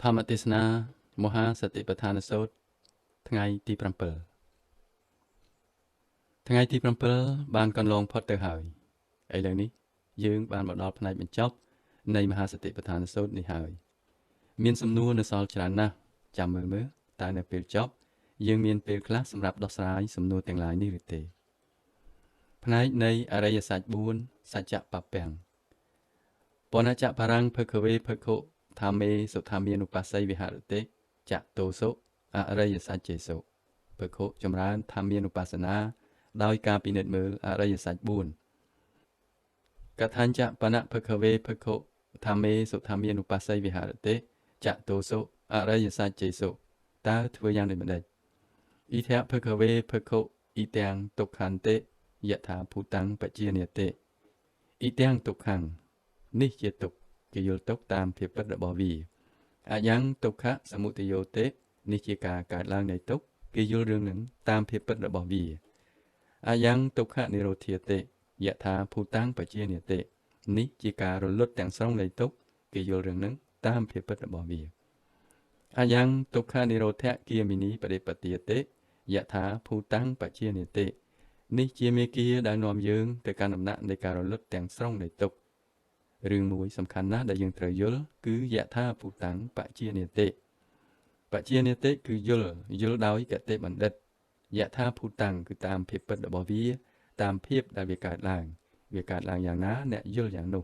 ធម្មទេសនាមហាសតិប្បដ្ឋានសូត្រថ្ងៃទី7ថ្ងៃទី7បានកន្លងផុតទៅហើយឥឡូវនេះយើងបានមកដល់ផ្នែកបញ្ចប់នៃមហាសតិប្បដ្ឋានសូត្រនេះហើយមានសំណួរនៅសល់ច្រើនណាស់ចាំមើលតើនៅពេលចប់យើងមានពេលខ្លះសម្រាប់ដោះស្រាយសំណួរទាំងឡាយនេះឬទេផ្នែកនៃអរិយសច្ច4សច្ចៈបពាំងបណច្ចៈបរាំងភគវេភគុថាមេសុថាមានុបស្ស័យវិហរតិចតោសុអរិយសច្ចេសុភគុចម្រើនថាមានុបស្សនាដោយការពិនិត្យមើលអរិយសច្ច4កថាញ្ចបណភគវេភគុថាមេសុថាមានុបស្ស័យវិហរតិចតោសុអរិយសច្ចេសុតើធ្វើយ៉ាងដូចម្តេចអ៊ីធភគវេភគុអ៊ីទាំងទុក្ខន្តិយថាភូតੰបជានិតិអ៊ីទាំងទុក្ខំនេះជាទុក្ខគេយល់ទុក្ខតាមភាពពិតរបស់វាអាយ៉ាងទុក្ខសមុទយោតិនេះជាការកើតឡើងនៃទុក្ខគេយល់រឿងនឹងតាមភាពពិតរបស់វាអាយ៉ាងទុក្ខនិរោធាតិយថាភូតੰបជានិតិនេះជាការរលត់ទាំងស្រុងនៃទុក្ខគេយល់រឿងនឹងតាមភាពពិតរបស់វាអាយ៉ាងទុក្ខនិរោធគាមិនីបដិបទាតិយថាភូតੰបជានិតិនេះជាមេគាដែលនាំយើងទៅកាន់ដំណាក់នៃការរលត់ទាំងស្រុងនៃទុក្ខរឿងមួយសំខាន់ណាស់ដែលយើងត្រូវយល់គឺយថាភូតੰបជានិតិបជានិតិគឺយល់ដោយកតិបណ្ឌិតយថាភូតੰគឺតាមភាពពិតរបស់វាតាមភាពដែលវាកើតឡើងយ៉ាងណាអ្នកយល់យ៉ាងនោះ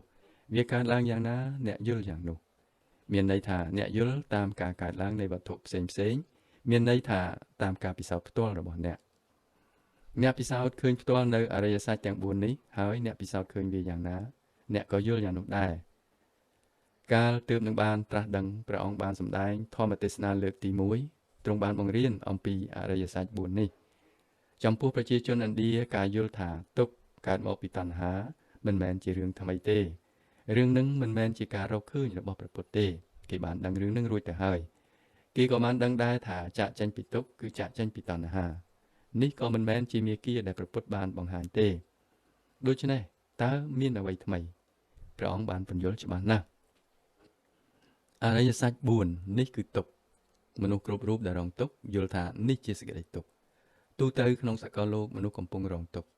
វាកើតឡើងយ៉ាងណាអ្នកយល់យ៉ាងនោះមានន័យថាអ្នកយល់តាមការកើតឡើងនៃវត្ថុផ្សេងមានន័យថាតាមការពិសោធន៍ផ្ទាល់របស់អ្នកពិសោធន៍ឃើញផ្ទាល់នៅអរិយសច្ចទាំង4នេះហើយអ្នកពិសោធន៍ឃើញវាយ៉ាងណាអ្នកក៏យល់យ៉ាងនោះដែរកាលទើបនឹងបានត្រាស់ដឹងព្រះអង្គបានសម្ដែងធម្មទេសនាលើកទី1ទ្រង់បានបង្រៀនអំពីអរិយសច្ច4នេះចំពោះប្រជាជនឥណ្ឌាការយល់ថាទុក្ខកើតមកពីតណ្ហាមិនមែនជារឿងថ្មីទេរឿងនឹងមិនមែនជាការរកឃើញរបស់ព្រះពុទ្ធទេគេបានដឹងរឿងនឹងរួចទៅហើយគេក៏បានដឹងដែរថាចាកចេញពីទុក្ខគឺចាកចេញពីតណ្ហានេះក៏មិនមែនជាមាគ៌ាដែលព្រះពុទ្ធបានបង្ហាញទេដូច្នេះតើមានអ្វីថ្មីព្រះអង្គបានពន្យល់ច្បាស់ណាស់អរិយសច្ច4នេះគឺទុក្ខមនុស្សគ្រប់រូបដែលរងទុក្ខយល់ថានេះជាសេចក្តីទុក្ខទូទៅក្នុងសកលលោកមនុស្សកំពុងរងទុក្ខ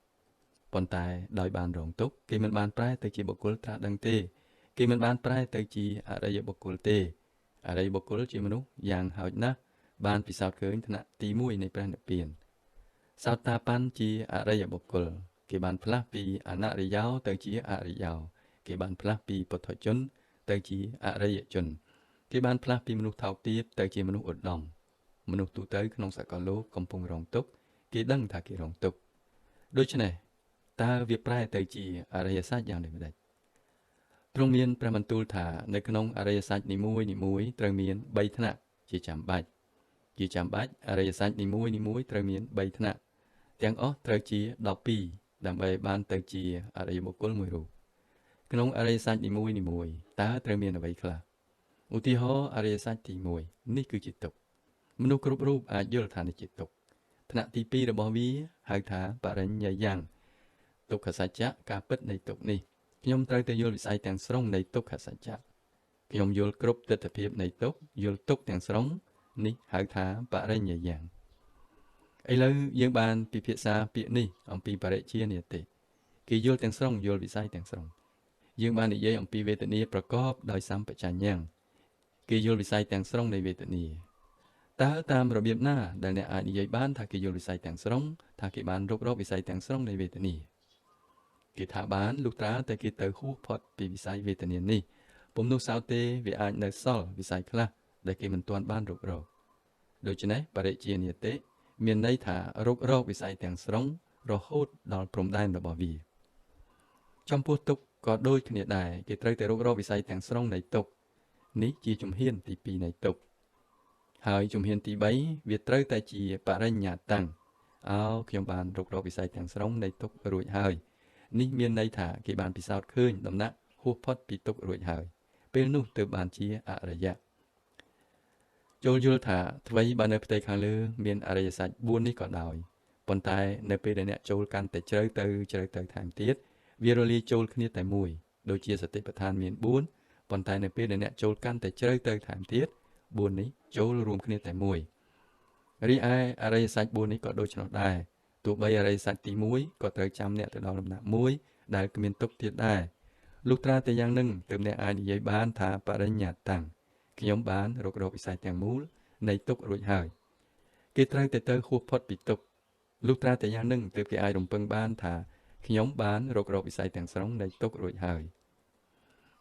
ប៉ុន្តែដោយបានរងទុក្ខគេមិនបានប្រែទៅជាបុគ្គលត្រាស់ដឹងទេគេមិនបានប្រែទៅជាអរិយបុគ្គលទេអរិយបុគ្គលជាមនុស្សយ៉ាងហោចណាស់បានពិសោធន៍ឃើញថ្នាក់ទី1នៃព្រះនិព្វានសោតាប័នជាអរិយបុគ្គលគេបានផ្លាស់ពីអនរិយោទៅជាអរិយោគេបានផ្លាស់ពីពុទ្ធជនទៅជាអរិយជនគេបានផ្លាស់ពីមនុស្សថោកទាបទៅជាមនុស្សឧត្តមមនុស្សទូទៅក្នុងសកលលោកកំពុងរងទុក្ខគេដឹងថាគេរងទុក្ខដូច្នេះតើវាប្រែទៅជាអរិយសច្ចយ៉ាងដូចម្តេចទ្រង់មានព្រះបន្ទូលថានៅក្នុងអរិយសច្ចនីមួយត្រូវមាន3ថ្នាក់ជាចាំបាច់អរិយសច្ចនីមួយត្រូវមាន3ថ្នាក់ទាំងអស់ត្រូវជា12ដើម្បីបានទៅជាអរិយបុគ្គលមួយរូបក្នុងអរិយសច្ចនីមួយតើត្រូវមានអ្វីខ្លះឧទាហរណ៍អរិយសច្ចទី1នេះគឺជាទុក្ខមនុស្សគ្រប់រូបអាចយល់ថានេះជាទុក្ខថ្នាក់ទី2របស់វាហៅថាបរិញ្ញយ៉ាងទុក្ខសច្ចៈការពិតនៃទុក្ខនេះខ្ញុំត្រូវតែយល់វិស័យទាំងស្រុងនៃទុក្ខសច្ចៈខ្ញុំយល់គ្រប់ទិដ្ឋភាពនៃទុក្ខយល់ទុក្ខទាំងស្រុងនេះហៅថាបរិញ្ញយ៉ាងឥឡូវយើងបានពិភាក្សាពាក្យនេះអំពីបរិជានិតិគេយល់ទាំងស្រុងយល់វិស័យទាំងស្រុងយើងបាននិយាយអំពីវេទនាប្រកបដោយសម្បជញ្ញៈគេយល់វិស័យទាំងស្រុងនៃវេទនាតើតាមរបៀបណាដែលអ្នកអាចនិយាយបានថាគេយល់វិស័យទាំងស្រុងថាគេបានរករកវិស័យទាំងស្រុងនៃវេទនាគេថាបានលុះត្រាតែគេទៅហួសផុតពីវិស័យវេទនានេះពុំនោះសោតទេវាអាចនៅសល់វិស័យខ្លះដែលគេមិនទាន់បានរករកដូច្នេះបរិជានិតិមានន័យថារករកវិស័យទាំងស្រុងរហូតដល់ព្រំដែនរបស់វាចំពោះទុក្ខក៏ដូចគ្នាដែរគេត្រូវតែរករកវិស័យទាំងស្រុងនៃទុក្ខនេះជាជំហានទី2នៃទុក្ខហើយជំហានទី3វាត្រូវតែជាបរិញ្ញាតੰខ្ញុំបានរករកវិស័យទាំងស្រុងនៃទុក្ខរួចហើយនេះមានន័យថាគេបានពិសោធន៍ឃើញដំណាក់ហួសផុតពីទុក្ខរួចហើយពេលនោះទើបបានជាអរិយៈចូលយល់ថាអ្វីបើនៅផ្ទៃខាងលើមានអរិយសច្ច4នេះក៏ដោយប៉ុន្តែនៅពេលដែលអ្នកចូលកាន់តែជ្រៅទៅថែមទៀតវារលាយចូលគ្នាតែមួយដូចជាសតិប្បដ្ឋានមាន4ប៉ុន្តែនៅពេលដែលអ្នកចូលកាន់តែជ្រៅទៅថែមទៀត 4នេះចូលរួមគ្នាតែមួយរីឯអរិយសច្ច4នេះក៏ដូចនោះដែរទោះបីអរិយសច្ចទី1ក៏ត្រូវចាំអ្នកទៅដល់ដំណាក់1ដែលគ្មានទុកទៀតដែរលុះត្រាតែយ៉ាងនឹងទើបអ្នកអាចនិយាយបានថាបរិញ្ញាតាំងខ្ញុំបានរករកវិស័យទាំងមូលនៃទុករួចហើយគេត្រូវទៅហួសផុតពីទុកលុះត្រាតែយ៉ាងនឹងទើបគេអាចរំពឹងបានថាខ្ញុំបានរករកវិស័យទាំងស្រុងនៃទុករួចហើយ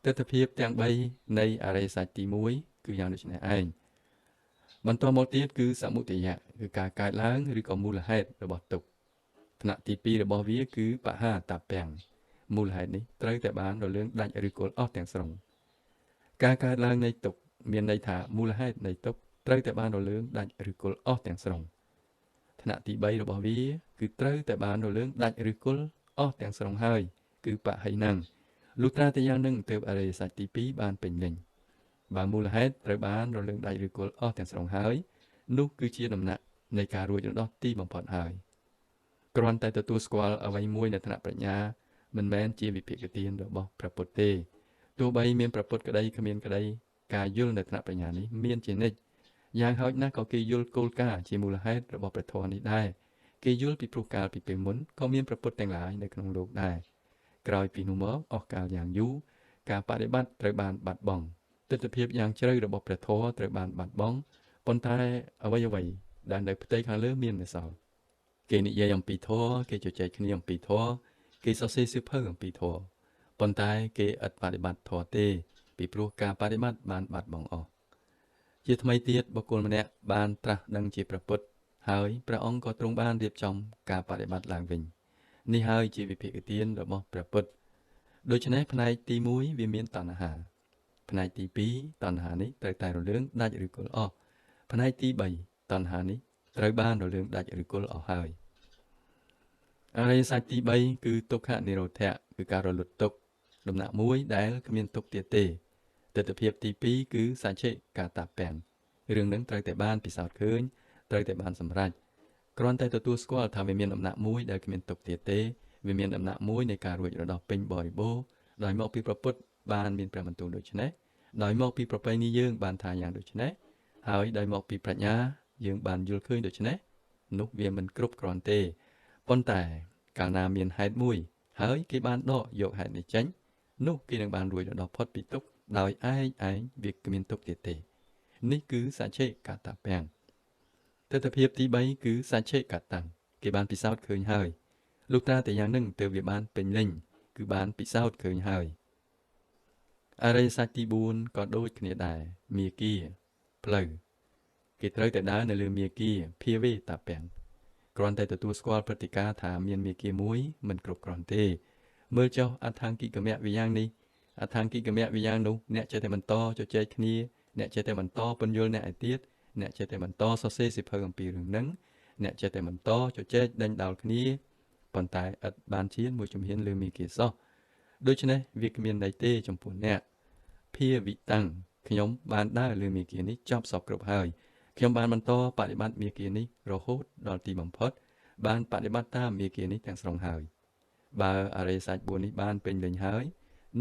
ទិដ្ឋភាពទាំង3នៃអរិយសច្ចទី1គឺយ៉ាងដូចនេះឯងបន្តមកទៀតគឺសមុទយៈគឺការកើតឡើងឬក៏មូលហេតុរបស់ទុក្ខថ្នាក់ទី2របស់វាគឺបហាតពាំងមូលហេតុនេះត្រូវតែបានរលឿងដាច់ឬគល់អស់ទាំងស្រុងការកើតឡើងនៃទុក្ខមានន័យថាមូលហេតុនៃទុក្ខត្រូវតែបានរលឿងដាច់ឬគល់អស់ទាំងស្រុងថ្នាក់ទី3របស់វាគឺត្រូវតែបានរលឿងដាច់ឬគល់អស់ទាំងស្រុងហើយគឺបហិណੰលុះត្រាតែយ៉ាងនឹងទើបអរិយសច្ចទី2បានពេញលេញបើមូលហេតុត្រូវបានរលឿងដាច់ឬគល់អស់ទាំងស្រុងហើយនោះគឺជាដំណាក់នៃការរួចរំដោះទីបំផុតហើយគ្រាន់តែទទួលស្គាល់អ្វីមួយនៅថ្នាក់ប្រាជ្ញាមិនមែនជាវិភាគទានរបស់ព្រះពុទ្ធទេទោះបីមានព្រះពុទ្ធក្តីគ្មានក្តីការយល់នៅថ្នាក់ប្រាជ្ញានេះមានជានិច្ចយ៉ាងហោចណាស់ក៏គេយល់គោលការណ៍ជាមូលហេតុរបស់ព្រះធម៌នេះដែរគេយល់ពីព្រោះកាលពីពេលមុនក៏មានព្រះពុទ្ធទាំងឡាយនៅក្នុងលោកដែរក្រោយពីនោះមកអស់កាលយ៉ាងយូរការបដិបត្តិត្រូវបានបាត់បង់ទិដ្ឋភាពយ៉ាងជ្រៅរបស់ព្រះធម៌ត្រូវបានបាត់បង់ប៉ុន្តែអ្វីដែលនៅផ្ទៃខាងលើមាននៅសល់គេនិយាយអំពីធម៌គេជជែកគ្នាអំពីធម៌គេសរសេរសៀវភៅអំពីធម៌ប៉ុន្តែគេឥតបដិបត្តិធម៌ទេពីព្រោះការបដិបត្តិបានបាត់បង់អស់ជាថ្មីទៀតបុគ្គលម្នាក់បានត្រាស់ដឹងជាព្រះពុទ្ធហើយព្រះអង្គក៏ទ្រង់បានរៀបចំការបដិបត្តិឡើងវិញនេះហើយជាវិភាគទានរបស់ព្រះពុទ្ធដូច្នេះផ្នែកទី1វាមានតណ្ហាផ្នែកទី2តណ្ហានេះត្រូវតែរលឿងដាច់ឬគល់អស់ផ្នែកទី3តណ្ហានេះត្រូវបានរលឿងដាច់ឬគល់អស់ហើយអរិយសច្ចទី3គឺទុក្ខនិរោធៈគឺការរលត់ទុក្ខដំណាក់1ដែលគ្មានទុក្ខទៀតទេទិដ្ឋភាពទី2គឺសច្ចិកាតពាំងរឿងនឹងត្រូវតែបានពិសោធន៍ឃើញត្រូវតែបានសម្រេចគ្រាន់តែទទួលស្គាល់ថាវាមានដំណាក់1ដែលគ្មានទុក្ខទៀតទេវាមានដំណាក់1នៃការរួចរដោះពេញបរិបូរណ៍ដោយមកពីព្រះពុទ្ធបានមានព្រះបន្ទូលដូច្នេះដោយមកពីប្រពៃណីយើងបានថាយ៉ាងដូច្នេះហើយដោយមកពីប្រាជ្ញាយើងបានយល់ឃើញដូច្នេះនោះវាមិនគ្រប់គ្រាន់ទេប៉ុន្តែកាលណាមានហេតុមួយហើយគេបានដកយកហេតុនេះចេញនោះគេនឹងបានរួចរដោះផុតពីទុក្ខដោយឯងវាគ្មានទុក្ខទៀតទេនេះគឺសច្ចិកាតពាំងទិដ្ឋភាពទី3គឺសច្ចិកតាំងគេបានពិសោធន៍ឃើញហើយលុះត្រាតែយ៉ាងនឹងទើបវាបានពេញលេញគឺបានពិសោធន៍ឃើញហើយអរិយសច្ចទី4ក៏ដូចគ្នាដែរមាគ៌ាផ្លូវគេត្រូវតែដើរនៅលើមាគ៌ាភាវេតពាំងគ្រាន់តែទទួលស្គាល់ព្រឹត្តិការណ៍ថាមានមាគ៌ាមួយមិនគ្រប់គ្រាន់ទេមើលចុះអដ្ឋង្គិកមៈវិយ៉ាងនេះអដ្ឋង្គិកមៈវិយ៉ាងនោះអ្នកចេះតែបន្តជជែកគ្នាអ្នកចេះតែបន្តពន្យល់អ្នកឯទៀតអ្នកចេះតែបន្តសរសេរសៀវភៅអំពីរឿងហ្នឹងអ្នកចេះតែបន្តជជែកដេញដោលគ្នាប៉ុន្តែឥតបានឈានមួយជំហានលើមាគ៌ាសោះដូច្នេះវាគ្មានន័យទេចំពោះអ្នកភាវិតាំងខ្ញុំបានដើរលើមាគ៌ានេះចប់សពគ្រប់ហើយខ្ញុំបានបន្តបប្រតិបត្តិមាគ៌ានេះរហូតដល់ទីបំផុតបានបប្រតិបត្តិតាមមាគ៌ានេះទាំងស្រុងហើយបើអរិយសច្ច4នេះបានពេញលេញហើយ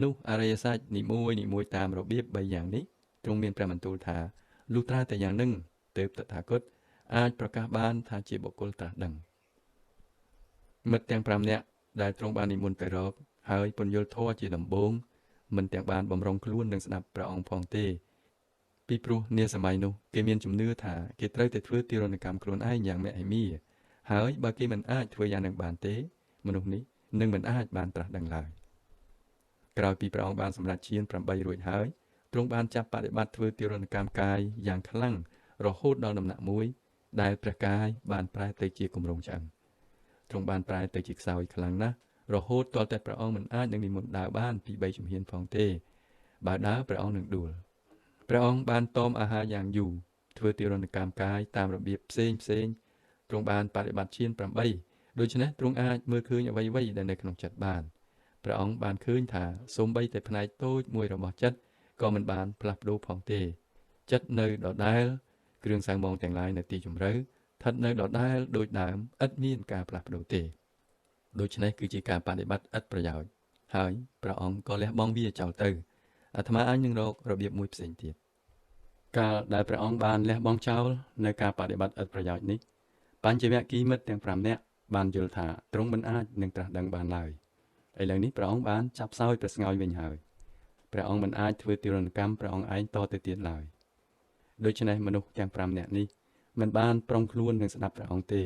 នោះអរិយសច្ចនីមួយតាមរបៀប3យ៉ាងនេះទ្រង់មានព្រះបន្ទូលថាលុះត្រាតែយ៉ាងនឹងទើបតថាគតអាចប្រកាសបានថាជាបុគ្គលត្រាស់ដឹងមិត្តទាំង5នាក់ដែលទ្រង់បាននិមន្តទៅរកហើយពន្យល់ធម៌ជាដំបូងមិនទាំងបានបំរុងខ្លួននឹងស្ដាប់ព្រះអង្គផងទេពីព្រោះនាសម័យនោះគេមានជំនឿថាគេត្រូវតែធ្វើទារុណកម្មខ្លួនឯងយ៉ាងមហិមាហើយបើគេមិនអាចធ្វើយ៉ាងនឹងបានទេមនុស្សនេះនឹងមិនអាចបានត្រាស់ដឹងឡើយក្រោយពីព្រះអង្គបានសម្រេចឈាន8រួចហើយទ្រង់បានចាប់បដិបត្តិធ្វើទារុណកម្មកាយយ៉ាងខ្លាំងរហូតដល់ដំណាក់មួយដែលព្រះកាយបានប្រែទៅជាគម្រោងឆ្អឹងទ្រង់បានប្រែទៅជាខ្សោយខ្លាំងណាស់រហូតទាល់តែព្រះអង្គមិនអាចនឹងនិមន្តដើរបានពី3ជំហានផងទេបើដើរព្រះអង្គនឹងដួលព្រះអង្គបានតមអាហារយ៉ាងយូរធ្វើទារុណកម្មកាយតាមរបៀបផ្សេងទ្រង់បានបដិបត្តិឈាន8ដូច្នេះទ្រង់អាចមើលឃើញអ្វីដែលនៅក្នុងចិត្តបានព្រះអង្គបានឃើញថាសូម្បីតែផ្នែកតូចមួយរបស់ចិត្តក៏មិនបានផ្លាស់ប្ដូរផងទេចិត្តនៅដដែលគ្រឿងសៅហ្មងទាំងឡាយនៅទីជម្រៅស្ថិតនៅដដែលដូចដើមឥតមានការផ្លាស់ប្ដូរទេដូច្នេះគឺជាការបដិបត្តិឥតប្រយោជន៍ហើយព្រះអង្គក៏លះបង់វាចោលទៅអាត្មាអាចនឹងរករបៀបមួយផ្សេងទៀត កាលដែលព្រះអង្គបានលះបង់ចោលនៅការបដិបត្តិឥតប្រយោជន៍នេះបញ្ចវគិមិត្តទាំង5នាក់បានយល់ថាទ្រង់មិនអាចនឹងត្រាស់ដឹងបានឡើយឥឡូវនេះព្រះអង្គបានចាប់សោយព្រះស្ងោយវិញហើយព្រះអង្គមិនអាចធ្វើទារុណកម្មព្រះអង្គឯងតទៅទៀតឡើយដូច្នេះមនុស្សទាំង5នាក់នេះមិនបានប្រុងខ្លួននឹងស្ដាប់ព្រះអង្គទេ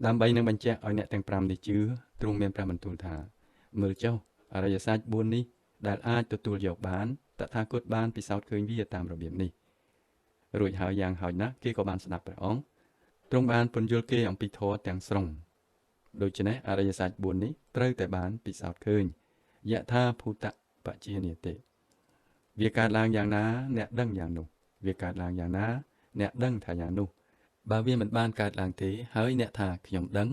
ដើម្បីនឹងបញ្ជាក់ឲ្យអ្នកទាំង5នេះជឿទ្រង់មានព្រះបន្ទូលថាមើលចុះអរិយសច្ច4នេះដែលអាចទទួលយកបានតថាគតបានពិសោធន៍ឃើញវាតាមរបៀបនេះរួចហើយយ៉ាងហោចណាស់គេក៏បានស្ដាប់ព្រះអង្គទ្រង់បានពន្យល់គេអំពីធម៌ទាំងស្រុងដូច្នេះអរិយសច្ច4នេះត្រូវតែបានពិសោធន៍ឃើញយថាភូតបជានិតិវាកើតឡើងយ៉ាងណាអ្នកដឹងយ៉ាងនោះវាកើតឡើងយ៉ាងណាអ្នកដឹងថាយ៉ាងនោះបើវាមិនបានកើតឡើងទេហើយអ្នកថាខ្ញុំដឹង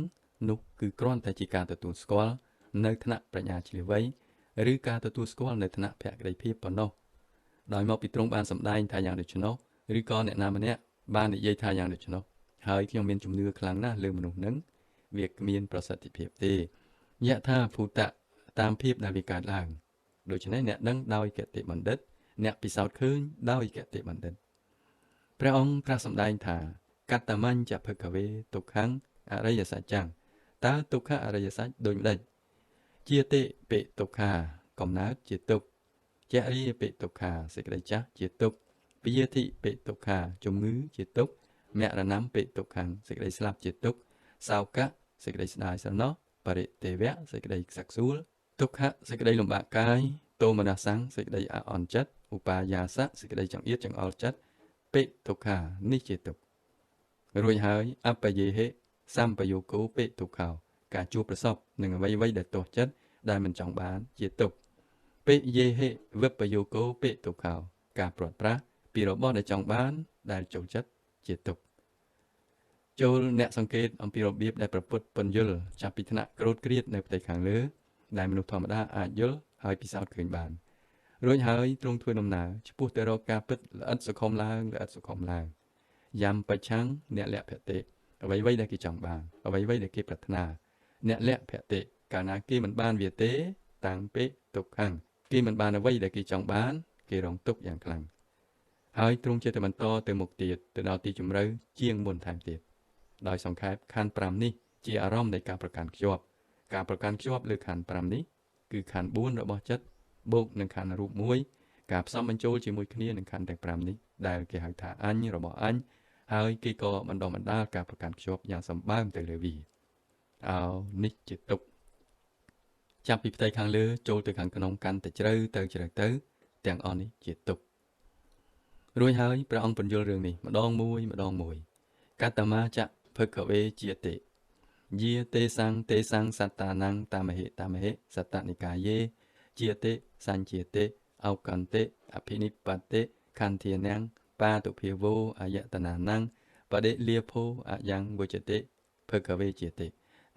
នោះគឺគ្រាន់តែជាការទទួលស្គាល់នៅថ្នាក់ប្រាជ្ញាឆ្លៀវវៃឬការទទួលស្គាល់នៅថ្នាក់ភក្តីភាពប៉ុណ្ណោះដោយមកពីទ្រង់បានសម្ដែងថាយ៉ាងដូច្នោះឬក៏អ្នកណាម្នាក់បាននិយាយថាយ៉ាងដូច្នោះហើយខ្ញុំមានជំនឿខ្លាំងណាស់លើមនុស្សនឹងវាគ្មានប្រសិទ្ធភាពទេយថាភូតៈតាមភាពដែលវាកើតឡើងដូច្នេះអ្នកដឹងដោយគតិបណ្ឌិតអ្នកពិសោធន៍ឃើញដោយគតិបណ្ឌិតព្រះអង្គត្រាស់សម្ដែងថាកតមញ្ចភគវេទុក្ខំអរិយសច្ចੰតើទុក្ខអរិយសច្ចដូចម្ដេចជាតិពិទុក្ខាកំណើតជាទុក្ខចរិយពិទុក្ខាសេចក្តីចាស់ជាទុក្ខវិយតិពិទុក្ខាជំងឺជាទុក្ខមរណំពិទុក្ខំសេចក្តីស្លាប់ជាទុក្ខសោកៈសេចក្តីស្ដាយស្រណោះបរិទេវៈសេចក្តីខ្សឹកខ្សួលទុក្ខៈសេចក្តីលំបាកកាយទោមនស្សੰសេចក្តីអាក់អន់ចិត្តឧបាយាសៈសេចក្តីចង្អៀតចង្អល់ចិត្តពិទុក្ខានេះជាទុក្ខរួចហើយអបយេហិសម្បយោគោពិទុក្ខោការជួបប្រសពនឹងអ្វីៗដែលទាស់ចិត្តដែលមិនចង់បានជាទុក្ខពិយេហិវិបយោគោពិទុក្ខោការព្រាត់ប្រាសពីរបស់ដែលចង់បានដែលចូលចិត្តជាទុក្ខចូលអ្នកសង្កេតអំពីរបៀបដែលប្រពុតពន្យល់ចាប់ពីថ្នាក់ក្រោតក្រៀតនៅផ្ទៃខាងលើដែលមនុស្សធម្មតាអាចយល់ហើយពិសោធន៍ឃើញបានរួចហើយទ្រង់ធ្វើដំណើរឆ្ពោះទៅរកការពិតល្អិតសុខុមឡើងល្អិតសុខុមឡើងយ៉ាំបច្ឆੰអ្នកលក្ខភតិអ្វីៗដែលគេចង់បានអ្វីៗដែលគេប្រាថ្នាអ្នកលក្ខភតិកាលណាគេមិនបានវាទេតាំងពីទុក្ខំគេមិនបានអ្វីដែលគេចង់បានគេរងទុក្ខយ៉ាងខ្លាំងហើយទ្រង់ចិត្តបន្តទៅមុខទៀតទៅដល់ទីជម្រៅជាងមុនថែមទៀតដោយសង្ខេបខណ្ឌ5នេះជាអារម្មណ៍នៃការប្រកាន់ខ្ជាប់ការប្រកាន់ខ្ជាប់លើខណ្ឌ5នេះគឺខណ្ឌ4របស់ចិត្តបូកនឹងខណ្ឌរូប1ការផ្សំបញ្ចូលជាមួយគ្នានឹងខណ្ឌទាំង5នេះដែលគេហៅថាអញរបស់អញហើយគេក៏បណ្ដុះបណ្ដាលការប្រកាន់ខ្ជាប់យ៉ាងសម្បើមទៅលើវានេះជាទុក្ខចាប់ពីផ្ទៃខាងលើចូលទៅខាងក្នុងកាន់តែជ្រៅទៅទាំងអស់នេះជាទុក្ខរួចហើយព្រះអង្គពន្យល់រឿងនេះម្ដងមួយកតមាចភគវេជាតិយាទេសੰសត្តានាំងតាមហិសត្តនិកាយេជាតិសញ្ជាតិអោកន្តិអភិនិបតិខន្ធានាំងបាតុភាវោអយតនានាំងបដិលាភោអយ៉ាងវជតិភគវេជាតិ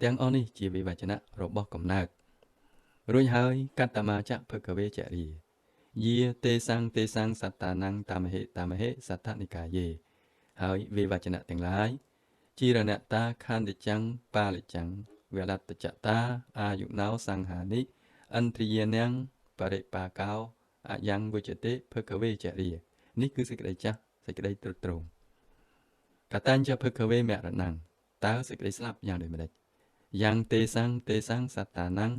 ទាំងអស់នេះជាវិវចនៈរបស់កំណើតរួចហើយកតមាចភគវេចរិយាទេសੰសត្តានាំងតាមហិសត្តនិកាយេហើយវិវចនៈទាំងឡាយជីរណតាខន្តិចੰបាលិចੰវលតចតាអាយុណោសង្ហានិអន្ទ្រិយានាំងបរិបាកោអយ៉ាងវជតិភគវេចរិយានេះគឺសេចក្តីចាស់សេចក្តីទ្រុឌទ្រោមកតញ្ចភគវេមរណੰតើសេចក្តីស្លាប់យ៉ាងដូចម្ដេចយ៉ាងទេសੰសត្តានាំង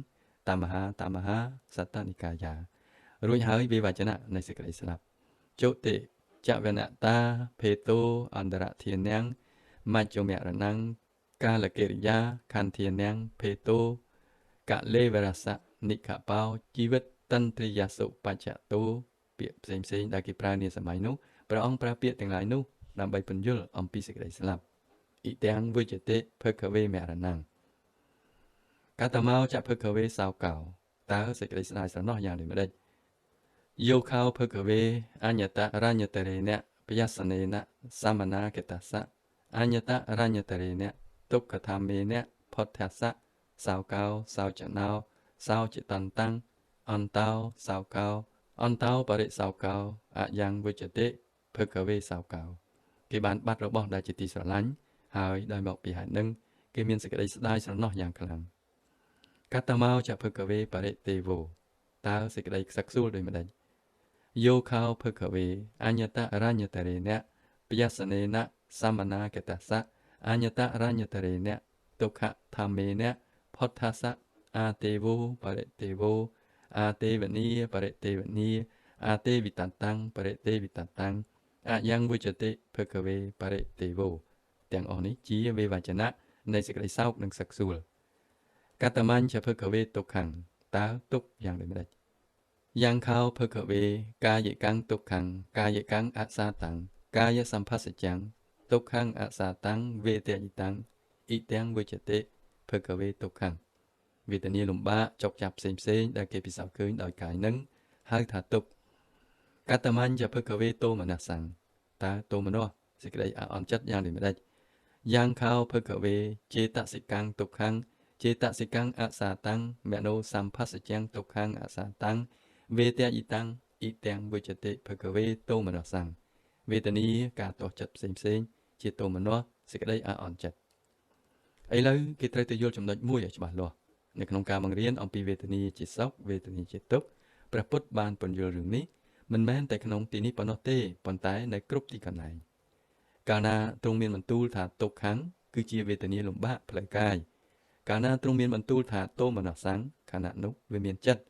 តមហាសត្តនិកាយារួចហើយវិវចនៈនៃសេចក្តីស្លាប់ជតិចវនតាភេតោអន្តរធានាំងមជ្ឈមរណੰកាលកិរិយាខន្ធានាំងភេតោកលេវរសៈនិខបោជីវិតតន្ត្រីយសុបច្ចតោពាក្យផ្សេងដែលគេប្រើនាសម័យនោះព្រះអង្គប្រើពាក្យទាំងឡាយនោះដើម្បីពន្យល់អំពីសេចក្តីស្លាប់អ៊ីទាំងវិជ្ជតិភគវេមរណੰកតមោចភគវេសោកោតើសេចក្តីស្ដាយស្រណោះយ៉ាងដូចម្ដេចយោខោភគវេអញ្ញតរញ្ញតរេណៈបយសនេណៈសមនាកតសៈអញ្ញតរញ្ញតរេណៈទុក្ខធម្មេណៈផុតថសៈសោកោសោចណោសោចតន្តੰអន្តោសោកោអន្តោបរិសោកោអយ៉ាងវិជ្ជតិភគវេសោកោគេបានបាត់របស់ដែលជាទីស្រឡាញ់ហើយដោយមកពីហេតុនឹងគេមានសេចក្តីស្ដាយស្រណោះយ៉ាងខ្លាំងកតមោចភគវេបរិទេវោតើសេចក្តីខ្សឹកខ្សួលដូចម្ដេច โยคาวเพกเวอัญญตะอรัญญตเรเนะปยัสเนนะสัมมนาเกตัสสะอัญญตะอรัญญตเรเนะตุขะธรรมเมนะพุทธัสสะอาเตโวปะเรเตโวอาเตวนีปะเรเตวนีอาเตวิตันตังปะเรเตวิตันตังอะยังวิจติเพกเวปะเรเตโวទាំងអស់នេះជាវេវចនៈនៃសេចក្តីសោកនិងសឹកសួលកតមញ្ញភគវេទុក្ខំតើទុក្ខយ៉ាងដូចម្តេចយ៉ាងខោភគវេកាយកាំងទុក្ខំកាយកាំងអសាតੰកាយសម្ផស្សចាំងទុក្ខំអសាតੰវេទយិតੰអ៊ីទាំងវិចតិភគវេទុក្ខំវេទនាលំបាកចុកចាប់ផ្សេងដែលគេពិសោធន៍ឃើញដោយកាយនឹងហៅថាទុក្ខកតមញ្ញភគវេតោមនស្សੰតើតោមនោសេចក្តីអអន់ចិត្តយ៉ាងដូចម្តេចយ៉ាងខោភគវេចេតសិកាំងទុក្ខំចេតសិកាំងអសាតੰមនោសម្ផស្សចាំងទុក្ខំអសាតੰវេទយិតੰអ៊ីទាំងវិចតិភគវេតោមនស្សੰវេទនាការទាស់ចិត្តផ្សេងជាតោមនោសេចក្តីអអន់ចិត្តឥឡូវគេត្រូវទៅយល់ចំណុចមួយឲ្យច្បាស់លាស់នៅក្នុងការបង្រៀនអំពីវេទនាជាសុខវេទនាជាទុក្ខព្រះពុទ្ធបានពន្យល់រឿងនេះមិនមែនតែក្នុងទីនេះប៉ុណ្ណោះទេប៉ុន្តែនៅគ្រប់ទីកន្លែងកាលណាទ្រង់មានបន្ទូលថាទុក្ខំគឺជាវេទនាលំបាកផ្លូវកាយកាលណាទ្រង់មានបន្ទូលថាតោមនស្សੰខណៈនោះវាមានចិត្ត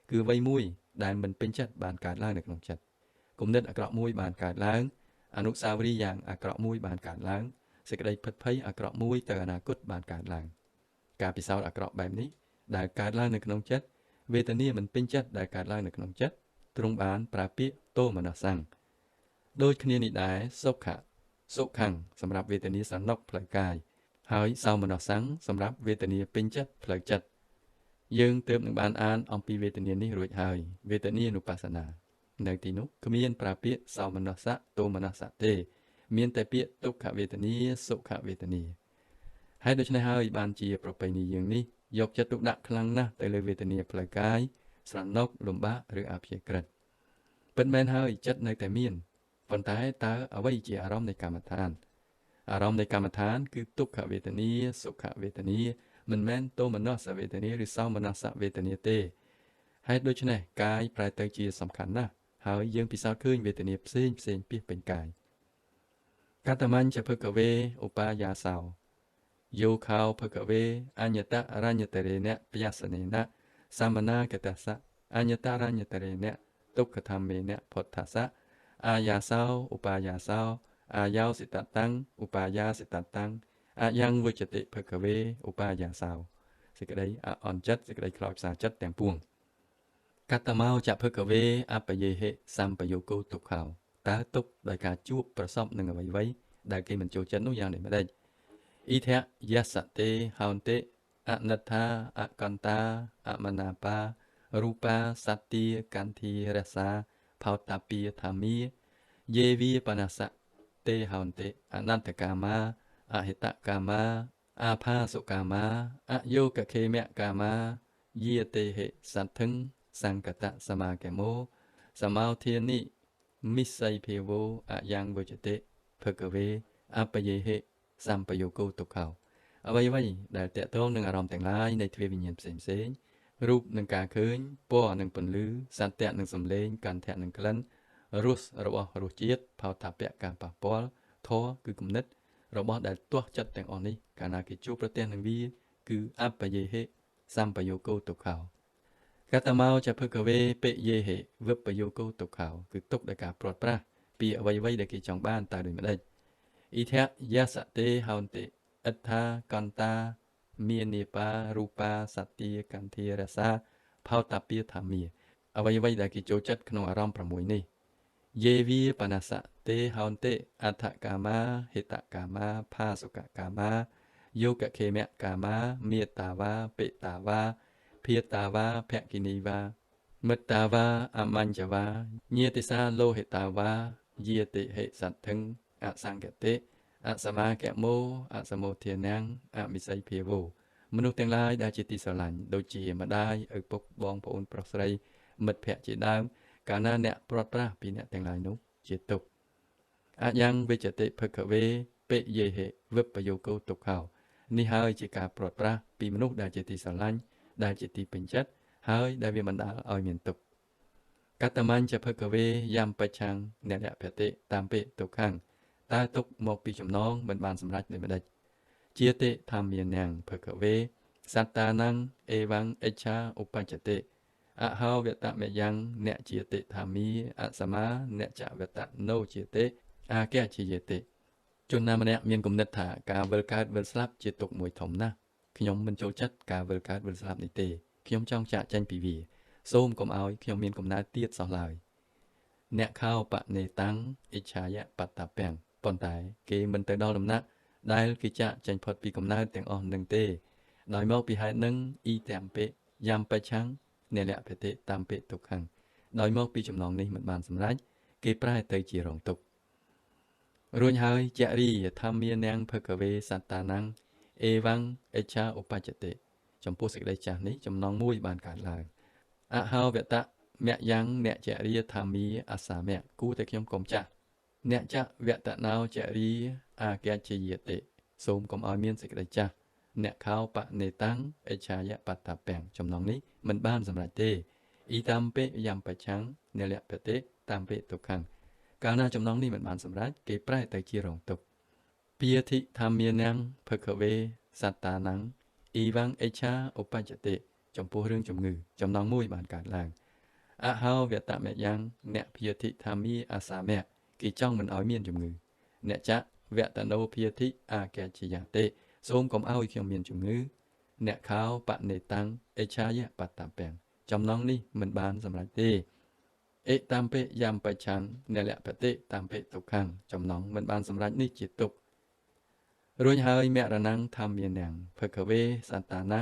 គឺអ្វីមួយដែលមិនពេញចិត្តបានកើតឡើងនៅក្នុងចិត្តគំនិតអាក្រក់មួយបានកើតឡើងអនុស្សាវរីយ៍យ៉ាងអាក្រក់មួយបានកើតឡើងសេចក្តីភិតភ័យអាក្រក់មួយទៅអនាគតបានកើតឡើងការពិសោធន៍អាក្រក់បែបនេះដែលកើតឡើងនៅក្នុងចិត្តវេទនាមិនពេញចិត្តដែលកើតឡើងនៅក្នុងចិត្តទ្រង់បានប្រើពាក្យតោមនស្សੰដូចគ្នានេះដែរសុខៈសុខੰសម្រាប់វេទនាសំណុកផ្លូវកាយហើយសោមនស្សੰសម្រាប់វេទនាពេញចិត្តផ្លូវចិត្តយើងទើបនឹងបានអានអំពីវេទនានេះរួចហើយវេទនានុបស្សនានៅទីនោះគ្មានប្រើពាក្យសោមនស្សៈតោមនស្សៈទេមានតែពាក្យទុក្ខវេទនាសុខវេទនាហើយដូច្នេះហើយបានជាប្រពៃណីយើងនេះយកចិត្តទុកដាក់ខ្លាំងណាស់ទៅលើវេទនាផ្លូវកាយស្រណុកលំបាកឬអព្យាក្រឹតពិតមែនហើយចិត្តនៅតែមានប៉ុន្តែតើអ្វីជាអារម្មណ៍នៃកម្មដ្ឋានអារម្មណ៍នៃកម្មដ្ឋានគឺទុក្ខវេទនាសុខវេទនាមិនមែនតោមនស្សវេទនាឬសោមនស្សវេទនាទេហើយដូច្នេះកាយប្រែទៅជាសំខាន់ណាស់ហើយយើងពិសោធន៍ឃើញវេទនាផ្សេងពាសពេញកាយកតមញ្ញភគវេឧបាយាសោយោខោភគវេអញ្ញតអរញ្ញតរេណៈបយសនេណៈសមនាកតស្សៈអញ្ញតរញ្ញតរេណៈទុក្ខធម្មេណៈពុទ្ធស្សៈអាយាសោឧបាយាសោអាយោសិតតាំងឧបាយាសិតតាំងអាយ៉ាងវិចតិភគវេឧបាយាសោសេចក្តីអអន់ចិត្តសេចក្តីខ្លោចផ្សាចិត្តទាំងពួងកតមោចភគវេអបយេហិសម្បយោគោទុក្ខោតើទុក្ខដោយការជួបប្រសពនឹងអ្វីដែលគេមិនចូលចិត្តនោះយ៉ាងដូចម្តេចអ៊ីធៈយសតេហោន្តិអនិត្ថាអកន្តាអមនាបារូបាសត្ទាកន្ធារសាផោតពាធម្មាយេវីបនស្សៈទេហោន្តិអនន្តកាមាអហិតកាមាអាផាសុកាមាអយោកខេមកាមាយាទេហិសន្ធឹងសង្កតសមាកេមោសមោធានិមិស័យភាវោអយ៉ាងវិចតិភគវេអបយេហិសម្បយោគោទុក្ខោអ្វីដែលតកតងនឹងអារម្មណ៍ទាំងឡាយនៃទ្វេវិញ្ញាណផ្សេងរូបនឹងការឃើញពណ៌នឹងពន្លឺសន្តិៈនឹងសំឡេងកន្ធៈនឹងក្លិនរសរបស់រសជាតិផោតពៈការប៉ះពាល់ធម៌គឺគំនិតរបស់ដែលទាស់ចិត្តទាំងអស់នេះកាលណាគេជួបប្រទះនឹងវាគឺអបយេហិសម្បយោគោទុក្ខោកតមោចភគវេបយេហិវិបយោគោទុក្ខោគឺទុក្ខដោយការព្រាត់ប្រាសពីអ្វីដែលគេចង់បានតើដូចម្តេចអ៊ីធៈយសតេហោន្តិអត្ថាកន្តាមាននេបារូបាសត្ទាកន្ធារសាផោតពាធម្មាអ្វីដែលគេចូលចិត្តក្នុងអារម្មណ៍6នេះយេវីបនស្សៈទេហោន្តិអដ្ឋកាមាហិតកាមាផាសុកកាមាយោកខេមកាមាមេតាវាបេតាវាភាតាវាភគិនីវាមិត្តាវាអបញ្ញវាញាតិសាលោហិតាវាយាតិហិសន្ធឹងអសង្កតិអសមាកមោអសមោធានាងអមិស័យភាវោមនុស្សទាំងឡាយដែលជាទីស្រឡាញ់ដូចជាម្ដាយឪពុកបងប្អូនប្រុសស្រីមិត្តភក្តិជាដើមកាលណាអ្នកព្រាត់ប្រាសពីអ្នកទាំងឡាយនោះជាទុក្ខអយ៉ាងវិចតិភគវេបយេហិវិបយោគោទុក្ខោនេះហើយជាការព្រាត់ប្រាសពីមនុស្សដែលជាទីស្រឡាញ់ដែលជាទីពេញចិត្តហើយដែលវាបណ្ដាលឲ្យមានទុក្ខក កតមញ្ញភគវេយ៉ាំបច្ឆੰអ្នកលភតិតាមពេទុក្ខំតើទុកមកពីចំណងមិនបានសម្រេចដូចម្ដេចជាតិធម្មានាងភគវេសត្តានੰអេវੰអិច្ឆាឧបច្ចតិអហោវតមយ៉ាងអ្នកជាតិធម្មីអសមាអ្នកចវតនោជាតិអាកេជាយតិជនណាម្នាក់មានគំនិតថាការវិលកើតវិលស្លាប់ជាទុកមួយធំណាស់ខ្ញុំមិនចូលចិត្តការវិលកើតវិលស្លាប់នេះទេខ្ញុំចង់ចាកចេញពីវាសូមកុំឲ្យខ្ញុំមានកំណើតទៀតសោះឡើយអ្នកខោបនេតាំងអិច្ឆាយៈបតតាពាំងប៉ុន្តែគេមិនទៅដល់ដំណាក់ដែលគេចាកចេញផុតពីកំណើតទាំងអស់នឹងទេដោយមកពីហេតុនឹងអ៊ីតាមពេយ៉ាំបច្ឆੰអ្នកលភតិតាមពេទុក្ខំដោយមកពីចំណងនេះមិនបានសម្រេចគេប្រែទៅជារងទុក្ខរួចហើយចរិយធម្មានាងភគវេសត្តានੰអេវੰអិច្ឆាឧបច្ចតិចំពោះសេចក្តីចាស់នេះចំណងមួយបានកើតឡើងអហោវតមយ៉ាងអ្នកចរិយធម្មីអសាមៈគូតែខ្ញុំកុំចាស់អ្នកចវតណោចរិយអាកេជាយតិសូមកុំឲ្យមានសេចក្តីចាស់អ្នកខោបនេតាំងអិច្ឆាយៈបតតាពាំងចំណងនេះមិនបានសម្រេចទេអ៊ីតាមពេយ៉ាំបច្ឆੰអ្នកលភតិតាមពេទុក្ខំកាលណាចំណងនេះមិនបានសម្រេចគេប្រែទៅជារងទុក្ខពាធិធម្មានាងភគវេសត្តានੰអ៊ីវੰអិច្ឆាឧបច្ចតិចំពោះរឿងជំងឺចំណងមួយបានកើតឡើងអហោវតមយ៉ាងអ្នកភាធិធម្មីអាសាមៈគេចង់មិនឲ្យមានជំងឺអ្នកចវតនោភាធិអាកេជាយតិសូមកុំឲ្យខ្ញុំមានជំងឺអ្នកខោបនេតាំងអិច្ឆាយៈបតតាពាំងចំណងនេះមិនបានសម្រេចទេអេតាមពេយ៉ាំបច្ឆੰអ្នកលភតិតាមពេទុក្ខំចំណងមិនបានសម្រេចនេះជាទុក្ខរួចហើយមរណੰធម្មានាងភគវេសត្តានੰ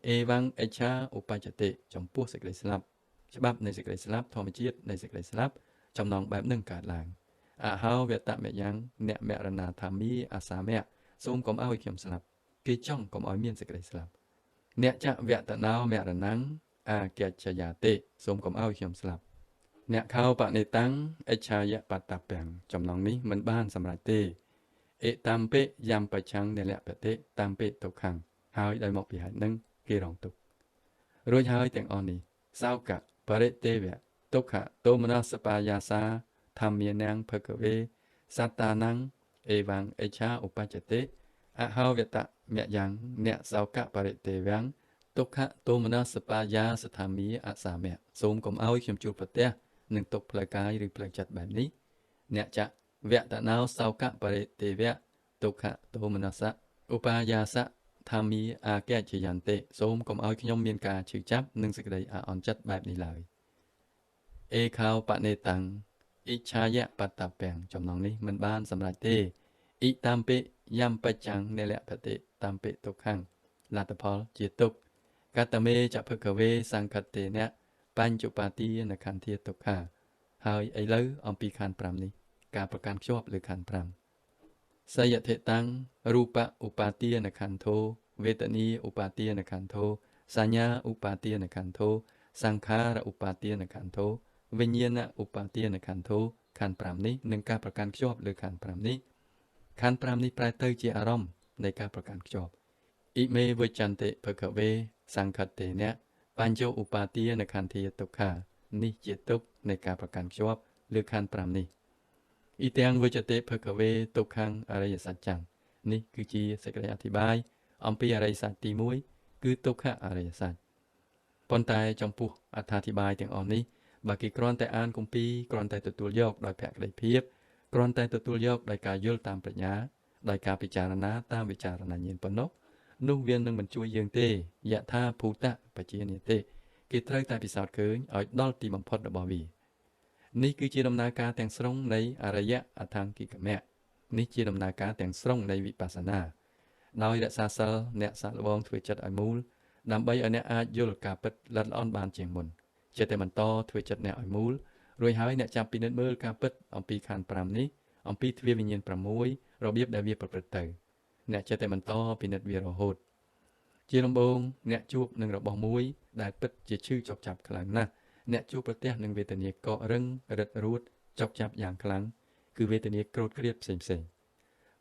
អេវੰអិច្ឆាឧបច្ចតិចំពោះសេចក្តីស្លាប់ច្បាប់នៃសេចក្តីស្លាប់ធម្មជាតិនៃសេចក្តីស្លាប់ចំណងបែបនឹងកើតឡើងអហោវតមយ៉ាងអ្នកមរណាធម្មីអាសាមៈសូមកុំឲ្យខ្ញុំស្លាប់គេចង់កុំឲ្យមានសេចក្តីស្លាប់អ្នកចវតណោមរណੰអាកេចយាតិសូមកុំឲ្យខ្ញុំស្លាប់អ្នកខោបនេតាំងអិច្ឆាយៈបតតាពាំងចំណងនេះមិនបានសម្រេចទេអេតាមពេយ៉ាំបច្ឆੰអ្នកលភតិតាមពេទុក្ខំហើយដោយមកពីហេតុនឹងគេរងទុក្ខរួចហើយទាំងអស់នេះសោកៈបរិទេវៈទុក្ខទោមនស្សបាយាសាធម្មានាងភគវេសត្តានੰអេវੰអិច្ឆាឧបច្ចតិអហោវតមយ៉ាងអ្នកសោកៈបរិទេវៈទុក្ខទោមនស្សបាយាសធម្មីអសាមៈសូមកុំឲ្យខ្ញុំជួបប្រទះនឹងទុក្ខផ្លូវកាយឬផ្លូវចិត្តបែបនេះអ្នកចវតណោសោកៈបរិទេវៈទុក្ខទោមនស្សឧបាយាសធម្មីអាកេចយន្តិសូមកុំឲ្យខ្ញុំមានការឈឺចាប់និងសេចក្តីអាក់អន់ចិត្តបែបនេះឡើយអេខោបនេតាំងអិច្ឆាយៈបតតាពាំងចំណងនេះមិនបានសម្រេចទេអ៊ីតាមពេយ៉ាំបច្ឆੰអ្នកលភតិតាមពេទុក្ខំលទ្ធផលជាទុក្ខកតមេចភគវេសង្ខតេនៈបញ្ចុបាទានខន្ធាទុក្ខាហើយឥឡូវអំពីខណ្ឌ5នេះការប្រកាន់ខ្ជាប់លើខណ្ឌ5សយធិតាំងរូបឧបាទានខន្ធោវេទនីឧបាទានខន្ធោសញ្ញាឧបាទានខន្ធោសង្ខារឧបាទានខន្ធោវិញ្ញាណឧបាទានខន្ធោខណ្ឌ5នេះនិងការប្រកាន់ខ្ជាប់លើខណ្ឌ5នេះខណ្ឌ5នេះប្រែទៅជាអារម្មណ៍នៃការប្រកាន់ខ្ជាប់អ៊ីមេវិចន្តិភគវេសង្ខតេនៈបញ្ចុឧបាទានខន្ធាទុក្ខានេះជាទុក្ខនៃការប្រកាន់ខ្ជាប់លើខណ្ឌ5នេះអ៊ីទាំងវិចតិភគវេទុក្ខំអរិយសច្ចੰនេះគឺជាសេចក្តីអធិប្បាយអំពីអរិយសច្ចទី1គឺទុក្ខអរិយសច្ចប៉ុន្តែចំពោះអត្ថាធិប្បាយទាំងអស់នេះបើគេគ្រាន់តែអានគម្ពីរគ្រាន់តែទទួលយកដោយភក្តីភាពគ្រាន់តែទទួលយកដោយការយល់តាមប្រាជ្ញាដោយការពិចារណាតាមវិចារណញ្ញាណប៉ុណ្ណោះនោះវានឹងមិនជួយយើងទេយថាភូតបជានិទេគេត្រូវតែពិសោធន៍ឃើញឲ្យដល់ទីបំផុតរបស់វានេះគឺជាដំណើរការទាំងស្រុងនៃអរិយអថង្គិកមៈនេះជាដំណើរការទាំងស្រុងនៃវិបស្សនាដោយរក្សាសិលអ្នកសាកល្បងធ្វើចិត្តឲ្យមូលដើម្បីឲ្យអ្នកអាចយល់ការពិតល្អិតល្អន់បានជាងមុនចិត្តតែបន្តធ្វើចិត្តអ្នកឲ្យមូលរួចហើយអ្នកចាប់ពិនិត្យមើលការពិតអំពីខណ្ឌ5នេះអំពីទ្វារវិញ្ញាណ6របៀបដែលវាប្រព្រឹត្តទៅអ្នកចិត្តតែបន្តពិនិត្យវារហូតជាដំបូងអ្នកជួបនឹងរបស់មួយដែលពិតជាឈឺចុកចាប់ខ្លាំងណាស់អ្នកជួបប្រទះនឹងវេទនាកករឹងរឹតរួតចុកចាប់យ៉ាងខ្លាំងគឺវេទនាក្រោធក្រៀតផ្សេង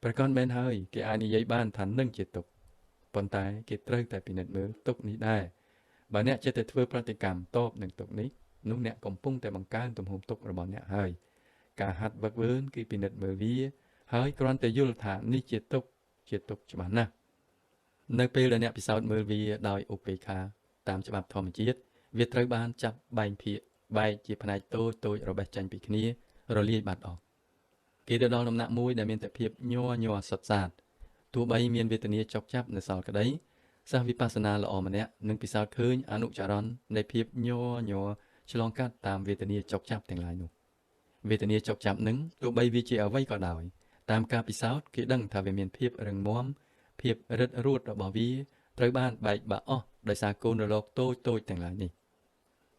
ប្រកបមែនហើយគេអាចនិយាយបានថានឹងជាទុក្ខប៉ុន្តែគេត្រូវតែពិនិត្យមើលទុក្ខនេះដែរបើអ្នកចិត្តតែធ្វើប្រតិកម្មតបនឹងទុក្ខនេះ នោះអ្នកកំពុងតែបង្កើនទំហំទុករបស់អ្នកហើយការហាត់វឹកវើគឺពិនិត្យមើលវាហើយគ្រាន់តែយល់ថានេះជាទុកច្បាស់ណាស់នៅពេលដែលអ្នកពិសោធន៍មើលវាដោយឧបេក្ខាតាមច្បាប់ធម្មជាតិវាត្រូវបានចាប់បែកជាផ្នែកតូចរបេះចេញពីគ្នារលាយបាត់អស់គេទៅដល់ដំណាក់មួយដែលមានតែភាពញ័រសុទ្ធសាធទោះបីមានវេទនាចុកចាប់នៅសល់ក្តីសិស្សវិបស្សនាល្អម្នាក់នឹងពិសោធន៍ឃើញអនុចរណ៍នៃភាពញ័រឆ្លងកាត់តាមវេទនាចុកចាប់ទាំងឡាយនោះវេទនាចុកចាប់នឹងទោះបីវាជាអ្វីក៏ដោយតាមការពិសោធន៍គេដឹងថាវាមានភាពរឹងមាំភាពរឹតរួតរបស់វាត្រូវបានបែកបាក់អស់ដោយសារកូនរលកតូចទាំងឡាយនេះ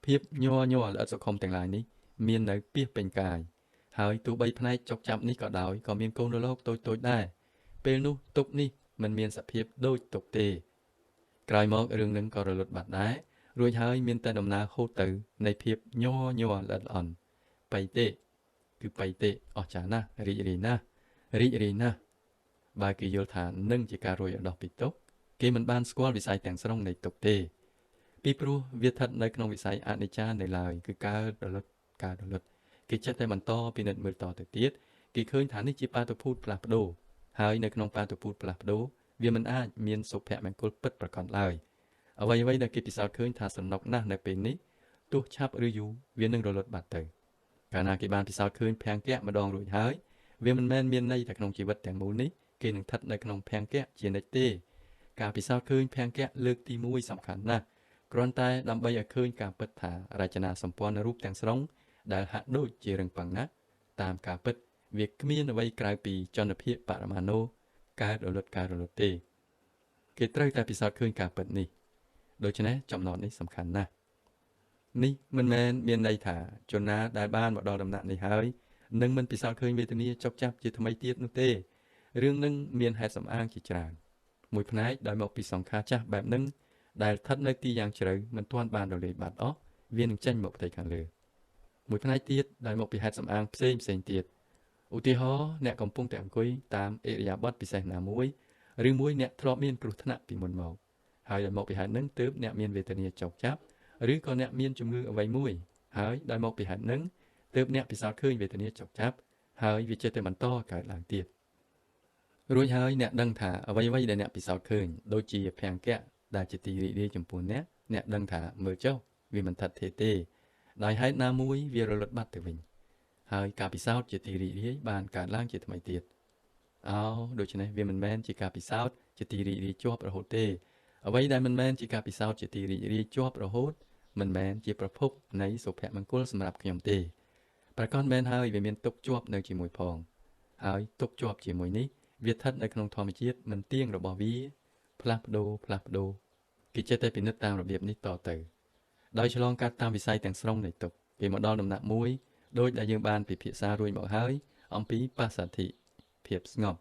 ភាពញ័រល្អិតសុខុមទាំងឡាយនេះមាននៅពាសពេញកាយហើយទោះបីផ្នែកចុកចាប់នេះក៏ដោយក៏មានកូនរលកតូចដែរពេលនោះទុកនេះមិនមានសភាពដូចទុកទេក្រោយមករឿងនឹងក៏រលត់បាត់ដែររួចហើយមានតែដំណើរហូតទៅនៃភាពញ័រល្អិតល្អន់បៃតេគឺបៃតេអស្ចារ្យណាស់រីករាយណាស់បើគេយល់ថានឹងជាការរួចរដោះពីទុក្ខគេមិនបានស្គាល់វិស័យទាំងស្រុងនៃទុក្ខទេពីព្រោះវាស្ថិតនៅក្នុងវិស័យអនិច្ចានៅឡើយគឺកើតរលត់គេចិត្តតែបន្តពិនិត្យមើលតទៅទៀតគេឃើញថានេះជាបាតុភូតផ្លាស់ប្ដូរហើយនៅក្នុងបាតុភូតផ្លាស់ប្ដូរវាមិនអាចមានសុភមង្គលពិតប្រាកដឡើយអ្វីដែលគេពិសោធន៍ឃើញថាសំណុកណាស់នៅពេលនេះទោះឆាប់ឬយូរវានឹងរលត់បាត់ទៅកាលណាគេបានពិសោធន៍ឃើញភង្គៈម្ដងរួចហើយវាមិនមែនមានន័យតែក្នុងជីវិតទាំងមូលនេះគេនឹងស្ថិតនៅក្នុងភង្គៈជានិច្ចទេការពិសោធន៍ឃើញភង្គៈលើកទី1សំខាន់ណាស់គ្រាន់តែដើម្បីឲ្យឃើញការពិតថារចនាសម្ព័ន្ធរូបទាំងស្រុងដែលហាក់ដូចជារឹងប៉ឹងណាស់តាមការពិតវាគ្មានអ្វីក្រៅពីចន្ទភាគបរមាណូកើតរលត់ទេគេត្រូវតែពិសោធន៍ឃើញការពិតនេះដូច្នេះចំណតនេះសំខាន់ណាស់នេះមិនមែនមានន័យថាជនណាដែលបានមកដល់ដំណាក់នេះហើយនឹងមិនពិសោធន៍ឃើញវេទនាចុកចាប់ជាថ្មីទៀតនោះទេរឿងនឹងមានហេតុសំអាងជាច្រើនមួយផ្នែកដោយមកពីសង្ខារចាស់បែបហ្នឹងដែលស្ថិតនៅទីយ៉ាងជ្រៅមិនទាន់បានរលាយបាត់អស់វានឹងចេញមកផ្ទៃខាងលើមួយផ្នែកទៀតដោយមកពីហេតុសំអាងផ្សេងទៀតឧទាហរណ៍អ្នកកំពុងតែអង្គុយតាមអិរិយាបថពិសេសណាមួយឬមួយអ្នកធ្លាប់មានគ្រោះថ្នាក់ពីមុនមកហើយដោយមកពីហេតុហ្នឹងទើបអ្នកមានវេទនាចុកចាប់ឬក៏អ្នកមានជំងឺអ្វីមួយហើយដោយមកពីហេតុហ្នឹងទើបអ្នកពិសោធន៍ឃើញវេទនាចុកចាប់ហើយវាចិត្តតែបន្តកើតឡើងទៀតរួចហើយអ្នកដឹងថាអ្វីដែលអ្នកពិសោធន៍ឃើញដូចជាភង្គៈដែលជាទីរីករាយចំពោះអ្នកដឹងថាមើលចុះវាមិនថិតថេរទេដោយហេតុណាមួយវារលត់បាត់ទៅវិញហើយការពិសោធន៍ជាទីរីករាយបានកើតឡើងជាថ្មីទៀតដូច្នេះវាមិនមែនជាការពិសោធន៍ជាទីរីករាយជាប់រហូតទេអ្វីដែលមិនមែនជាការពិសោធន៍ជាទីរីករាយជាប់រហូតមិនមែនជាប្រភពនៃសុភមង្គលសម្រាប់ខ្ញុំទេប្រកបមែនហើយវាមានទុកជាប់នៅជាមួយផងហើយទុកជាប់ជាមួយនេះវាស្ថិតនៅក្នុងធម្មជាតិមិនទៀងរបស់វាផ្លាស់ប្ដូរគេចេះតែពិនិត្យតាមរបៀបនេះតទៅដោយឆ្លងកាត់តាមវិស័យទាំងស្រុងនៃទុកគេមកដល់ដំណាក់មួយដោយដែលយើងបានពិភាក្សារួចមកហើយអំពីបស្សទ្ធិភាពស្ងប់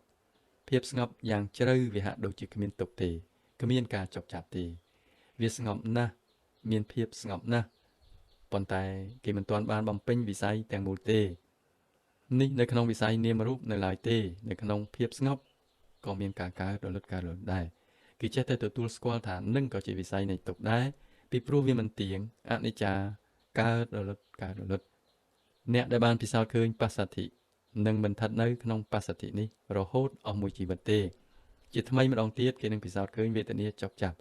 យ៉ាងជ្រៅវាហាក់ដូចជាគ្មានទុកទេគ្មានការចុកចាប់ទេវាស្ងប់ណាស់មានភាពស្ងប់ណាស់ប៉ុន្តែគេមិនទាន់បានបំពេញវិស័យទាំងមូលទេនេះនៅក្នុងវិស័យនាមរូបនៅឡើយទេនៅក្នុងភាពស្ងប់ក៏មានការកើតរលត់ដែរគេចេះតែទទួលស្គាល់ថានឹងក៏ជាវិស័យនៃទុក្ខដែរពីព្រោះវាមិនទៀងអនិច្ចាកើតរលត់អ្នកដែលបានពិសោធន៍ឃើញបស្សទ្ធិនឹងមិនស្ថិតនៅក្នុងបស្សទ្ធិនេះរហូតអស់មួយជីវិតទេជាថ្មីម្ដងទៀតគេនឹងពិសោធន៍ឃើញវេទនាចុកចាប់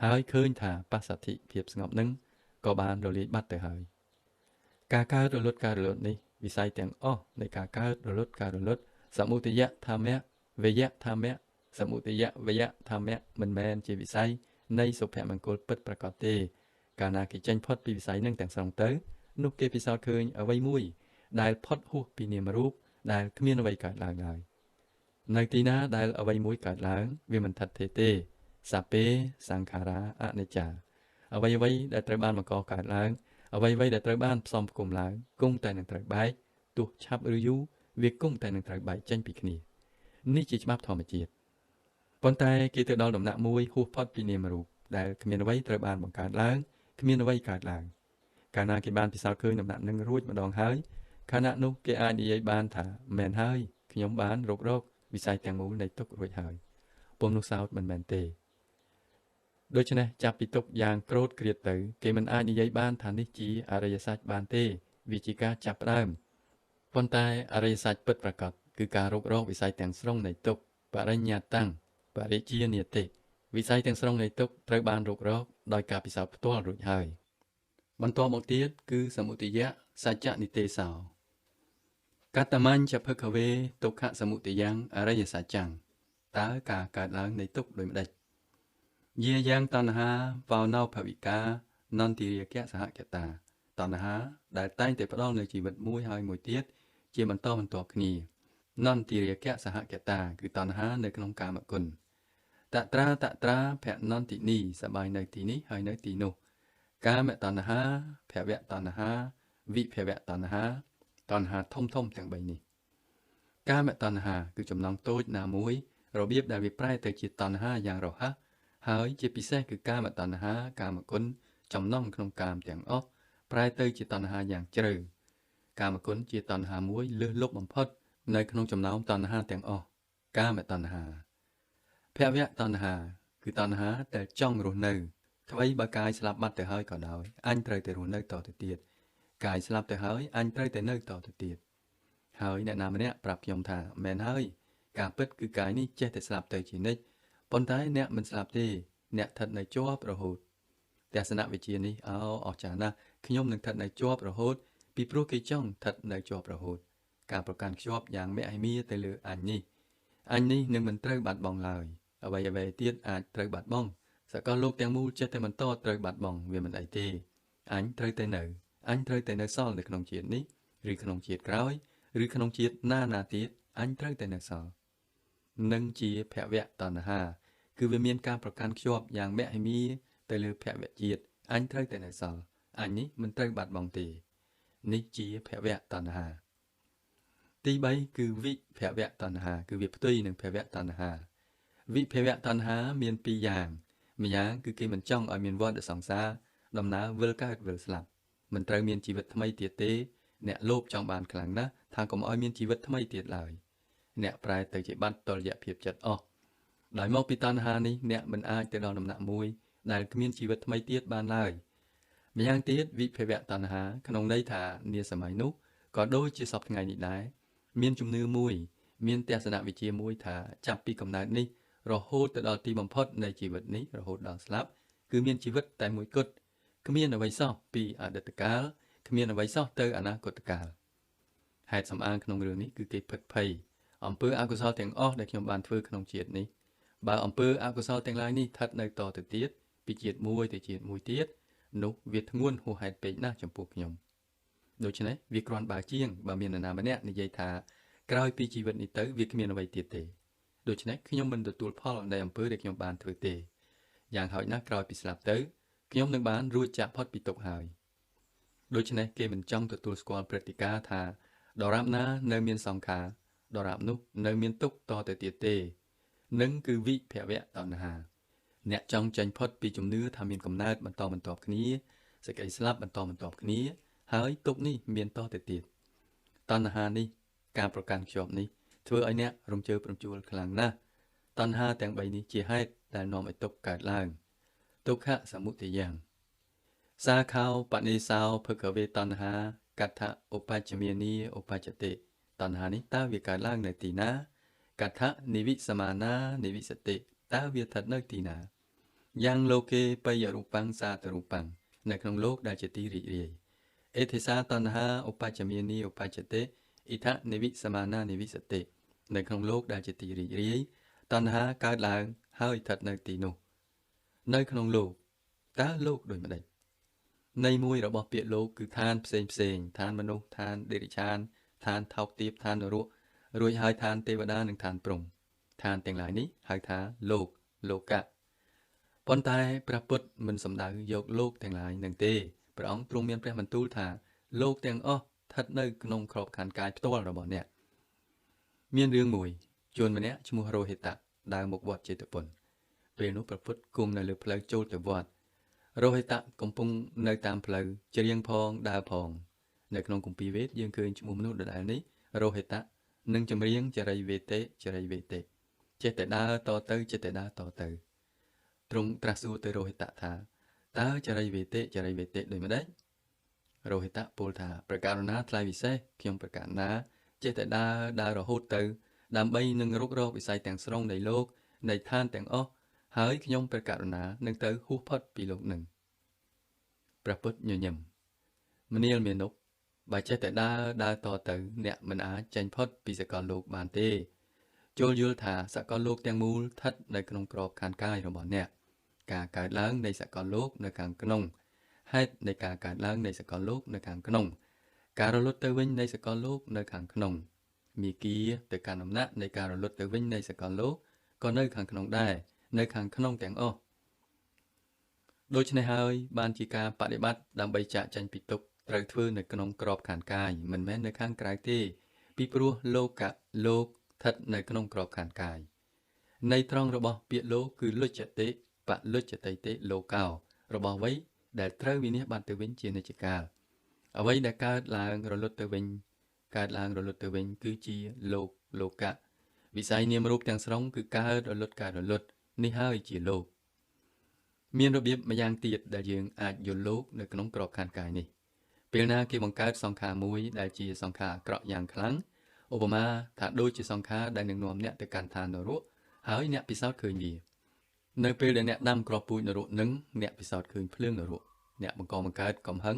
ហើយឃើញថាបស្សទ្ធិភាពស្ងប់នឹងក៏បានរលាយបាត់ទៅហើយការកើតរលត់នេះវិស័យទាំងអស់នៃការកើតរលត់សមុទយៈធម្មៈវយៈធម្មៈសមុទយៈវយៈធម្មៈមិនមែនជាវិស័យនៃសុភមង្គលពិតប្រាកដទេកាលណាគេចេញផុតពីវិស័យនឹងទាំងស្រុងទៅនោះគេពិសោធន៍ឃើញអ្វីមួយដែលផុតហួសពីនាមរូបដែលគ្មានអ្វីកើតឡើងឡើយនៅទីណាដែលអ្វីមួយកើតឡើងវាមិនថិតថេរទេសពេសង្ខារាអនិច្ចាអ្វីដែលត្រូវបានបង្កកើតឡើងអ្វីដែលត្រូវបានផ្សំផ្គុំឡើងគង់តែនឹងត្រូវបែកទោះឆាប់ឬយូរវាគង់តែនឹងត្រូវបែកចេញពីគ្នានេះជាច្បាប់ធម្មជាតិប៉ុន្តែគេទៅដល់ដំណាក់មួយហួសផុតពីនាមរូបដែលគ្មានអ្វីត្រូវបានបង្កើតឡើងគ្មានអ្វីកើតឡើងកាលណាគេបានពិសោធន៍ឃើញដំណាក់នឹងរួចម្ដងហើយខណៈនោះគេអាចនិយាយបានថាមែនហើយខ្ញុំបានរករកវិស័យទាំងមូលនៃទុក្ខរួចហើយពុំនោះសោតមិនមែនទេ ដូច្នេះចាប់ពីទុកយ៉ាងក្រោតក្រៀតទៅគេមិនអាចនិយាយបានថានេះជាអរិយសច្ចបានទេវាជាការចាប់ផ្ដើមប៉ុន្តែអរិយសច្ចពិតប្រាកដគឺការរុករកវិស័យទាំងស្រុងនៃទុកបរិញ្ញាតាំងបរិជានិតិវិស័យទាំងស្រុងនៃទុកត្រូវបានរុករកដោយការពិសោធន៍ផ្ទាល់រួចហើយបន្ទាប់មកទៀតគឺសមុទយៈសច្ចនិទេសោកតមញ្ញភគវេទុក្ខសមុទយ៉ាងអរិយសច្ចੰតើការកើតឡើងនៃទុក្ខដូចម្ដេចយាយ៉ាងតណ្ហាវោណោភវិកានន្តិរាគៈសហកតាតណ្ហាដែលតែងតែផ្ដល់នៅជីវិតមួយហើយមួយទៀតជាបន្តបន្ទាប់គ្នានន្តិរាគៈសហកតាគឺតណ្ហានៅក្នុងកាមគុណតត្រាភនន្តិនីសបាយនៅទីនេះហើយនៅទីនោះកាមតណ្ហាភវៈតណ្ហាវិភវៈតណ្ហាតណ្ហាធំទាំង3នេះកាមតណ្ហាគឺចំណងតូចណាមួយរបៀបដែលវាប្រែទៅជាតណ្ហាយ៉ាងរហ័សហើយជាពិសេសគឺកាមតណ្ហាកាមគុណចំណងក្នុងកាមទាំងអស់ប្រែទៅជាតណ្ហាយ៉ាងជ្រៅកាមគុណជាតណ្ហាមួយលើសលប់បំផុតនៅក្នុងចំណោមតណ្ហាទាំងអស់កាមតណ្ហាភវៈតណ្ហាគឺតណ្ហាដែលចង់រស់នៅអ្វីបើកាយស្លាប់បាត់ទៅហើយក៏ដោយអញត្រូវតែរស់នៅតទៅទៀតកាយស្លាប់ទៅហើយអញត្រូវតែនៅតទៅទៀតហើយអ្នកណាម្នាក់ប្រាប់ខ្ញុំថាមែនហើយការពិតគឺកាយនេះចេះតែស្លាប់ទៅជានិច្ចប៉ុន្តែអ្នកមិនស្លាប់ទេអ្នកស្ថិតនៅជាប់រហូតទស្សនវិជ្ជានេះអស្ចារ្យណាស់ខ្ញុំនឹងស្ថិតនៅជាប់រហូតពីព្រោះគេចង់ស្ថិតនៅជាប់រហូតការប្រកាន់ខ្ជាប់យ៉ាងមហិមាទៅលើអញនេះនឹងមិនត្រូវបាត់បង់ឡើយអ្វីទៀតអាចត្រូវបាត់បង់សកលលោកទាំងមូលចេះតែបន្តត្រូវបាត់បង់វាមិនអីទេអញត្រូវតែនៅសល់នៅក្នុងជាតិនេះឬក្នុងជាតិក្រោយឬក្នុងជាតិណាទៀតអញត្រូវតែនៅសល់នឹងជាភវៈតណ្ហាគឺវាមានការប្រកាន់ខ្ជាប់យ៉ាងមហិមាទៅលើភវៈជាតិអញត្រូវតែនៅសល់អញនេះមិនត្រូវបាត់បង់ទេនេះជាភវៈតណ្ហាទី3គឺវិភវៈតណ្ហាគឺវាផ្ទុយនឹងភវៈតណ្ហាវិភវៈតណ្ហាមាន2យ៉ាងម្យ៉ាងគឺគេមិនចង់ឲ្យមានវដ្តសង្សារដំណើរវិលកើតវិលស្លាប់មិនត្រូវមានជីវិតថ្មីទៀតទេអ្នកលោភចង់បានខ្លាំងណាស់ថាកុំឲ្យមានជីវិតថ្មីទៀតឡើយអ្នកប្រែទៅជាបាត់តុល្យភាពចិត្តអស់ដោយមកពីតណ្ហានេះអ្នកមិនអាចទៅដល់ដំណាក់មួយដែលគ្មានជីវិតថ្មីទៀតបានឡើយម្យ៉ាងទៀតវិភវៈតណ្ហាក្នុងន័យថានាសម័យនោះក៏ដូចជាសពថ្ងៃនេះដែរមានជំនឿមួយមានទស្សនវិជ្ជាមួយថាចាប់ពីកំណើតនេះរហូតទៅដល់ទីបំផុតនៃជីវិតនេះរហូតដល់ស្លាប់គឺមានជីវិតតែមួយគត់គ្មានអ្វីសោះពីអតីតកាលគ្មានអ្វីសោះទៅអនាគតកាលហេតុសំអាងក្នុងរឿងនេះគឺគេភិតភ័យអំពើអកុសលទាំងអស់ដែលខ្ញុំបានធ្វើក្នុងជាតិនេះបើអំពើអកុសលទាំងឡាយនេះស្ថិតនៅតទៅទៀតពីជាតិមួយទៅជាតិមួយទៀតនោះវាធ្ងន់ហួសហេតុពេកណាស់ចំពោះខ្ញុំដូច្នេះវាគ្រាន់បើជាងបើមាននរណាម្នាក់និយាយថាក្រោយពីជីវិតនេះទៅវាគ្មានអ្វីទៀតទេដូច្នេះខ្ញុំមិនទទួលផលនៃអំពើដែលខ្ញុំបានធ្វើទេយ៉ាងហោចណាស់ក្រោយពីស្លាប់ទៅខ្ញុំនឹងបានរួចចាកផុតពីទុក្ខហើយដូច្នេះគេមិនចង់ទទួលស្គាល់ព្រឹត្តិការណ៍ថាដរាបណានៅមានសង្ខារដរាបនោះនៅមានទុក្ខតទៅទៀតទេនឹងគឺវិភវៈតណ្ហាអ្នកចង់ចាញ់ផុតពីជំនឿថាមានកំណើតបន្តបន្ទាប់គ្នាសេចក្តីស្លាប់បន្តបន្ទាប់គ្នាហើយទុក្ខនេះមានតទៅទៀតតណ្ហានេះការប្រកាន់ខ្ជាប់នេះធ្វើឲ្យអ្នករំជើបរំជួលខ្លាំងណាស់តណ្ហាទាំង3នេះជាហេតុដែលនាំឲ្យទុក្ខកើតឡើងទុក្ខសមុទយ៉ាងសាខោបនិសោភគវេតណ្ហាកថាឧបច្ចមានីឧបច្ចតិតណ្ហានេះតើវាកើតឡើងនៅទីណាកថានិវិសមាណានិវិសតិតើវាស្ថិតនៅទីណាយ៉ាងលោកេបយរូបាំងសាទរូបាំងនៅក្នុងលោកដែលជាទីរីករាយអេធិសាតណ្ហាឧបច្ចមានីឧបច្ចតិអ៊ីថនិវិសមាណានិវិសតិនៅក្នុងលោកដែលជាទីរីករាយតណ្ហាកើតឡើងហើយស្ថិតនៅទីនោះនៅក្នុងលោកតើលោកដូចម្ដេចន័យមួយរបស់ពាក្យលោកគឺឋានផ្សេងឋានមនុស្សឋានដេរិឆានឋានថោកទាបឋាននរករួចហើយឋានទេវតានិងឋានព្រំឋានទាំងឡាយនេះហៅថាលោកៈប៉ុន្តែព្រះពុទ្ធមិនសំដៅយកលោកទាំងឡាយនឹងទេព្រះអង្គទ្រង់មានព្រះបន្ទូលថាលោកទាំងអស់ស្ថិតនៅក្នុងក្របខ័ណ្ឌកាយផ្ទាល់របស់អ្នកមានរឿងមួយជនម្នាក់ឈ្មោះរោហិតៈដើរមកវត្តចេតពុនពេលនោះព្រះពុទ្ធគុំនៅលើផ្លូវចូលទៅវត្តរោហិតៈកំពុងនៅតាមផ្លូវច្រៀងផងដើរផងនៅក្នុងគម្ពីរវេទយើងឃើញឈ្មោះមនុស្សដដែលនេះរោហិតៈនឹងចម្រៀងចរិយវេទេចេះតែដើរតទៅ ទ្រង់ត្រាស់សួរទៅរោហិតថាតើចរិយវេទៈដូចម្ដេចរោហិតពោលថាប្រការណាថ្លៃវិសេសខ្ញុំប្រការណាចេះតែដើររហូតទៅដើម្បីនឹងរុករកវិស័យទាំងស្រុងនៃលោកនៃឋានទាំងអស់ហើយខ្ញុំប្រការណានឹងទៅហួសផុតពីលោកនឹងព្រះពុទ្ធញញឹមមនាលមានុបបើចេះតែដើរតទៅអ្នកមិនអាចចេញផុតពីសកលលោកបានទេចូលយល់ថាសកលលោកទាំងមូលស្ថិតនៅក្នុងក្របខ័ណ្ឌកាយរបស់អ្នកការកើតឡើងនៃសកលលោកនៅខាងក្នុងហេតុនៃការកើតឡើងនៃសកលលោកនៅខាងក្នុងការរលត់ទៅវិញនៃសកលលោកនៅខាងក្នុងមាគ៌ាទៅកាន់អំណាចនៃការរលត់ទៅវិញនៃសកលលោកក៏នៅខាងក្នុងដែរនៅខាងក្នុងទាំងអស់ដូច្នេះហើយបានជាការបដិបត្តិដើម្បីចាកចេញពីទុក្ខត្រូវធ្វើនៅក្នុងក្របខ័ណ្ឌកាយមិនមែននៅខាងក្រៅទេពីព្រោះលោកស្ថិតនៅក្នុងក្របខ័ណ្ឌកាយនៃត្រង់របស់ពាក្យលោកគឺលុច្ចតិបលុច្ចតិតិលោកោរបស់អ្វីដែលត្រូវវិនិច្ឆ័យបានទៅវិញជានិច្ចកាលអ្វីដែលកើតឡើងរលត់ទៅវិញគឺជាលោកៈវិស័យនាមរូបទាំងស្រុងគឺកើតរលត់នេះហើយជាលោកមានរបៀបម្យ៉ាងទៀតដែលយើងអាចយល់លោកនៅក្នុងក្របខ័ណ្ឌកាយនេះពេលណាគេបង្កើតសង្ខារមួយដែលជាសង្ខារអាក្រក់យ៉ាងខ្លាំងឧបមាថាដូចជាសង្ខារដែលនឹងនាំអ្នកទៅកាន់ឋាននរកហើយអ្នកពិសោធន៍ឃើញវានៅពេលដែលអ្នកដាំគ្រាប់ពូជនរកនឹងអ្នកពិសោធន៍ឃើញភ្លើងនរកអ្នកបង្កើតកំហឹង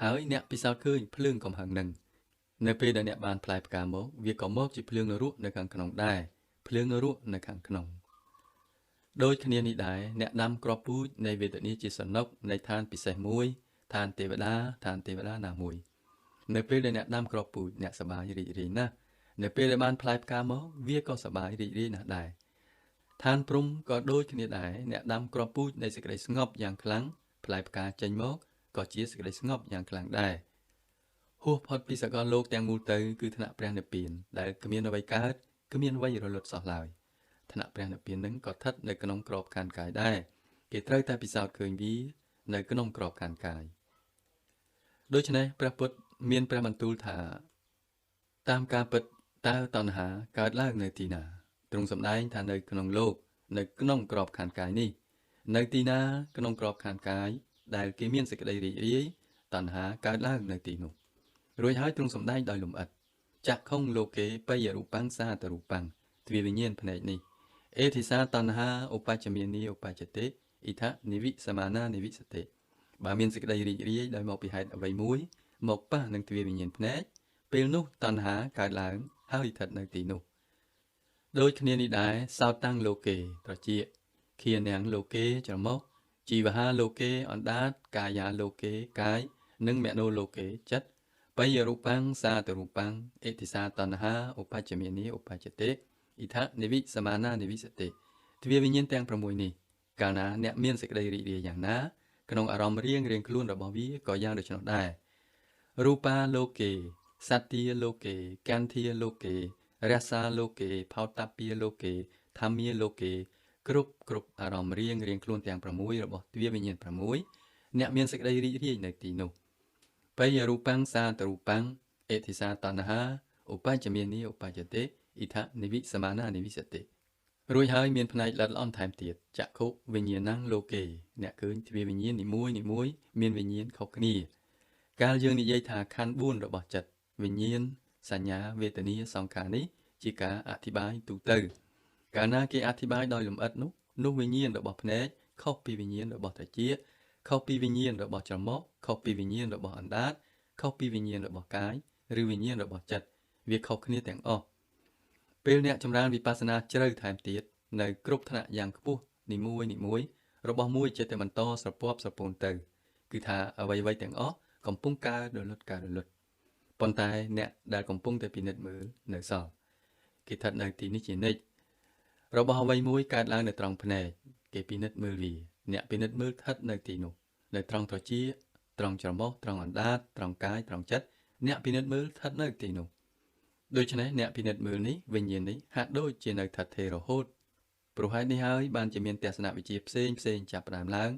ហើយអ្នកពិសោធន៍ឃើញភ្លើងកំហឹងនឹងនៅពេលដែលអ្នកបានផ្លែផ្កាមកវាក៏មកជាភ្លើងនរកនៅខាងក្នុងដែរភ្លើងនរកនៅខាងក្នុងដូចគ្នានេះដែរអ្នកដាំគ្រាប់ពូជនៃវេទនាជាសនុកនៃឋានពិសេសមួយឋានទេវតាណាមួយនៅពេលដែលអ្នកដាំគ្រាប់ពូជអ្នកសប្បាយរីករាយណាស់នៅពេលដែលបានផ្លែផ្កាមកវាក៏សប្បាយរីករាយណាស់ដែរឋានព្រំក៏ដូចគ្នាដែរអ្នកដាំគ្រាប់ពូជនៃសេចក្តីស្ងប់យ៉ាងខ្លាំងផ្លែផ្កាចេញមកក៏ជាសេចក្តីស្ងប់យ៉ាងខ្លាំងដែរហួសផុតពីសកលលោកទាំងមូលទៅគឺថ្នាក់ព្រះនិព្វានដែលគ្មានអ្វីកើតគ្មានអ្វីរលត់សោះឡើយថ្នាក់ព្រះនិព្វាននឹងក៏ស្ថិតនៅក្នុងក្របខ័ណ្ឌកាយដែរគេត្រូវតែពិសោធន៍ឃើញវានៅក្នុងក្របខ័ណ្ឌកាយដូច្នេះព្រះពុទ្ធមានព្រះបន្ទូលថាតាមការពិតតើតណ្ហាកើតឡើងនៅទីណាទ្រង់សម្ដែងថានៅក្នុងលោកនៅក្នុងក្របខ័ណ្ឌកាយនេះនៅទីណាក្នុងក្របខ័ណ្ឌកាយដែលគេមានសេចក្តីរីករាយតណ្ហាកើតឡើងនៅទីនោះរួចហើយទ្រង់សម្ដែងដោយលំអិតចក្ខុងលោកេបយរូបាំងសាតរូបាំងទ្វាវិញ្ញាណភ្នែកនេះអេធិសាតណ្ហាឧបច្ចមានីឧបច្ចតិអ៊ីថនិវិសមាណានិវិសតិបើមានសេចក្តីរីករាយដោយមកពីហេតុអ្វីមួយមកប៉ះនឹងទ្វាវិញ្ញាណភ្នែកពេលនោះតណ្ហាកើតឡើងហើយស្ថិតនៅទីនោះដូចគ្នានេះដែរសោតាំងលោកេត្រជាខៀនាងលោកេច្រមុះជីវហាលោកេអណ្ដាតកាយាលោកេកាយនិងមនោលោកេចិត្តបយរូបាំងសាតរូបាំងអេតិសាតណ្ហាឧបច្ចមានីឧបច្ចតិអ៊ីថនិវិសមាណានិវិសតិទ្វាវិញ្ញាណទាំង6នេះកាលណាអ្នកមានសេចក្តីរីករាយយ៉ាងណាក្នុងអារម្មណ៍រៀងខ្លួនរបស់វាក៏យ៉ាងដូច្នោះដែររូបាលោកេសត្យាលោកេកន្ធាលោកេរសាលោកេផោតពាលោកេធម្មាលោកេគ្រប់អារម្មណ៍រៀងខ្លួនទាំង6របស់ទ្វាវិញ្ញាណ6អ្នកមានសេចក្តីរីករាយនៅទីនោះបយរូបាំងសាតរូបាំងអេធិសាតណ្ហាឧបច្ចមានីឧបច្ចតិអ៊ីថនិវិសមាណានិវិសតិរួចហើយមានផ្នែកល្អិតល្អន់ថែមទៀតចក្ខុវិញ្ញាណังលោកេអ្នកឃើញទ្វាវិញ្ញាណនីមួយមានវិញ្ញាណខុសគ្នាកាលយើងនិយាយថាខណ្ឌ4របស់ចិត្តវិញ្ញាណសញ្ញាវេទនាសង្ខារនេះជាការអធិប្បាយទូទៅកាលណាគេអធិប្បាយដោយលម្អិតនោះវិញ្ញាណរបស់ភ្នែកខុសពីវិញ្ញាណរបស់ត្រចៀកខុសពីវិញ្ញាណរបស់ច្រមុះខុសពីវិញ្ញាណរបស់អណ្ដាតខុសពីវិញ្ញាណរបស់កាយឬវិញ្ញាណរបស់ចិត្តវាខុសគ្នាទាំងអស់ពេលអ្នកចម្រើនវិបស្សនាជ្រៅថែមទៀតនៅគ្រប់ថ្នាក់យ៉ាងខ្ពស់នីមួយរបស់មួយចិត្តតែបន្តស្រពាប់ស្រពូនទៅគឺថាអ្វីទាំងអស់កំពុងកើតរលត់ប៉ុន្តែអ្នកដែលកំពុងតែពិនិត្យមើលនៅសល់គេស្ថិតនៅទីនេះជានិច្ចរបស់អ្វីមួយកើតឡើងនៅត្រង់ភ្នែកគេពិនិត្យមើលវាអ្នកពិនិត្យមើលស្ថិតនៅទីនោះនៅត្រង់ត្រចៀកត្រង់ច្រមុះត្រង់អណ្ដាតត្រង់កាយត្រង់ចិត្តអ្នកពិនិត្យមើលស្ថិតនៅទីនោះដូច្នេះអ្នកពិនិត្យមើលនេះវិញ្ញាណនេះហាក់ដូចជានៅស្ថិតថេររហូតព្រោះហេតុនេះហើយបានជាមានទស្សនវិជ្ជាផ្សេងចាប់ផ្ដើមឡើង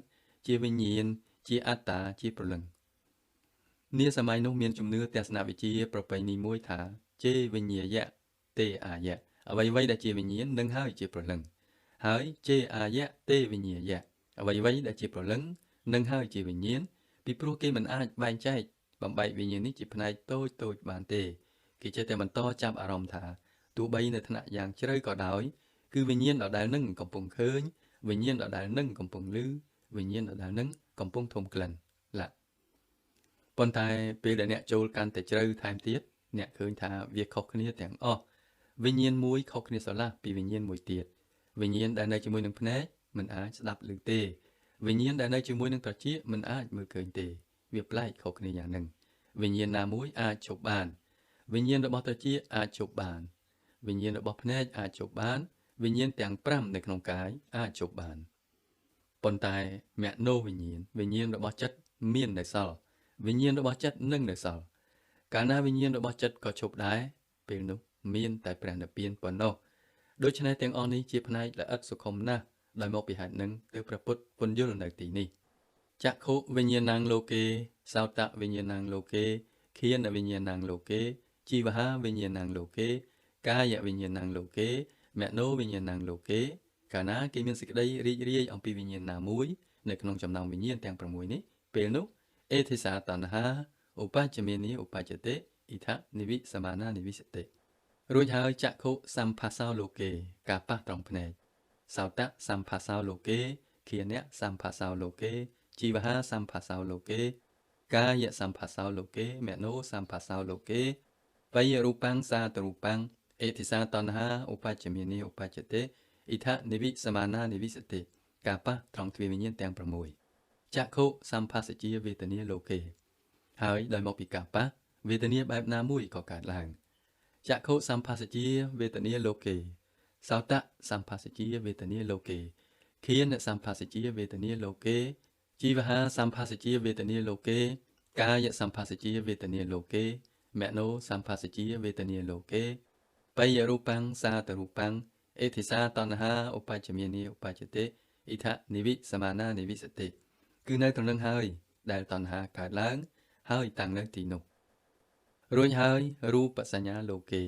ជាវិញ្ញាណជាអត្តាជាព្រលឹងនាសម័យនោះមានជំនឿទស្សនវិជ្ជាប្រពៃណីមួយថាជេវិញ្ញាយៈទេអាយៈអ្វីដែលជាវិញ្ញាណនឹងហើយជាព្រលឹងហើយជេអាយៈទេវិញ្ញាយៈ អ្វីៗដែលជាព្រលឹងនឹងហើយជាវិញ្ញាណពីព្រោះគេមិនអាចបែងចែកបំបែកវិញ្ញាណនេះជាផ្នែកតូចបានទេគេចេះតែបន្តចាប់អារម្មណ៍ថាទោះបីនៅថ្នាក់យ៉ាងជ្រៅក៏ដោយគឺវិញ្ញាណដដែលនឹងកំពុងឃើញវិញ្ញាណដដែលនឹងកំពុងឮវិញ្ញាណដដែលនឹងកំពុងធំក្លិនឡាប៉ុន្តែពេលដែលអ្នកចូលកាន់តែជ្រៅថែមទៀតអ្នកឃើញថាវាខុសគ្នាទាំងអស់វិញ្ញាណមួយខុសគ្នាស្រឡះពីវិញ្ញាណមួយទៀតវិញ្ញាណដែលនៅជាមួយនឹងភ្នែកមិនអាចស្ដាប់ឮទេវិញ្ញាណដែលនៅជាមួយនឹងត្រចៀកមិនអាចមើលឃើញទេវាប្លែកខុសគ្នាយ៉ាងហ្នឹងវិញ្ញាណណាមួយអាចជប់បានវិញ្ញាណរបស់ត្រចៀកអាចជប់បានវិញ្ញាណរបស់ភ្នែកអាចជប់បានវិញ្ញាណទាំង5នៅក្នុងកាយអាចជប់បានប៉ុន្តែមនោវិញ្ញាណរបស់ចិត្តមាននៅសល់វិញ្ញាណរបស់ចិត្តនឹងនៅសល់កាលណាវិញ្ញាណរបស់ចិត្តក៏ជប់ដែរពេលនោះមានតែព្រះនិព្វានប៉ុណ្ណោះដូច្នេះទាំងអស់នេះជាផ្នែកល្អិតសុខុមណាស់ដោយមកពីហេតុនឹងទើបព្រះពុទ្ធពន្យល់នៅទីនេះចក្ខុវិញ្ញាណังលោកេសោតវិញ្ញាណังលោកេឃានវិញ្ញាណังលោកេជីវហាវិញ្ញាណังលោកេកាយវិញ្ញាណังលោកេមនោវិញ្ញាណังលោកេកាលណាគេមានសេចក្តីរីករាយអំពីវិញ្ញាណណាមួយនៅក្នុងចំណោមវិញ្ញាណទាំង6នេះពេលនោះអេធិសាតណ្ហាឧបច្ចមេនីឧបច្ចតិអ៊ីថនិវិសមានានិវិសតិរួចហើយចក្ខុសម្ភាសោលោកេការប៉ះត្រង់ភ្នែកសោតសម្ភាសោលោកេឃានៈសម្ភាសោលោកេជីវហាសម្ភាសោលោកេកាយសម្ភាសោលោកេមនោសម្ភាសោលោកេបយរូបាំងសាតរូបាំងអេធិសាតណ្ហាឧបច្ចមេនីឧបច្ចតិអ៊ីថនិវិសមានានិវិសតិការប៉ះត្រង់ទ្វេវិញ្ញាណទាំង6ចក្ខុសម្ភាសជាវេទនាលោកេហើយដោយមកពីការប៉ះវេទនាបែបណាមួយក៏កើតឡើងចក្ខុសម្ភាសជាវេទនាលោកេសោតសម្ភាសជាវេទនាលោកេឃានសម្ភាសជាវេទនាលោកេជីវហាសម្ភាសជាវេទនាលោកេកាយសម្ភាសជាវេទនាលោកេមនោសម្ភាសជាវេទនាលោកេបយរូបាំងសាតរូបាំងអេធិសាតណ្ហាឧបច្ចមេនីឧបច្ចតិអ៊ីថនិវិសមានានិវិសតិគឺនៅត្រឹមនឹងហើយដែលតណ្ហាកើតឡើងហើយតាំងនៅទីនោះរួចហើយរូបសញ្ញាលោកេ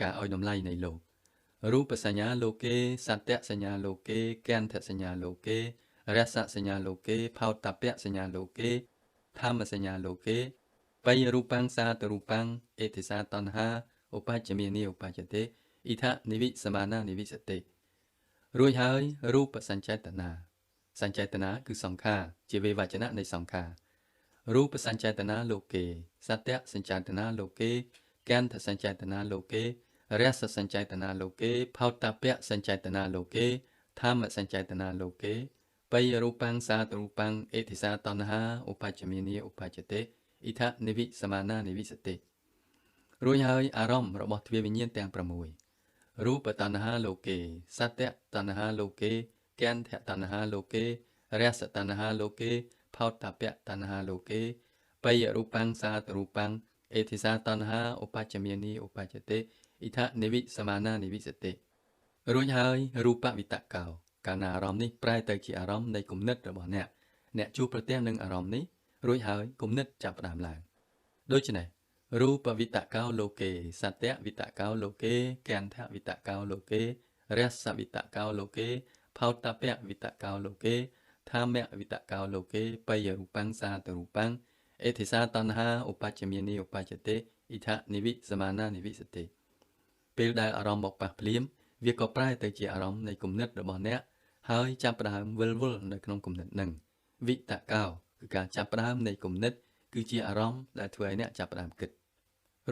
ការឲ្យតម្លៃនៃលោករូបសញ្ញាលោកេសត្យសញ្ញាលោកេកន្ធសញ្ញាលោកេរសសញ្ញាលោកេផោតពៈសញ្ញាលោកេធម្មសញ្ញាលោកេបយរូបាំងសាតរូបាំងអេធិសាតណ្ហាឧបច្ចមេនីឧបច្ចតិអ៊ីថនិវិសមានានិវិសតិរួចហើយរូបសញ្ចេតនាសញ្ចេតនាគឺសង្ខារជាវេវចនៈនៃសង្ខាររូបសញ្ចេតនាលោកេសត្យសញ្ចេតនាលោកេកន្ធសញ្ចេតនាលោកេរសសញ្ចេតនាលោកេផោតពៈសញ្ចេតនាលោកេធម្មសញ្ចេតនាលោកេបយរូបាំងសាតរូបាំងអេធិសាតណ្ហាឧបច្ចមេនីឧបច្ចតិអ៊ីថនិវិសមានានិវិសតិរួចហើយអារម្មណ៍របស់ទ្វេវិញ្ញាណទាំង6រូបតណ្ហាលោកេសត្យតណ្ហាលោកេកន្ធតណ្ហាលោកេរសតណ្ហាលោកេផោតពៈតណ្ហាលោកេបយរូបាំងសាតរូបាំងអេធិសាតណ្ហាឧបច្ចមេនីឧបច្ចតិអ៊ីថនិវិសមានានិវិសតិរួចហើយរូបវិតកោកាលណាអារម្មណ៍នេះប្រែទៅជាអារម្មណ៍នៃគំនិតរបស់អ្នកជួបប្រទះនឹងអារម្មណ៍នេះរួចហើយគំនិតចាប់ផ្ដើមឡើងដូច្នេះរូបវិតកោលោកេសត្យវិតកោលោកេកន្ធវិតកោលោកេរសវិតកោលោកេផោតពៈវិតកោលោកេធម្មវិតកោលោកេបយរូបាំងសាតរូបាំងអេធិសាតណ្ហាឧបច្ចមេនីឧបច្ចតិអ៊ីថនិវិសមានានិវិសតិពេលដែលអារម្មណ៍មកប៉ះភ្លាមវាក៏ប្រែទៅជាអារម្មណ៍នៃគំនិតរបស់អ្នកហើយចាប់ផ្ដើមវិលវល់នៅក្នុងគំនិតនឹងវិតកោគឺការចាប់ផ្ដើមនៃគំនិតគឺជាអារម្មណ៍ដែលធ្វើឲ្យអ្នកចាប់ផ្ដើមគិត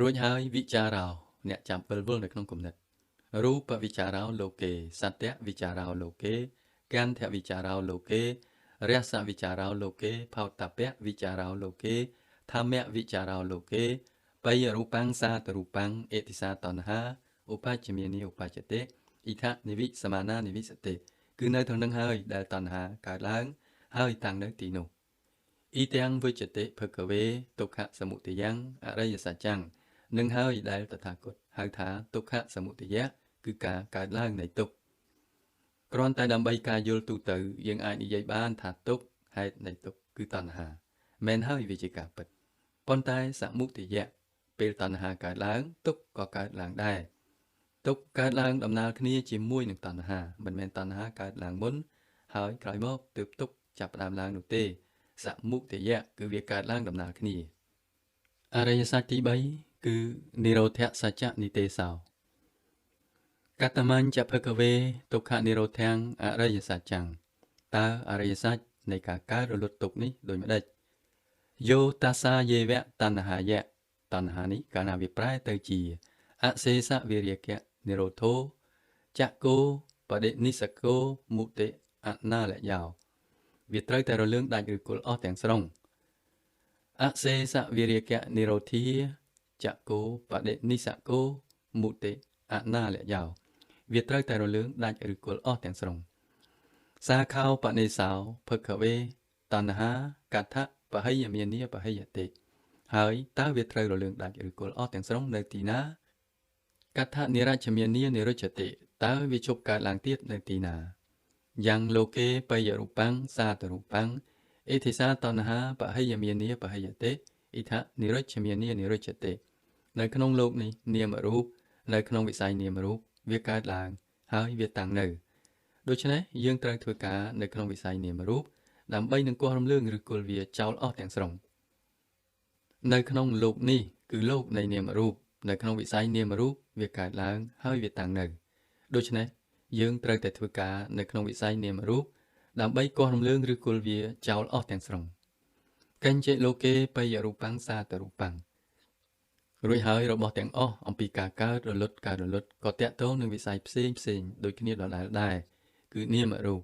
រួចហើយវិចារោអ្នកចាប់វិលវល់នៅក្នុងគំនិតរូបវិចារោលោកេសត្យវិចារោលោកេកន្ធវិចារោលោកេរសវិចារោលោកេផោតពៈវិចារោលោកេធម្មវិចារោលោកេបយរូបាំងសាតរូបាំងអេធិសាតណ្ហាឧបច្ចមេនីឧបច្ចតិអ៊ីថនិវិសមានានិវិសតិគឺនៅត្រង់នឹងហើយដែលតណ្ហាកើតឡើងហើយតាំងនៅទីនោះអ៊ីទាំងវិជ្ជតិភគវេទុក្ខសមុទយ៉ាងអរិយសច្ចੰនឹងហើយដែលតថាគតហៅថាទុក្ខសមុទយៈគឺការកើតឡើងនៃទុក្ខគ្រាន់តែដើម្បីការយល់ទូទៅយើងអាចនិយាយបានថាទុក្ខហេតុនៃទុក្ខគឺតណ្ហាមែនហើយវាជាការពិតប៉ុន្តែសមុទយៈពេលតណ្ហាកើតឡើងទុក្ខក៏កើតឡើងដែរទុក្ខកើតឡើងដំណើរគ្នាជាមួយនឹងតណ្ហាមិនមែនតណ្ហាកើតឡើងមុន ហើយក្រោយមកទើបទុកចាប់ផ្ដើមឡើងនោះទេសមុទយៈគឺវាកើតឡើងដំណើរគ្នាអរិយសច្ចទី3គឺនិរោធសច្ចនិទេសោកតមញ្ចភគវេទុក្ខនិរោធាំងអរិយសច្ចੰតើអរិយសច្ចនៃការកើតរលត់ទុក្ខនេះដូចម្ដេចយោតាសាយេវៈតណ្ហាយៈតណ្ហានេះកាលណាវាប្រែទៅជាអសេសវិរិយកៈនិរោធោចក្កោបដិនិសកោមុតិអនាលយោវាត្រូវតែរលឿងដាច់ឬគល់អស់ទាំងស្រុងអសេសវិរិយកៈនិរោធាចក្កោបដិនិសកោមុតិអនាលយោវាត្រូវតែរលឿងដាច់ឬគល់អស់ទាំងស្រុងសាខោបនិសោភគវេតណ្ហាកថាបហិយមានីបហិយតិហើយតើវាត្រូវរលឿងដាច់ឬគល់អស់ទាំងស្រុងនៅទីណាកថានិរជ្ជមានីនិរុជ្ជតិតើវាជប់កើតឡើងទៀតនៅទីណាយ៉ាងលោកេបយរូបាំងសាតរូបាំងអេធិសាតណ្ហាបហិយមានីបហិយតិអ៊ីថានិរុជ្ជមានីនិរុជ្ជតិនៅក្នុងលោកនេះនាមរូបនៅក្នុងវិស័យនាមរូបវាកើតឡើងហើយវាតាំងនៅដូច្នេះយើងត្រូវធ្វើការនៅក្នុងវិស័យនាមរូបដើម្បីនឹងគាស់រំលើងឬគល់វាចោលអស់ទាំងស្រុងនៅក្នុងលោកនេះគឺលោកនៃនាមរូបនៅក្នុងវិស័យនាមរូបវាកើតឡើងហើយវាតាំងនៅដូច្នេះយើងត្រូវតែធ្វើការនៅក្នុងវិស័យនាមរូបដើម្បីគាស់រំលើងឬគល់វាចោលអស់ទាំងស្រុងកញ្ចេលោកេបយរូបាំងសាតរូបាំងរួចហើយរបស់ទាំងអស់អំពីការកើតរលត់ក៏តាក់ទងនឹងវិស័យផ្សេងដូចគ្នាដដែលដែរគឺនាមរូប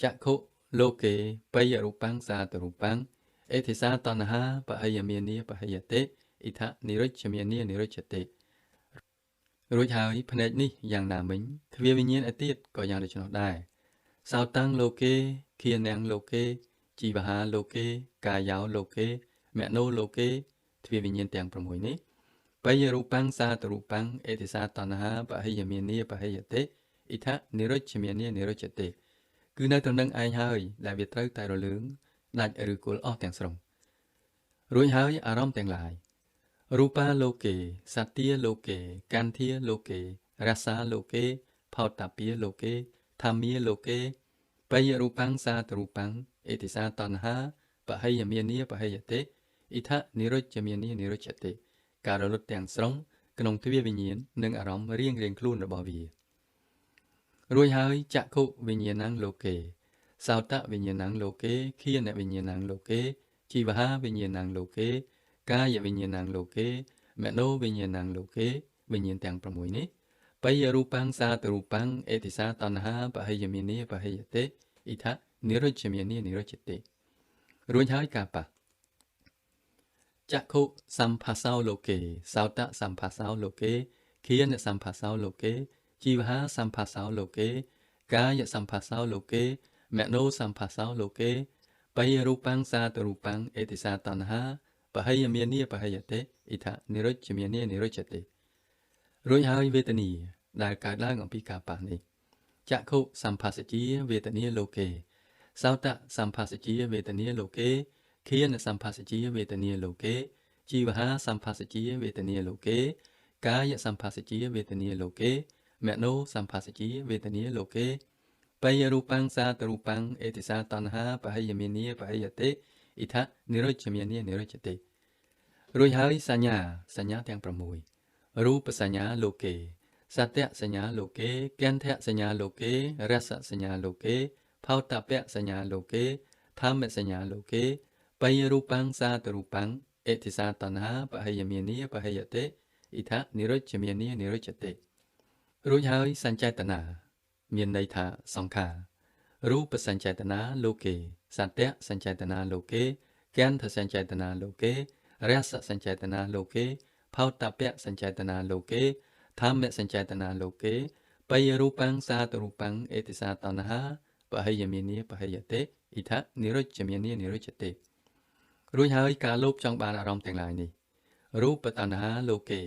ចក្ខុលោកេបយរូបាំងសាតរូបាំងអេធិសាតណ្ហាបហិយមានីបហិយតិអ៊ីថានិរុជ្ជមានីនិរុជ្ជតិរួចហើយភ្នែកនេះយ៉ាងណាមិញទ្វាវិញ្ញាណឯទៀតក៏យ៉ាងដូច្នោះដែរសោតាំងលោកេឃានាំងលោកេជីវហាលោកេកាយោលោកេមនោលោកេទ្វាវិញ្ញាណទាំង6នេះបយរូបាំងសាតរូបាំងអេធិសាតណ្ហាបហិយមានីបហិយតិអ៊ីថានិរុជ្ជមានីនិរុជ្ជតិគឺនៅត្រឹមនឹងឯងហើយដែលវាត្រូវតែរលឿងដាច់ឬគល់អស់ទាំងស្រុងរួចហើយអារម្មណ៍ទាំងឡាយរូបាលោកេសត្យាលោកេកន្ធាលោកេរសាលោកេផោតពាលោកេធម្មាលោកេបយរូបាំងសាតរូបាំងអេតិសាតណ្ហាបហិយមានីបហិយតិអ៊ីថានិរុជ្ជមានីនិរុជ្ជតិការរលត់ទាំងស្រុងក្នុងទ្វាវិញ្ញាណនិងអារម្មណ៍រៀងខ្លួនរបស់វារួចហើយចក្ខុវិញ្ញាណังលោកេសោតវិញ្ញាណังលោកេឃានវិញ្ញាណังលោកេជីវហាវិញ្ញាណังលោកេកាយវិញ្ញាណังលោកេមនោវិញ្ញាណังលោកេវិញ្ញាណទាំង6នេះបយរូបាំងសាតរូបាំងអេតិសាតណ្ហាបហិយមានីបហិយតិអ៊ីថានិរុជ្ជមានីនិរុជ្ជតិរួចហើយការប៉ះចក្ខុសម្ភាសោលោកេសោតសម្ភាសោលោកេឃានសម្ភាសោលោកេជីវហាសម្ភាសោលោកេកាយសម្ភាសោលោកេមនោសម្ភាសោលោកេបយរូបាំងសាតរូបាំងអេតិសាតណ្ហាបហិយមានីបហិយតិអ៊ីថានិរុជ្ជមានីនិរុជ្ជតិរួចហើយវេទនាដែលកើតឡើងអំពីការប៉ះនេះចក្ខុសម្ភាសជាវេទនាលោកេសោតសម្ភាសជាវេទនាលោកេឃានសម្ភាសជាវេទនាលោកេជីវហាសម្ភាសជាវេទនាលោកេកាយសម្ភាសជាវេទនាលោកេមនោសម្ភាសជាវេទនាលោកេបយរូបាំងសាតរូបាំងអេតិសាតណ្ហាបហិយមានីបហិយតិអ៊ីថានិរុជ្ជមានីនិរុជ្ជតិរួចហើយសញ្ញាទាំង6រូបសញ្ញាលោកេសត្យសញ្ញាលោកេកន្ធសញ្ញាលោកេរសសញ្ញាលោកេផោតពៈសញ្ញាលោកេធម្មសញ្ញាលោកេបយរូបាំងសាតរូបាំងអេតិសាតណ្ហាបហិយមានីបហិយតិអ៊ីថានិរុជ្ជមានីនិរុជ្ជតិរួចហើយសញ្ចេតនាមានន័យថាសង្ខាររូបសញ្ចេតនាលោកេសត្យសញ្ចេតនាលោកេកន្ធសញ្ចេតនាលោកេរសសញ្ចេតនាលោកេផោតពៈសញ្ចេតនាលោកេធម្មសញ្ចេតនាលោកេបយរូបាំងសាតរូបាំងអេតិសាតណ្ហាបហិយមានីបហិយតិអ៊ីថានិរុជ្ជមានីនិរុជ្ជតិរួចហើយការលោភចង់បានអារម្មណ៍ទាំងឡាយនេះរូបតណ្ហាលោកេ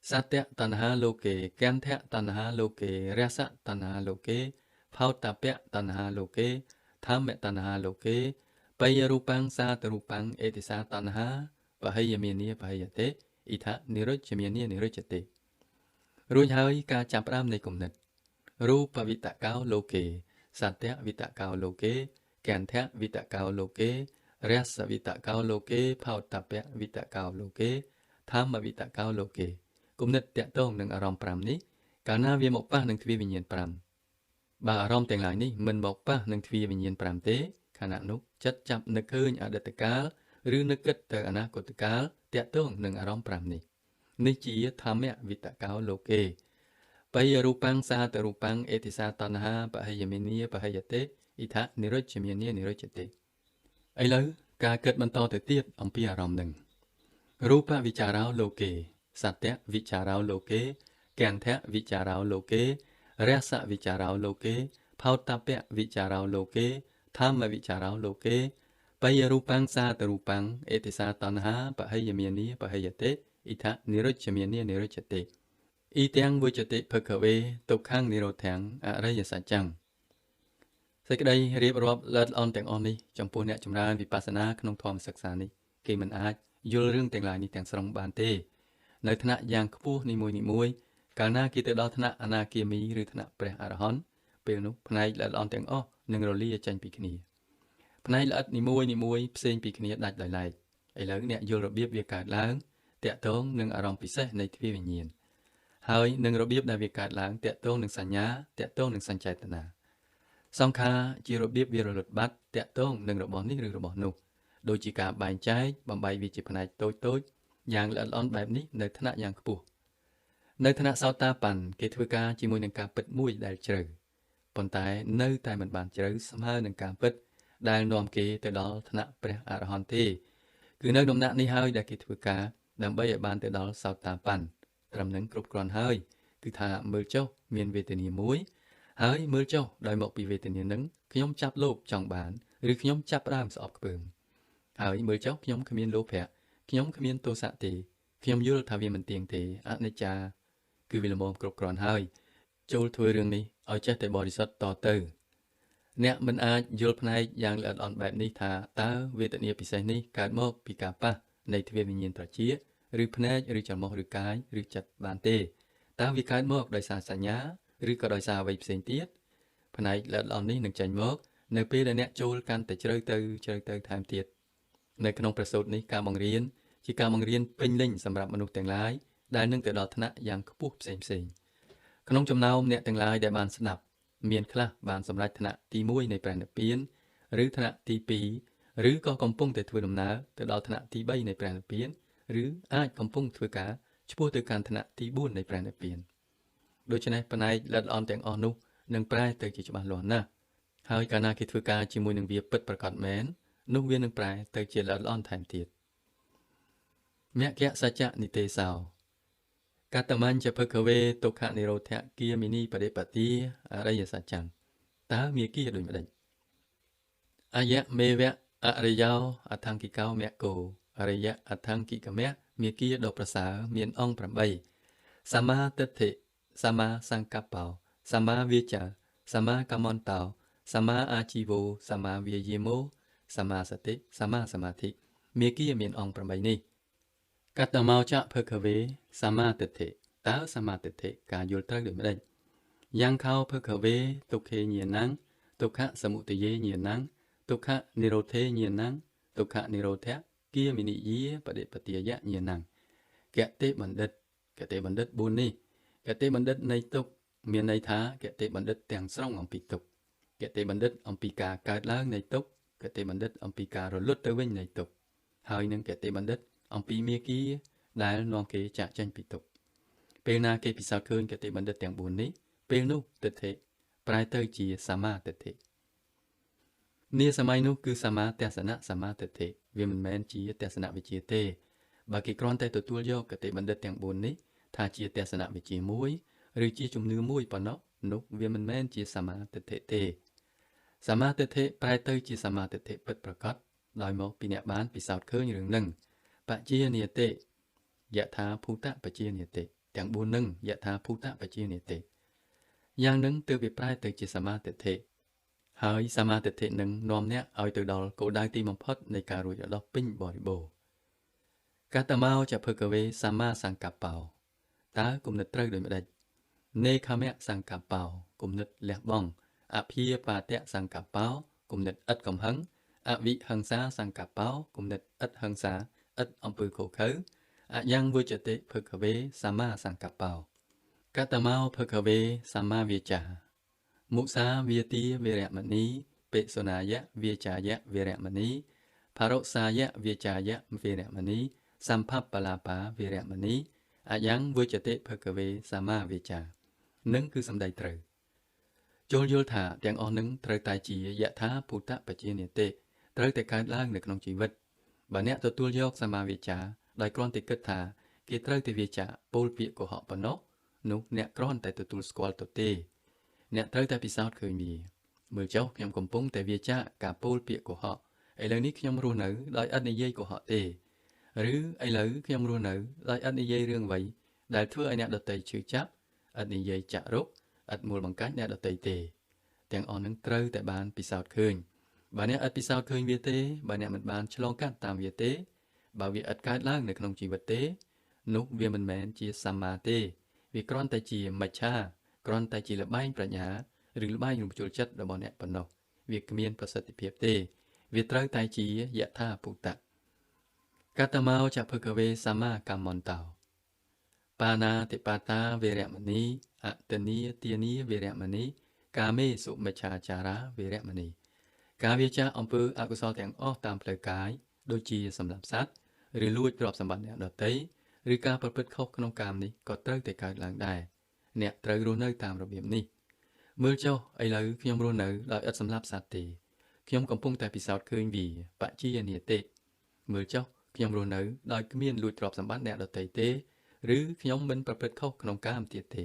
សត្យតណ្ហាលោកេកន្ធតណ្ហាលោកេរសតណ្ហាលោកេផោតពៈតណ្ហាលោកេធម្មតណ្ហាលោកេបយរូបាំងសាតរូបាំងអេតិសាតណ្ហាបហិយមានីបហិយតិអ៊ីថានិរុជ្ជមានីនិរុជ្ជតិរួចហើយការចាប់ផ្ដើមនៃគំនិតរូបវិតកោលោកេ สัตตะวิตกาวโลเกแกนทะวิตกาวโลเกเรสวิตกาวโลเกเผาตับปะวิตกาวโลเกธรรมวิตกาวโลเกกุมนิดเตะต้องหนึ่งอารมณ์ปรำนี้การนาเวียมอกป้าหนึ่งทวีวิญญาณปรำบาอารมณ์แต่งหลายนี้มันบอกป้าหนึ่งทวีวิญญาณปรำเตขณะนุกจัดจับนึกคืนอดีตกาลหรือนึกเกิดแต่อนาคตกาลเตะต้องหนึ่งอารมณ์ปรำนี้นิจีธรรมะวิตกาวโลเกไปรูปังสาตรูปังเอติสาตันหาปะหยเมเนียปะหยเตอิทะนิโรจเมียเนียนิโรจเตไอ้เลยการเกิดมันต่อแต่เตียดอมปีอารมณ์หนึ่งรูปวิจาราวโลเกสัตตะวิจาราวโลเกแกนทะวิจาราวโลเกเรสวิจาราวโลเกเผาตับปะวิจาราวโลเกธรรมวิจาราวโลเกไปรูปังสาตรูปังเอติสาตันหาปะหยเมียเนียปะหยเตอิทะนิโรจเมียเนียนิโรจเตอีเตียงวิจติภคเวตกข้างนิโรธังอะไรยสัจจังសេចក្តីរៀបរាប់ល្អិតល្អន់ទាំងអស់នេះចំពោះអ្នកចម្រើនវិបស្សនាក្នុងធម៌សិក្សានេះគេមិនអាចយល់រឿងទាំងឡាយនេះទាំងស្រុងបានទេនៅថ្នាក់យ៉ាងខ្ពស់នីមួយៗកាលណាគេទៅដល់ថ្នាក់អនាគាមីឬថ្នាក់ព្រះអរហន្តពេលនោះផ្នែកល្អិតល្អន់ទាំងអស់នឹងរលាយចេញពីគ្នាផ្នែកល្អិតនីមួយៗផ្សេងពីគ្នាដាច់ដោយឡែកឥឡូវអ្នកយល់របៀបវាកើតឡើងតាក់ទងនឹងអារម្មណ៍ពិសេសនៃទ្វេវិញ្ញាណហើយនឹងរបៀបដែលវាកើតឡើងតាក់ទងនឹងសញ្ញាតាក់ទងនឹងសញ្ចេតនាសង្ខារជារបៀបវារលត់បាត់តាក់ទងនឹងរបស់នេះឬរបស់នោះដូចជាការបែងចែកបំបែកវាជាផ្នែកតូចៗយ៉ាងល្អិតល្អន់បែបនេះនៅថ្នាក់យ៉ាងខ្ពស់នៅថ្នាក់សោតាប័នគេធ្វើការជាមួយនឹងការពិតមួយដែលជ្រៅប៉ុន្តែនៅតែមិនបានជ្រៅស្មើនឹងការពិតដែលនាំគេទៅដល់ថ្នាក់ព្រះអរហន្តទេគឺនៅដំណាក់នេះហើយដែលគេធ្វើការដើម្បីឲ្យបានទៅដល់សោតាប័នត្រឹមនឹងគ្រប់គ្រាន់ហើយគឺថាមើលចុះមានវេទនាមួយហើយមើលចុះដោយមកពីវេទនានឹងខ្ញុំចាប់លោភចង់បានឬខ្ញុំចាប់ផ្ដើមស្អប់ខ្ពើមហើយមើលចុះខ្ញុំគ្មានលោភៈខ្ញុំគ្មានទោសៈទេខ្ញុំយល់ថាវាមិនទៀងទេអនិច្ចាគឺវាល្មមគ្រប់គ្រាន់ហើយចូលធ្វើរឿងនេះឲ្យចេះតែបរិសុទ្ធតទៅអ្នកមិនអាចយល់ផ្នែកយ៉ាងល្អិតល្អន់បែបនេះថាតើវេទនាពិសេសនេះកើតមកពីការប៉ះនៃទ្វេវិញ្ញាណត្រចៀកឬភ្នែកឬច្រមុះឬកាយឬចិត្តបានទេតើវាកើតមកដោយសារសញ្ញាឬក៏ដោយសារអ្វីផ្សេងទៀតផ្នែកល្អិតល្អន់នេះនឹងចេញមកនៅពេលដែលអ្នកចូលកាន់តែជ្រៅទៅថែមទៀតនៅក្នុងប្រសូតនេះការបង្រៀនជាការបង្រៀនពេញលេញសម្រាប់មនុស្សទាំងឡាយដែលនឹងទៅដល់ថ្នាក់យ៉ាងខ្ពស់ផ្សេងក្នុងចំណោមអ្នកទាំងឡាយដែលបានស្ដាប់មានខ្លះបានសម្រេចថ្នាក់ទី1នៃព្រះនិព្វានឬថ្នាក់ទី2ឬក៏កំពុងតែធ្វើដំណើរទៅដល់ថ្នាក់ទី3នៃព្រះនិព្វានឬអាចកំពុងធ្វើការឆ្ពោះទៅកាន់ថ្នាក់ទី4នៃព្រះនិព្វានដូច្នេះផ្នែកល្អិតល្អន់ទាំងអស់នោះនឹងប្រែទៅជាច្បាស់លាស់ណាស់ហើយកាលណាគេធ្វើការជាមួយនឹងវាពិតប្រាកដមែននោះវានឹងប្រែទៅជាល្អិតល្អន់ថែមទៀតមគ្គសច្ចនិទេសោកតមញ្ចភគវេទុក្ខនិរោធៈគាមិនីបដិបទាអរិយសច្ចੰតើមេគាដូចម្ដេចអយៈមេវៈអរិយោអថង្គិកោមគ្គោអរិយៈអថង្គិកមៈមេគាដ៏ប្រសើរមានអង្គ8សមាទិដ្ឋិសមាសង្កប្បោសមាវាចាសមាកមន្តោសមាអាជីវោសមាវាយាមោសមាសតិសមាសមាធិមេគាមានអង្គ8នេះកតមោចភគវេសមាទិដ្ឋិតើសមាទិដ្ឋិការយល់ត្រូវដូចម្ដេចយ៉ាងខោភគវេទុក្ខេញាណੰទុក្ខសមុទយេញាណੰទុក្ខនិរោធេញាណੰទុក្ខនិរោធៈគាមិនិយាបដិបទាយញាណੰកតិបណ្ឌិត4នេះកតិបណ្ឌិតនៃទុក្ខមានន័យថាកតិបណ្ឌិតទាំងស្រុងអំពីទុក្ខកតិបណ្ឌិតអំពីការកើតឡើងនៃទុក្ខកតិបណ្ឌិតអំពីការរលត់ទៅវិញនៃទុក្ខហើយនឹងកតិបណ្ឌិតអំពីមេគាដែលនាំគេចាក់ចេញពីទុក្ខពេលណាគេពិសោធន៍ឃើញកតិបណ្ឌិតទាំង4នេះពេលនោះទិដ្ឋិប្រែទៅជាសមាទិដ្ឋិនាសម័យនោះគឺសមាទស្សនៈសមាទិដ្ឋិវាមិនមែនជាទស្សនវិជ្ជាទេបើគេគ្រាន់តែទទួលយកកតិបណ្ឌិតទាំង4នេះថាជាទស្សនវិជ្ជាមួយឬជាជំនឿមួយប៉ុណ្ណោះនោះវាមិនមែនជាសមាទិដ្ឋិទេសមាទិដ្ឋិប្រែទៅជាសមាទិដ្ឋិពិតប្រាកដដោយមកពីអ្នកបានពិសោធន៍ឃើញរឿងនឹងបជានិតិយថាភូតបជានិតិទាំង4នឹងយថាភូតបជានិតិយ៉ាងនឹងទើបវាប្រែទៅជាសមាទិដ្ឋិហើយសមាទិដ្ឋិនឹងនាំអ្នកឲ្យទៅដល់គោលដៅទីបំផុតនៃការរួចរដោះពេញបរិបូរណ៍កតមោចភគវេសមាសង្កប្បោតើគុណិតត្រូវដូចម្ដេចនេខមៈសង្កប្បោគុណិតលះបង់ អភិបាតៈសង្កបោគំនិតឥតកំហឹងអវិហិង្សាសង្កបោគំនិតឥតហិង្សាឥតអំពើខុសខើអយ៉ាងវិជ្ជតិភគវេសម្មាសង្កបោកតមោភគវេសម្មាវាចាមុសាវាទាវេរមណីបិសុណាយៈវាចាយៈវេរមណីផារុសាយៈវាចាយៈវេរមណីសម្ភបលាបាវេរមណីអយ៉ាងវិជ្ជតិភគវេសម្មាវាចានឹងគឺសម្ដីត្រូវចូលយល់ថាទាំងអស់នឹងត្រូវតែជាយថាភូតបជានិតិត្រូវតែកើតឡើងនៅក្នុងជីវិតបើអ្នកទទួលយកសម្មាវាចាដោយគ្រាន់តែគិតថាគេត្រូវតែវាចាពោលពាក្យកុហកប៉ុណ្ណោះនោះអ្នកគ្រាន់តែទទួលស្គាល់ទៅទេអ្នកត្រូវតែពិសោធន៍ឃើញវាមើលចុះខ្ញុំកំពុងតែវាចាការពោលពាក្យកុហកឥឡូវនេះខ្ញុំរស់នៅដោយឥតនិយាយកុហកទេឬឥឡូវខ្ញុំរស់នៅដោយឥតនិយាយរឿងអ្វីដែលធ្វើឲ្យអ្នកដទៃឈឺចាប់ឥតនិយាយចាក់រុកឥតមូលបង្កាច់អ្នកដទៃទេទាំងអស់នឹងត្រូវតែបានពិសោធន៍ឃើញបើអ្នកឥតពិសោធន៍ឃើញវាទេបើអ្នកមិនបានឆ្លងកាត់តាមវាទេបើវាឥតកើតឡើងនៅក្នុងជីវិតទេនោះវាមិនមែនជាសម្មាទេវាគ្រាន់តែជាមច្ឆាគ្រាន់តែជាលបែងប្រាជ្ញាឬលបែងរំជួលចិត្តរបស់អ្នកប៉ុណ្ណោះវាគ្មានប្រសិទ្ធភាពទេវាត្រូវតែជាយថាភូតៈកតមោចភគវេសម្មាកម្មន្តោបាណាតិបាតាវេរមណីអតនីទានីវេរមណីកាមេសុមិច្ឆាចារាវេរមណីការវាចាអំពើអកុសលទាំងអស់តាមផ្លូវកាយដូចជាសម្លាប់សត្វឬលួចទ្រព្យសម្បត្តិអ្នកដទៃឬការប្រព្រឹត្តខុសក្នុងកាមនេះក៏ត្រូវតែកើតឡើងដែរអ្នកត្រូវរស់នៅតាមរបៀបនេះមើលចុះឥឡូវខ្ញុំរស់នៅដោយឥតសម្លាប់សត្វទេខ្ញុំកំពុងតែពិសោធន៍ឃើញវាបជានិតិមើលចុះខ្ញុំរស់នៅដោយគ្មានលួចទ្រព្យសម្បត្តិអ្នកដទៃទេឬខ្ញុំមិនប្រព្រឹត្តខុសក្នុងកាមទៀតទេ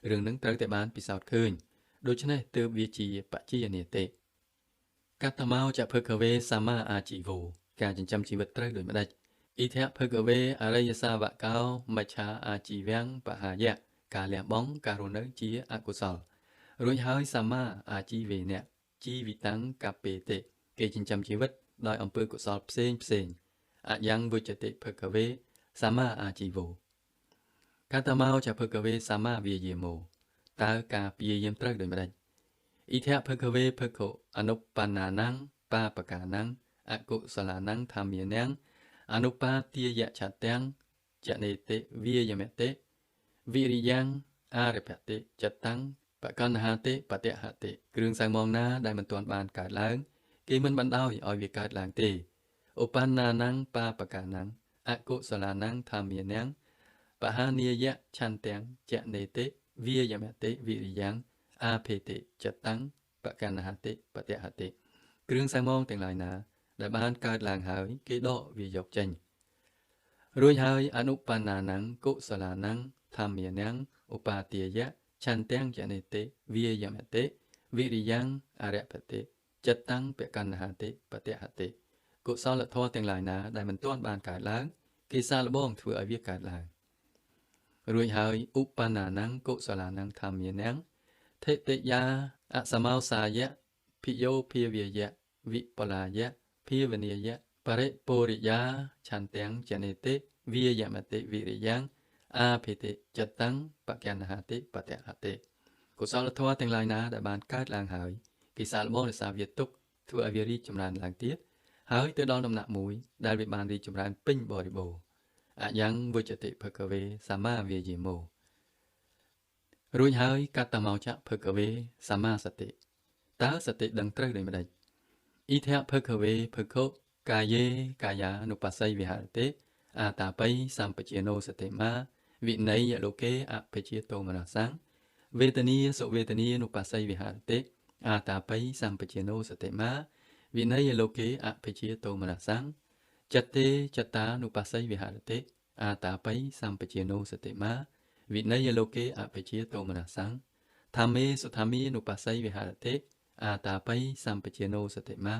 រឿងនឹងត្រូវតែបានពិសោធន៍ឃើញដូច្នេះទើបវាជាបជានិតិកតមោចភគវេសម្មាអាជីវោការចិញ្ចឹមជីវិតត្រូវដូចម្ដេចអ៊ីធភគវេអរិយសាវកោមច្ឆាអាជីវាំងបហាយៈការលះបង់ការរស់នៅជាអកុសលរួចហើយសម្មាអាជីវេអ្នកជីវិតាំងកបេតិគេចិញ្ចឹមជីវិតដោយអំពើកុសលផ្សេងអយ៉ាងវិជ្ជតិភគវេសម្មាអាជីវោកតមោចភគវេសម្មាវាយាមោតើការព្យាយាមត្រូវដូចម្ដេចអ៊ីធភគវេភគោអនុបណ្ណានੰបាបកានੰអកុសលានੰធម្មានੰអនុបាទាយឆទាំងចនេតិវាយមតិវិរិយ៉ាងអរិភតិចតੰបកណ្ហាតិបតិហតិគ្រឿងសៅមងណាដែលមិនទាន់បានកើតឡើងគេមិនបណ្ដោយឲ្យវាកើតឡើងទេឧបណ្ណានੰបាបកានੰអកុសលានੰធម្មានੰបហានីយឆន្ទាំងចនេតិវាយមតិវិរិយ៉ាងអភេតិចតੰបកណ្ហាតិបតិហតិគ្រឿងសៅមងទាំងឡាយណាដែលបានកើតឡើងហើយគេដកវាយកចេញរួចហើយអនុបណ្ណានੰកុសលានੰធម្មានੰឧបាទាយឆន្ទាំងចនេតិវាយមតិវិរិយ៉ាងអរិភតិចតੰបកណ្ហាតិបតិហតិកុសលធម៌ទាំងឡាយណាដែលមិនទាន់បានកើតឡើងគេសាកល្បងធ្វើឲ្យវាកើតឡើងរួចហើយឧបណ្ណានੰកុសលានੰធម្មានੰថេតិយាអសមោសាយៈភិយោភាវាយៈវិបលាយៈភាវនីយៈបរិពុរិយាឆន្ទាំងចនេតិវាយមតិវិរិយ៉ាងអភេតិចតੰបកណ្ហាតិបតិហតិកុសលធម៌ទាំងឡាយណាដែលបានកើតឡើងហើយគេសាកល្បងរក្សាវាទុកធ្វើឲ្យវារីកចម្រើនឡើងទៀតហើយទៅដល់ដំណាក់មួយដែលវាបានរីកចម្រើនពេញបរិបូរណ៍អយ៉ាងវិជ្ជតិភគវេសម្មាវាយាមោរួចហើយកតមោចភគវេសម្មាសតិតើសតិដឹងត្រូវដូចម្ដេចអ៊ីធភគវេភគោកាយេកាយានុបស្ស័យវិហរតិអតាបៃសម្បជាណោសតិមាវិន័យលោកេអបជាតោមនសੰវេទនីសុវេទនីនុបស្ស័យវិហរតិអតាបៃសម្បជាណោសតិមាវិន័យលោកេអបជាតោមនសੰចតេចតានុបស្ស័យវិហរតិអតាបៃសម្បជាណោសតិមាវិន័យលោកេអបជាតោមនសੰធម្មេសុធម្មីនុបស្ស័យវិហរតិអតាបៃសម្បជាណោសតិមា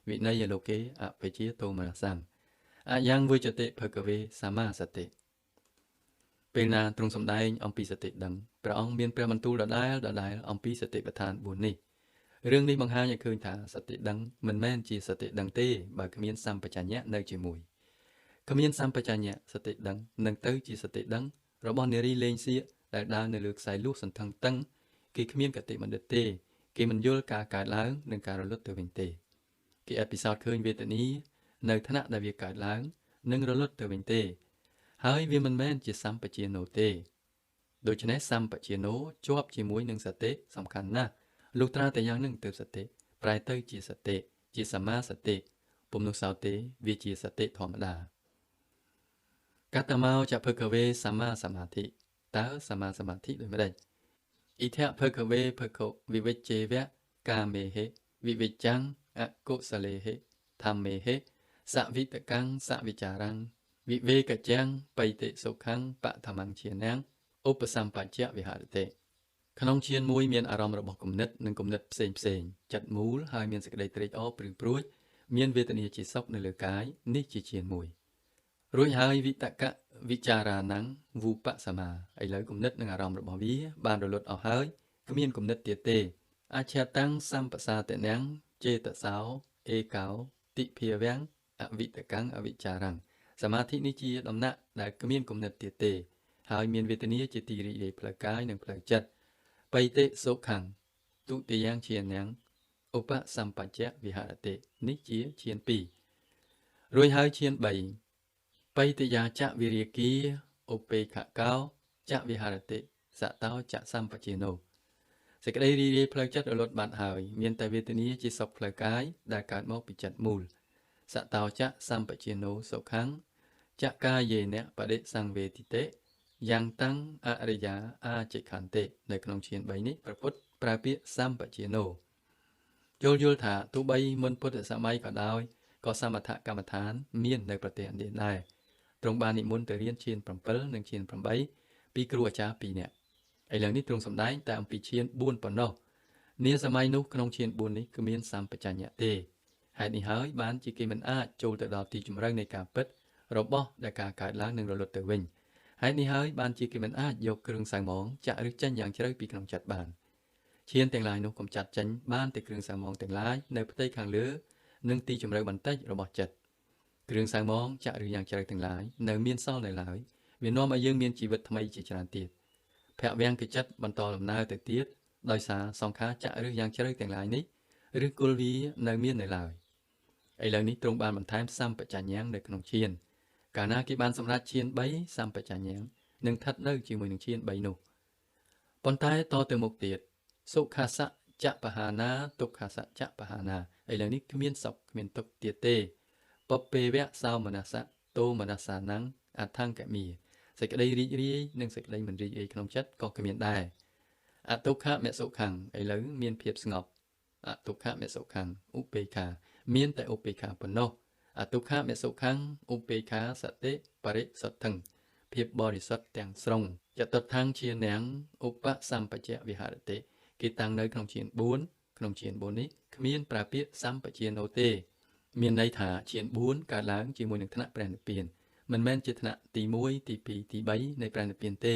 វិន័យលោកេអបជាតោមនសੰអយ៉ាងវិជ្ជតិភគវេសម្មាសតិពេលណាទ្រង់សម្ដែងអំពីសតិដឹងព្រះអង្គមានព្រះបន្ទូលដដែលអំពីសតិប្បដ្ឋាន4នេះរឿងនេះបង្ហាញឲ្យឃើញថាសតិដឹងមិនមែនជាសតិដឹងទេបើគ្មានសម្បជញ្ញៈនៅជាមួយគ្មានសម្បជញ្ញៈសតិដឹងនឹងទៅជាសតិដឹងរបស់នារីលេងសៀកដែលដើរនៅលើខ្សែលួសសន្ធឹងតឹងគេគ្មានកតិបណ្ឌិតទេ គេមិនយល់ការកើតឡើងនិងការរលត់ទៅវិញទេគេអេពីសោតឃើញវេទនានៅថ្នាក់ដែលវាកើតឡើងនិងរលត់ទៅវិញទេហើយវាមិនមែនជាសម្បជាណូទេដូច្នេះសម្បជាណូជាប់ជាមួយនឹងសតិសំខាន់ណាស់លុះត្រាតែយ៉ាងនឹងទើបសតិប្រែទៅជាសតិជាសមាសតិពុំនោះសោទេវាជាសតិធម្មតាកតមោចភគវេសមាសមាធិតើសមាសមាធិដូចម្ដេចអ៊ីធភគវេភគវិវិជ្ជេវៈកាមេហេវិវិច្ចាំងអកុសលេហេធម្មេហេសវិតកੰសវិចារੰវិវេកចាំងបៃតិសុខੰបឋមੰឈានំឧបសម្បច្ចៈវិហរតិក្នុងឈានមួយមានអារម្មណ៍របស់គំនិតនិងគំនិតផ្សេងចិត្តមូលហើយមានសេចក្តីត្រេកអរព្រឺព្រួចមានវេទនាជាសុខនៅលើកាយនេះជាឈានមួយរួចហើយវិតកវិចារាណੰវូបសមាឥឡូវគំនិតនិងអារម្មណ៍របស់វាបានរលត់អស់ហើយគ្មានគំនិតទៀតទេអច្ឆតੰសម្បសាតនំចេតសោអេកោតិភាវំអវិតកੰអវិចារੰសមាធិនេះជាដំណាក់ដែលគ្មានគំនិតទៀតទេហើយមានវេទនាជាទីរីករាយផ្លូវកាយនិងផ្លូវចិត្តបៃតិសុខੰទុតិយំឈានំឧបសម្បច្ចៈវិហរតិនេះជាឈាន2រួចហើយឈាន3បៃតយាចៈវិរិយគាឧបេខកោចៈវិហរតិសតោចៈសម្បជាណូសេចក្តីរីករាយផ្លូវចិត្តរលត់បាត់ហើយមានតែវេទនាជាសុខផ្លូវកាយដែលកើតមកពីចិត្តមូលសតោចៈសម្បជាណូសុខੰចៈកាយេនៈបដិសង្វេទិតេយ៉ាងតាំងអរិយាអាចិខន្តិនៅក្នុងឈាន3នេះព្រះពុទ្ធប្រើពាក្យសម្បជាណូយល់ថាទោះបីមុនពុទ្ធសម័យក៏ដោយក៏សមថកម្មដ្ឋានមាននៅប្រទេសឥណ្ឌាដែរទ្រង់បាននិមន្តទៅរៀនឈាន7និងឈាន8ពីគ្រូអាចារ្យ2នាក់ឥឡូវនេះទ្រង់សម្ដែងតែអំពីឈាន4ប៉ុណ្ណោះនាសម័យនោះក្នុងឈាន4នេះគឺមានសម្បជញ្ញៈទេហេតុនេះហើយបានជាគេមិនអាចចូលទៅដល់ទីជម្រៅនៃការពិតរបស់ដែលការកើតឡើងនឹងរលត់ទៅវិញហេតុនេះហើយបានជាគេមិនអាចយកគ្រឿងសៅហ្មងចាក់ឬចេញយ៉ាងជ្រៅពីក្នុងចិត្តបានឈានទាំងឡាយនោះកំចាត់ចេញបានតែគ្រឿងសៅហ្មងទាំងឡាយនៅផ្ទៃខាងលើនិងទីជម្រៅបន្តិចរបស់ចិត្តគ្រឿងសៅហ្មងចាក់ឬយ៉ាងជ្រៅទាំងឡាយនៅមានសល់នៅឡើយវានាំឲ្យយើងមានជីវិតថ្មីជាច្រើនទៀតភវង្គចិត្តបន្តដំណើរទៅទៀតដោយសារសង្ខារចាក់ឬយ៉ាងជ្រៅទាំងឡាយនេះឬគល់វានៅមាននៅឡើយឥឡូវនេះទ្រង់បានបន្ថែមសម្បជញ្ញៈនៅក្នុងឈានកាលណាគេបានសម្រេចឈាន3សម្បជញ្ញៈនឹងស្ថិតនៅជាមួយនឹងឈាន3នោះប៉ុន្តែតទៅមុខទៀតសុខាសៈចបហានាទុក្ខសៈចបហានាឥឡូវនេះគ្មានសុខគ្មានទុក្ខទៀតទេបពេវៈសោមនស្សៈតោមនសានੰអថង្កមីសេចក្តីរីករាយនិងសេចក្តីមិនរីករាយក្នុងចិត្តក៏គ្មានដែរអទុក្ខមសុខੰឥឡូវមានភាពស្ងប់អទុក្ខមសុខੰឧបេក្ខាមានតែឧបេក្ខាប៉ុណ្ណោះអទុក្ខមសុខੰឧបេក្ខាសតិបរិសុទ្ធੰភាពបរិសុទ្ធទាំងស្រុងចតុដ្ឋាំងឈានំឧបសម្បច្ចៈវិហរតិគេតាំងនៅក្នុងឈាន4ក្នុងឈាន4នេះគ្មានប្រើពាក្យសម្បជាណូទេមានន័យថាឈាន4កើតឡើងជាមួយនឹងថ្នាក់ព្រះនិព្វានមិនមែនជាថ្នាក់ទី1ទី2ទី3នៃព្រះនិព្វានទេ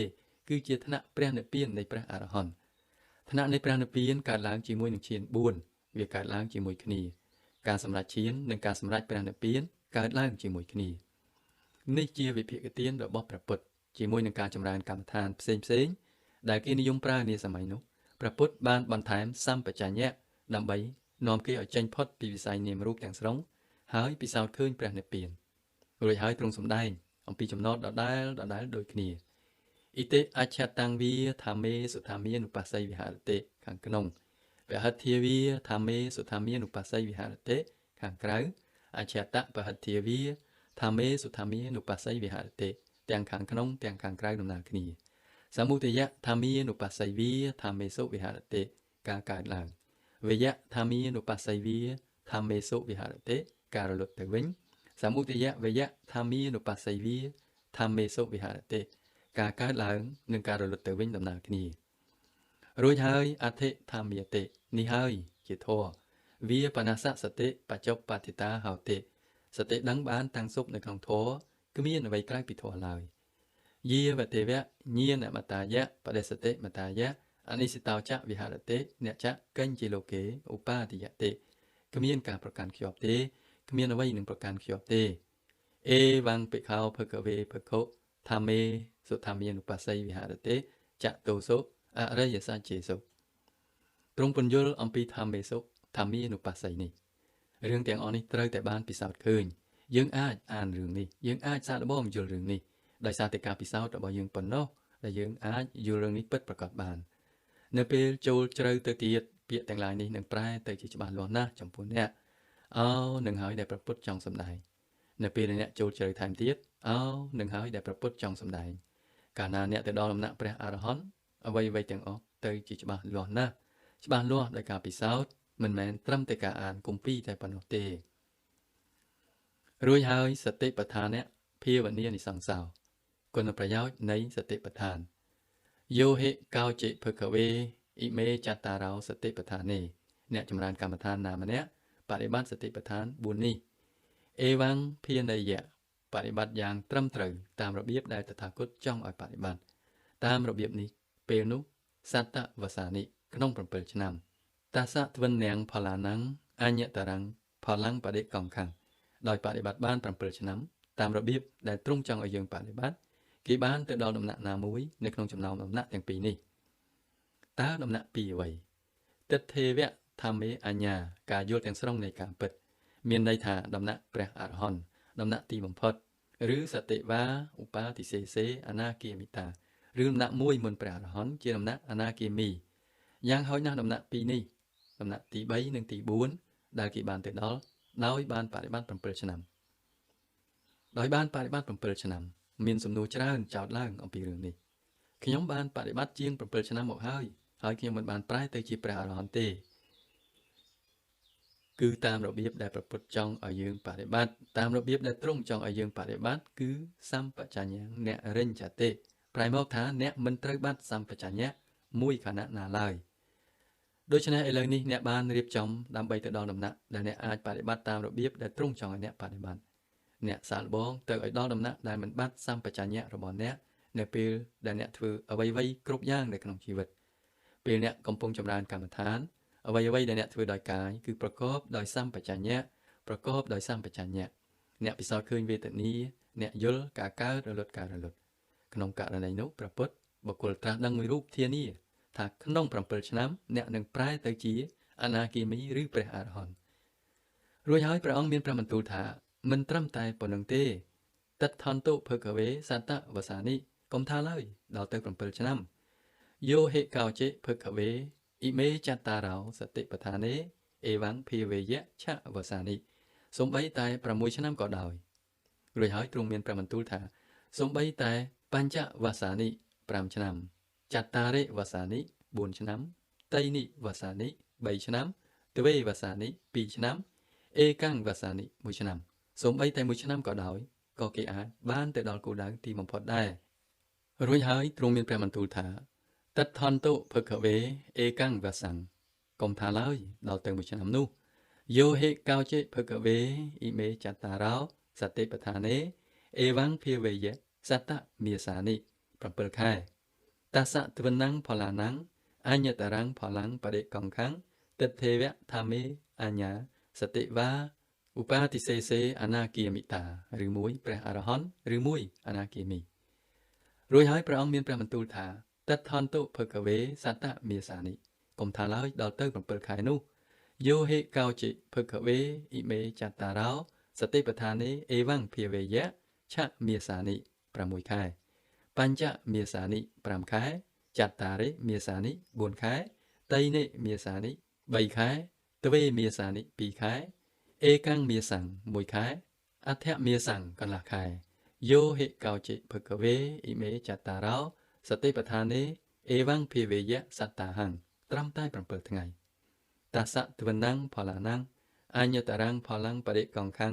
គឺជាថ្នាក់ព្រះនិព្វាននៃព្រះអរហន្តថ្នាក់នៃព្រះនិព្វានកើតឡើងជាមួយនឹងឈាន4វាកើតឡើងជាមួយគ្នាការសម្រេចឈាននិងការសម្រេចព្រះនិព្វានកើតឡើងជាមួយគ្នានេះជាវិភាគទានរបស់ព្រះពុទ្ធជាមួយនឹងការចម្រើនកម្មដ្ឋានផ្សេងដែលគេនិយមប្រើនាសម័យនោះព្រះពុទ្ធបានបន្ថែមសម្បជញ្ញៈដើម្បីនាំគេឲ្យចេញផុតពីវិស័យនាមរូបទាំងស្រុងហើយពិសោធន៍ឃើញព្រះនិព្វានរួចហើយទ្រង់សម្ដែងអំពីចំណតដដែលដូចគ្នាអ៊ីតេអច្ឆតាំងវាថាមេសុថាមានុបស្ស័យវិហរតិខាងក្នុងវហិទ្ធាវាថាមេសុថាមានុបស្ស័យវិហរតិខាងក្រៅអច្ឆតបហិទ្ធាវាថាមេសុថាមានុបស្ស័យវិហរតិទាំងខាងក្នុងទាំងខាងក្រៅដំណើរគ្នាសមុទយៈថាមានុបស្ស័យវាថាមេសុវិហរតិការកើតឡើងវយៈថាមានុបស្ស័យវាថាមេសុវិហរតិការរលត់ទៅវិញសមុទយៈវយៈថាមានុបស្ស័យវាថាមេសុវិហរតិការកើតឡើងនិងការរលត់ទៅវិញដំណើរគ្នារួចហើយអធិធម្មាតិនេះហើយជាធម៌វាបណសសតិបច្ចុប្បតិតាហោតិសតិដឹងបានតាំងសុបនៅក្នុងធម៌គ្មានអ្វីក្រៅពីធម៌ឡើយយាវទេវៈញាណមតាយៈបដិសតិមតាយៈអនិសិតោចៈវិហរតិអ្នកចៈកញ្ជាលោកេឧបាទិយតិគ្មានការប្រកាន់ខ្ជាប់ទេគ្មានអ្វីនឹងប្រកាន់ខ្ជាប់ទេអេវੰភិក្ខោភគវេភគុថាមេសុថាមានុបស្ស័យវិហរតិចតោសុអរិយសច្ចេសុ ទ្រង់ពន្យល់អំពីធម្មមេសុធម្មានុបស្ស័យនេះរឿងទាំងអស់នេះត្រូវតែបានពិសោធន៍ឃើញយើងអាចអានរឿងនេះយើងអាចសាកល្បងយល់រឿងនេះដោយសារតែការពិសោធន៍របស់យើងប៉ុណ្ណោះដែលយើងអាចយល់រឿងនេះពិតប្រាកដបាននៅពេលចូលជ្រៅទៅទៀតពាក្យទាំងឡាយនេះនឹងប្រែទៅជាច្បាស់លាស់ណាស់ចំពោះអ្នកនឹងហើយដែលព្រះពុទ្ធចង់សម្ដែងនៅពេលដែលអ្នកចូលជ្រៅថែមទៀតនឹងហើយដែលព្រះពុទ្ធចង់សម្ដែងកាលណាអ្នកទៅដល់ដំណាក់ព្រះអរហន្តអ្វីៗទាំងអស់ទៅជាច្បាស់លាស់ណាស់ច្បាស់លាស់ដោយការពិសោធន៍មិនមែនត្រឹមតែការអានគម្ពីរតែប៉ុណ្ណោះទេរួចហើយសតិប្បដ្ឋានៈភាវនានិសង្សោគុណប្រយោជន៍នៃសតិប្បដ្ឋានយោហិកោជិភគវេអ៊ីមេចតារោសតិប្បដ្ឋានេអ្នកចម្រើនកម្មដ្ឋានណាម្នាក់បប្រតិបត្តិសតិប្បដ្ឋាន4នេះអេវ៉ាំងភានយៈបប្រតិបត្តិយ៉ាងត្រឹមត្រូវតាមរបៀបដែលតថាគតចង់ឲ្យបប្រតិបត្តិតាមរបៀបនេះពេលនោះសត្តវសានិក្នុង7ឆ្នាំតាសៈទ្វិននាងផល្លាណੰអញ្ញតរੰផល្លੰបដិកង្ខੰដោយបប្រតិបត្តិបាន7ឆ្នាំតាមរបៀបដែលទ្រង់ចង់ឲ្យយើងបប្រតិបត្តិគេបានទៅដល់ដំណាក់ណាមួយនៅក្នុងចំណោមដំណាក់ទាំងពីរនេះតើដំណាក់ពីអ្វីទិដ្ឋេវៈធម្មេអញ្ញាការយល់ទាំងស្រុងនៃការពិតមានន័យថាដំណាក់ព្រះអរហន្តដំណាក់ទីបំផុតឬសតិវាឧបាតិសេសេអនាគាមិតាឬដំណាក់មួយមុនព្រះអរហន្តជាដំណាក់អនាគាមីយ៉ាងហោចណាស់ដំណាក់ពីរនេះដំណាក់ទី3និងទី4ដែលគេបានទៅដល់ដោយបានបប្រតិបត្តិ7ឆ្នាំដោយបានបប្រតិបត្តិ7ឆ្នាំមានសំណួរច្រើនចោទឡើងអំពីរឿងនេះខ្ញុំបានបប្រតិបត្តិជាង7ឆ្នាំមកហើយខ្ញុំមិនបានប្រែទៅជាព្រះអរហន្តទេគឺតាមរបៀបដែលព្រះពុទ្ធចង់ឲ្យយើងបប្រតិបត្តិតាមរបៀបដែលទ្រង់ចង់ឲ្យយើងបប្រតិបត្តិគឺសម្បជញ្ញៈអ្នករិញ្ញតិប្រែមកថាអ្នកមិនត្រូវបាត់សម្បជញ្ញៈមួយខណៈណាឡើយដូច្នេះឥឡូវនេះអ្នកបានរៀបចំដើម្បីទៅដល់ដំណាក់ដែលអ្នកអាចបប្រតិបត្តិតាមរបៀបដែលទ្រង់ចង់ឲ្យអ្នកបប្រតិបត្តិអ្នកសាកល្បងទៅឲ្យដល់ដំណាក់ដែលមិនបាត់សម្បជញ្ញៈរបស់អ្នកនៅពេលដែលអ្នកធ្វើអ្វីៗគ្រប់យ៉ាងនៅក្នុងជីវិតពេលអ្នកកំពុងចម្រើនកម្មដ្ឋានអ្វីៗដែលអ្នកធ្វើដោយកាយគឺប្រកបដោយសម្បជញ្ញៈប្រកបដោយសម្បជញ្ញៈអ្នកពិសោធន៍ឃើញវេទនាអ្នកយល់ការកើតរលត់ការរលត់ក្នុងករណីនោះព្រះពុទ្ធបុគ្គលត្រាស់ដឹងមួយរូបធានាថាក្នុង7ឆ្នាំអ្នកនឹងប្រែទៅជាអនាគាមីឬព្រះអរហន្តរួចហើយព្រះអង្គមានព្រះបន្ទូលថាមិនត្រឹមតែប៉ុណ្្នឹងទេតដ្ឋន្តុភគវេសតវសានិកុំថាឡើយដល់ទៅ7ឆ្នាំយោហិកោជិភគវេអ៊ីមេចតារោសតិប្បដ្ឋានេអេវ៉ាំងភាវេយៈឆវសានិសំបីតែ6ឆ្នាំក៏ដោយរួចហើយទ្រង់មានព្រះបន្ទូលថាសំបីតែបញ្ចវសានិ5ឆ្នាំចតារិវសានិ4ឆ្នាំតៃនិវសានិ3ឆ្នាំទ្វេវសានិ2ឆ្នាំអេកាំងវសានិ1ឆ្នាំសូម្បីតែ1ឆ្នាំក៏ដោយក៏គេអាចបានទៅដល់គោលដៅទីបំផុតដែររួចហើយទ្រង់មានព្រះបន្ទូលថាតដ្ឋន្តុភគវេអេកាំងវសាំងកុំថាឡើយដល់ទៅ1ឆ្នាំនោះយោហិកោជិភគវេអ៊ីមេចតារោសតិប្បដ្ឋានេអេវ៉ាំងភាវេយៈសតមាសានិ7ខែតាសៈទ្វិនំផល្លាណំអញ្ញតរੰផល្លੰបដិកង្ខੰទិដ្ឋេវៈធម្មេអញ្ញាសតិវាឧបាតិសេសេអនាគាមិតាឬមួយព្រះអរហន្តឬមួយអនាគាមីរួចហើយព្រះអង្គមានព្រះបន្ទូលថាតដ្ឋន្តុភគវេសតមាសានិកុំថាឡើយដល់ទៅ7ខែនោះយោហិកោជិភគវេអ៊ីមេចតារោសតិប្បដ្ឋានេអេវ៉ាំងភាវេយៈឆមាសានិ6ខែបញ្ចមាសានិ5ខែចតារិមាសានិ4ខែតៃនិមាសានិ3ខែទ្វេមាសានិ2ខែអេកាំងមាសាំង1ខែអដ្ឋមាសាំងកន្លះខែយោហិកោជិភគវេអ៊ីមេចតារោសតិប្បដ្ឋានេអេវ៉ាំងភាវេយៈសតាហੰត្រឹមតែ7ថ្ងៃតាសៈទ្វិនំផល្លាណំអញ្ញតរੰផល្លੰបដិកង្ខੰ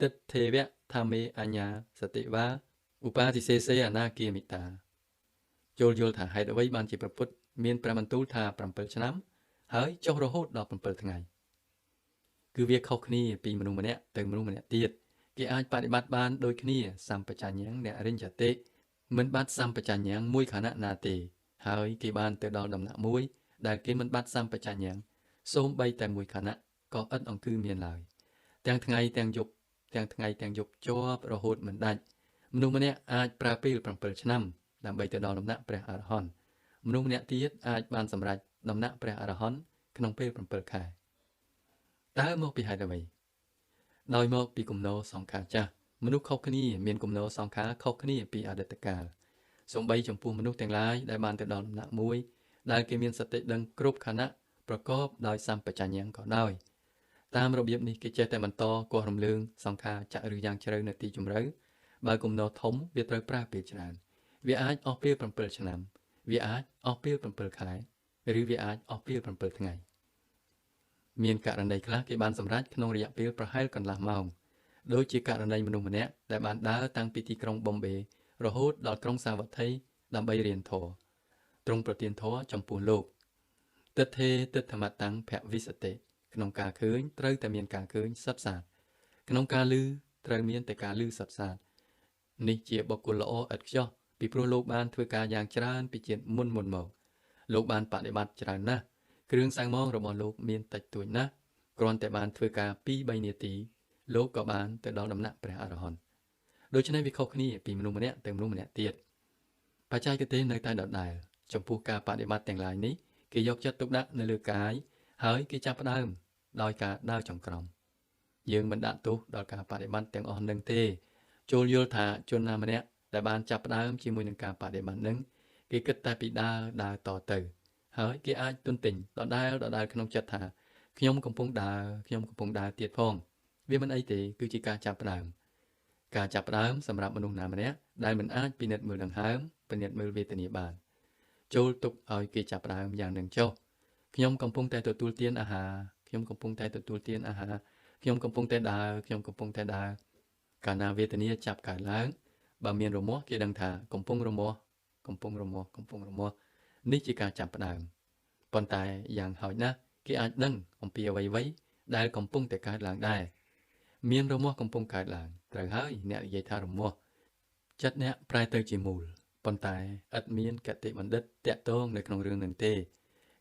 ទិដ្ឋេវៈធម្មេអញ្ញាសតិវាឧបាតិសេសេអនាគាមិតាចូលយល់ថាហេតុអ្វីបានជាព្រះពុទ្ធមានព្រះបន្ទូលថា7ឆ្នាំហើយចុះរហូតដល់7ថ្ងៃគឺវាខុសគ្នាពីមនុស្សម្នាក់ទៅមនុស្សម្នាក់ទៀតគេអាចបប្រតិបត្តិបានដូចគ្នាសម្បជញ្ញៈអ្នករិញ្ញតិមិនបាត់សម្បជញ្ញៈមួយខណៈណាទេហើយគេបានទៅដល់ដំណាក់មួយដែលគេមិនបាត់សម្បជញ្ញៈសូម្បីតែមួយខណៈក៏ឥតអង្គមានឡើយទាំងថ្ងៃទាំងយប់ជាប់រហូតមិនដាច់មនុស្សម្នាក់អាចប្រើពេល7ឆ្នាំដើម្បីទៅដល់ដំណាក់ព្រះអរហន្តមនុស្សម្នាក់ទៀតអាចបានសម្រេច ដំណាក់ព្រះអរហន្តក្នុងពេល7 ខែតើមកពីហេតុអ្វីដោយមកពីគំនរសង្ខារចាស់មនុស្សខុសគ្នាមានគំនរសង្ខារខុសគ្នាពីអតីតកាលសូម្បីចំពោះមនុស្សទាំងឡាយដែលបានទៅដល់ដំណាក់មួយដែលគេមានសតិដឹងគ្រប់ខណៈប្រកបដោយសម្បជញ្ញៈក៏ដោយតាមរបៀបនេះគេចេះតែបន្តគាស់រំលើងសង្ខារចាក់ឬយ៉ាងជ្រៅនៅទីជម្រៅបើគំនរធំវាត្រូវប្រើពេលច្រើនវាអាចអស់ពេល7 ឆ្នាំវាអាចអស់ពេល7 ខែឬវាអាចអស់ពេល7 ថ្ងៃមានករណីខ្លះគេបានសម្រេចក្នុងរយៈពេលប្រហែលកន្លះម៉ោងដូចជាករណីមនុស្សម្នាក់ដែលបានដើរតាំងពីទីក្រុងប៊ុំបេរហូតដល់ក្រុងសាវត្ថីដើម្បីរៀនធម៌ទ្រង់ប្រទានធម៌ចំពោះលោកទិដ្ឋេទិដ្ឋមតាំងភវិសតិក្នុងការឃើញត្រូវតែមានការឃើញសុទ្ធសាធក្នុងការឮត្រូវមានតែការឮសុទ្ធសាធនេះជាបុគ្គលល្អឥតខ្ចោះពីព្រោះលោកបានធ្វើការយ៉ាងច្រើនពីជាតិមុនមកលោកបានបដិបត្តិច្រើនណាស់គ្រឿងសាំងម៉ងរបស់លោកមានតិចតួចណាស់គ្រាន់តែបានធ្វើការ2-3 នាទីលោកក៏បានទៅដល់ដំណាក់ព្រះអរហន្តដូច្នេះវាខុសគ្នាពីមនុស្សម្នាក់ទៅមនុស្សម្នាក់ទៀតបច្ចេកទេសនៅតែដដែលចំពោះការបដិបត្តិទាំងឡាយនេះគេយកចិត្តទុកដាក់នៅលើកាយហើយគេចាប់ផ្ដើមដោយការដើរចង្ក្រមយើងមិនដាក់ទោសដល់ការបដិបត្តិទាំងអស់នឹងទេចូលយល់ថាជនណាម្នាក់ដែលបានចាប់ផ្ដើមជាមួយនឹងការបដិបត្តិនឹងគេគិតតែពីដើរតទៅហើយគេអាចទន្ទិញដដែលក្នុងចិត្តថាខ្ញុំកំពុងដើរទៀតផងវាមិនអីទេគឺជាការចាប់ផ្ដើមសម្រាប់មនុស្សណាម្នាក់ដែលមិនអាចពិនិត្យមើលដង្ហើមពិនិត្យមើលវេទនាបានចូលទុកឲ្យគេចាប់ផ្ដើមយ៉ាងនឹងចុះខ្ញុំកំពុងតែទទួលទានអាហារខ្ញុំកំពុងតែដើរកាលណាវេទនាចាប់កើតឡើងបើមានរមាស់គេដឹងថាកំពុងរមាស់នេះជាការចាប់ផ្ដើមប៉ុន្តែយ៉ាងហោចណាស់គេអាចដឹងអំពីអ្វីៗដែលកំពុងតែកើតឡើងដែរមានរមាស់កំពុងកើតឡើងត្រូវហើយអ្នកនិយាយថារមាស់ចិត្តអ្នកប្រែទៅជាមូលប៉ុន្តែឥតមានកតិបណ្ឌិតតាក់ទងនៅក្នុងរឿងនឹងទេ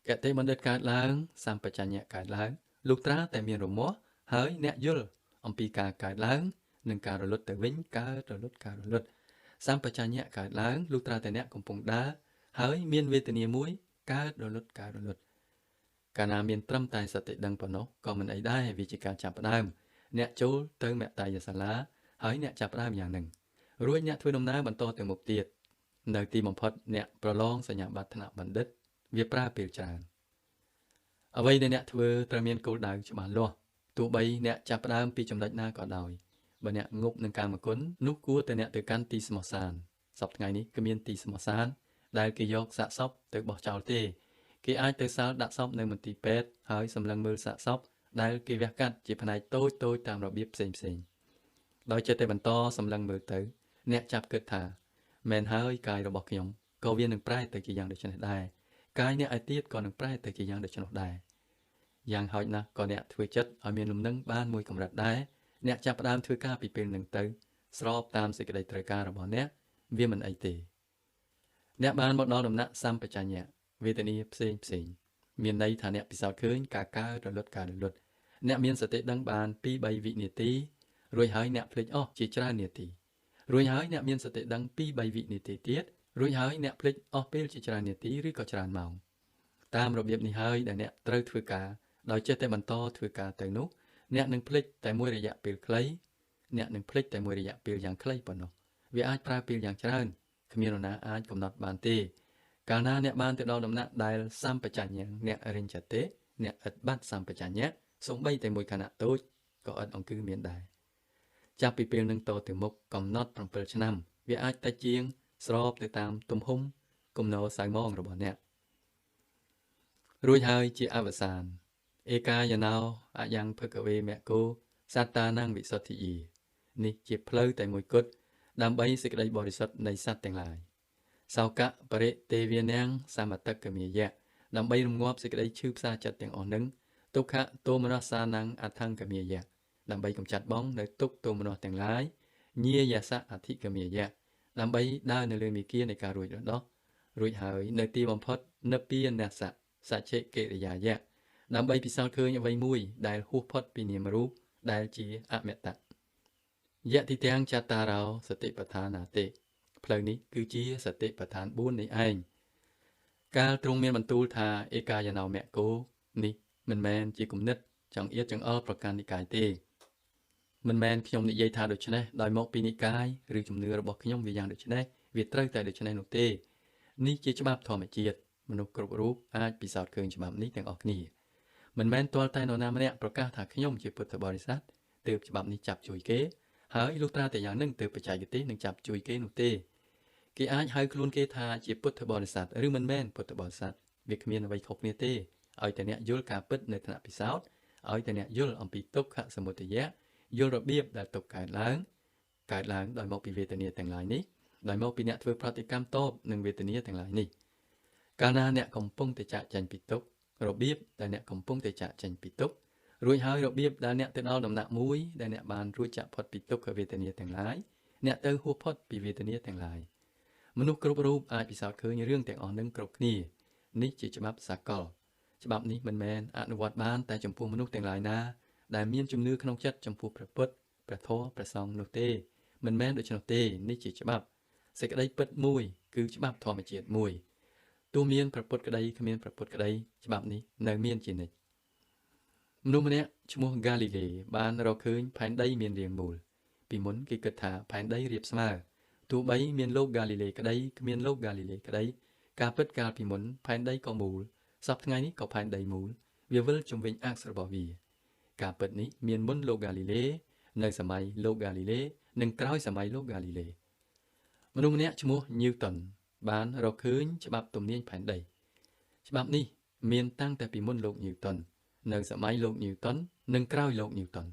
កតិបណ្ឌិតកើតឡើងសម្បជញ្ញៈកើតឡើងលុះត្រាតែមានរមាស់ហើយអ្នកយល់អំពីការកើតឡើងនិងការរលត់ទៅវិញកើតរលត់សម្បជញ្ញៈកើតឡើងលុះត្រាតែអ្នកកំពុងដើរហើយមានវេទនាមួយកើតរលត់កាលណាមានត្រឹមតែសតិដឹងប៉ុណ្ណោះក៏មិនអីដែរវាជាការចាប់ផ្ដើមអ្នកចូលទៅមត្តយសាលាហើយអ្នកចាប់ផ្ដើមយ៉ាងហ្នឹងរួចអ្នកធ្វើដំណើរបន្តទៅមុខទៀតនៅទីបំផុតអ្នកប្រឡងសញ្ញាបត្រថ្នាក់បណ្ឌិតវាប្រើពេលច្រើនអ្វីដែលអ្នកធ្វើត្រូវមានគោលដៅច្បាស់លាស់ទោះបីអ្នកចាប់ផ្ដើមពីចំណុចណាក៏ដោយបើអ្នកងប់នឹងកាមគុណនោះគួរតែអ្នកទៅកាន់ទីស្មោះសានសប្តាហ៍ថ្ងៃនេះគ្មានទីស្មោះសានដែលគេយកសាកសពទៅបោះចោលទេគេអាចទៅសាលដាក់សពនៅមន្ទីរពេទ្យហើយសម្លឹងមើលសាកសពដែលគេវះកាត់ជាផ្នែកតូចតាមរបៀបផ្សេងដោយចិត្តតែបន្តសម្លឹងមើលទៅអ្នកចាប់គិតថាមែនហើយកាយរបស់ខ្ញុំក៏វានឹងប្រែទៅជាយ៉ាងដូចនេះដែរកាយអ្នកឯទៀតក៏នឹងប្រែទៅជាយ៉ាងដូចនោះដែរយ៉ាងហោចណាស់ក៏អ្នកធ្វើចិត្តឲ្យមានលំនឹងបានមួយកម្រិតដែរអ្នកចាប់ផ្ដើមធ្វើការពីពេលនឹងទៅស្របតាមសេចក្តីត្រូវការរបស់អ្នកវាមិនអីទេអ្នកបានមកដល់ដំណាក់សម្បជញ្ញៈវេទនាផ្សេងមានន័យថាអ្នកពិសោធន៍ឃើញការកើតរលត់អ្នកមានសតិដឹងបាន2-3 វិនាទីរួចហើយអ្នកភ្លេចអស់ជាច្រើននាទីរួចហើយអ្នកមានសតិដឹង2-3 វិនាទីទៀតរួចហើយអ្នកភ្លេចអស់ពេលជាច្រើននាទីឬក៏ច្រើនម៉ោងតាមរបៀបនេះហើយដែលអ្នកត្រូវធ្វើការដោយចេះតែបន្តធ្វើការទៅនោះអ្នកនឹងភ្លេចតែមួយរយៈពេលខ្លីអ្នកនឹងភ្លេចតែមួយរយៈពេលយ៉ាងខ្លីប៉ុណ្ណោះវាអាចប្រើពេលយ៉ាងច្រើនគ្មាននរណាអាចកំណត់បានទេកាលណាអ្នកបានទៅដល់ដំណាក់ដែលសម្បជញ្ញៈអ្នករិញ្ញទេអ្នកឥតបាត់សម្បជញ្ញៈសូម្បីតែមួយខណៈតូចក៏ឥតអង្គឺមានដែរចាប់ពីពេលនឹងតទៅមុខកំណត់7 ឆ្នាំវាអាចតិចជាងស្របទៅតាមទំហំគំនរសៅម៉ងរបស់អ្នករួចហើយជាអវសានឯកាយណោអយ៉ាងភគវេមគោសត្តានងវិសុទ្ធិយីនេះជាផ្លូវតែមួយគត់ដើម្បីសេចក្តីបរិសុទ្ធនៃសត្វទាំងឡាយសោកៈបរិទេវានាងសមតកមេយៈដើម្បីរងាប់សេចក្តីឈឺផ្សាចិត្តទាំងអស់នឹងទុក្ខទោមនស្សានងអថង្គមេយៈដើម្បីកម្ចាត់បងនៅទុក្ខទោមនស្សទាំងឡាយញាយសៈអធិកមេយៈដើម្បីដើរនៅលើមាគ៌ានៃការរួចហើយនៅទីបំផុតនិព្វានសៈសច្ឆេកិរិយាយៈដើម្បីពិសោធន៍ឃើញអ្វីមួយដែលហួសផុតពីនាមរូបដែលជាអមតៈយៈទីទាំងចតារោសតិប្បដ្ឋានាទេផ្លូវនេះគឺជាសតិប្បដ្ឋាន4នេះឯង កាលទ្រង់មានបន្ទូលថាឯកាយណោមគ្គោនេះមិនមែនជាគំនិតចង្អៀតចង្អល់ប្រកាន់និកាយទេមិនមែនខ្ញុំនិយាយថាដូច្នេះដោយមកពីនិកាយឬជំនឿរបស់ខ្ញុំវាយ៉ាងដូច្នេះវាត្រូវតែដូច្នេះនោះទេនេះជាច្បាប់ធម្មជាតិមនុស្សគ្រប់រូបអាចពិសោធន៍ឃើញច្បាប់នេះទាំងអស់គ្នាមិនមែនទាល់តែនរណាម្នាក់ប្រកាសថាខ្ញុំជាពុទ្ធបរិស័ទទើបច្បាប់នេះចាប់ជួយគេហើយលុះត្រាតែយ៉ាងនឹងទើបបច្ចេកទេសនឹងចាប់ជួយគេនោះទេគេអាចហៅខ្លួនគេថាជាពុទ្ធបរិស័ទឬមិនមែនពុទ្ធបរិស័ទវាគ្មានអ្វីខុសគ្នាទេឲ្យតែអ្នកយល់ការពិតនៅថ្នាក់ពិសោធន៍ឲ្យតែអ្នកយល់អំពីទុក្ខសមុទយៈយល់របៀបដែលទុក្ខកើតឡើងដោយមកពីវេទនាទាំងឡាយនេះដោយមកពីអ្នកធ្វើប្រតិកម្មតបនឹងវេទនាទាំងឡាយនេះកាលណាអ្នកកំពុងតែចាកចេញពីទុក្ខរបៀបដែលអ្នកកំពុងតែចាកចេញពីទុក្ខរួចហើយរបៀបដែលអ្នកទៅដល់ដំណាក់មួយដែលអ្នកបានរួចចាកផុតពីទុក្ខវេទនាទាំងឡាយអ្នកទៅហួសផុតពីវេទនាទាំងឡាយមនុស្សគ្រប់រូបអាចពិសោធន៍ឃើញរឿងទាំងអស់នឹងគ្រប់គ្នានេះជាច្បាប់សាកលច្បាប់នេះមិនមែនអនុវត្តបានតែចំពោះមនុស្សទាំងឡាយណាដែលមានជំនឿក្នុងចិត្តចំពោះព្រះពុទ្ធព្រះធម៌ព្រះសង្ឃនោះទេមិនមែនដូច្នោះទេនេះជាច្បាប់សេចក្តីពិតមួយគឺច្បាប់ធម្មជាតិមួយទោះមានព្រះពុទ្ធក្តីគ្មានព្រះពុទ្ធក្តីច្បាប់នេះនៅមានជានិច្ចមនុស្សម្នាក់ឈ្មោះហ្គាលីលេបានរកឃើញផែនដីមានរាងមូលពីមុនគេគិតថាផែនដីរាបស្មើទោះបីមានលោកហ្គាលីលេក្តីគ្មានលោកហ្គាលីលេក្តីការពិតកាលពីមុនផែនដីក៏មូលសប្តាហ៍ថ្ងៃនេះក៏ផែនដីមូលវាវិលជុំវិញអាក់សរបស់វាការពិតនេះមានមុនលោកហ្គាលីលេនៅសម័យលោកហ្គាលីលេនិងក្រោយសម័យលោកហ្គាលីលេមនុស្សម្នាក់ឈ្មោះញូតុនបានរកឃើញច្បាប់ទំនាញផែនដីច្បាប់នេះមានតាំងតែពីមុនលោកញូតុននៅសម័យលោកញូតុននិងក្រោយលោកញូតុន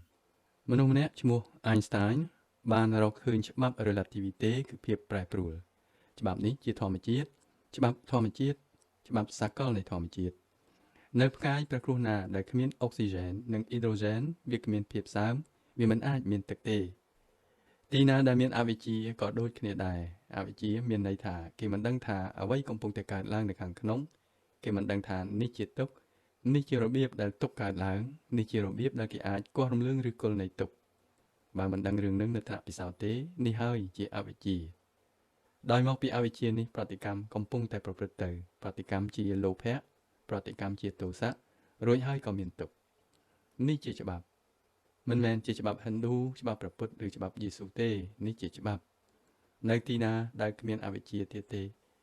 មនុស្សម្នាក់ឈ្មោះ Einstein បានរកឃើញច្បាប់ relativity គឺភាពប្រែប្រួលច្បាប់នេះជាធម្មជាតិច្បាប់ធម្មជាតិច្បាប់សាកលនៃធម្មជាតិនៅផ្កាយប្រគ្រោះណាដែលគ្មានអុកស៊ីហ្សែននិងអ៊ីដ្រូសែនវាគ្មានភាពសើមវាមិនអាចមានទឹកទេទីណាដែលមានអវិជ្ជាក៏ដូចគ្នាដែរអវិជ្ជាមានន័យថាគេមិនដឹងថាអ្វីកំពុងតែកើតឡើងនៅខាងក្នុងគេមិនដឹងថានេះជាទុក្ខនេះជារបៀបដែលទុក្ខកើតឡើងនេះជារបៀបដែលគេអាចគាស់រំលងឬគល់នៃទុក្ខបើមិនដឹងរឿងនឹងនៅថ្នាក់ពិសោធន៍ទេនេះហើយជាអវិជ្ជាដោយមកពីអវិជ្ជានេះប្រតិកម្មកំពុងតែប្រព្រឹត្តទៅប្រតិកម្មជាលោភៈប្រតិកម្មជាទោសៈរួចហើយក៏មានទុក្ខនេះជាច្បាប់មិនមែនជាច្បាប់ហិណ្ឌូច្បាប់ព្រះពុទ្ធឬច្បាប់យេស៊ូទេនេះជាច្បាប់នៅទីណាដែលគ្មានអវិជ្ជាទៀតទេ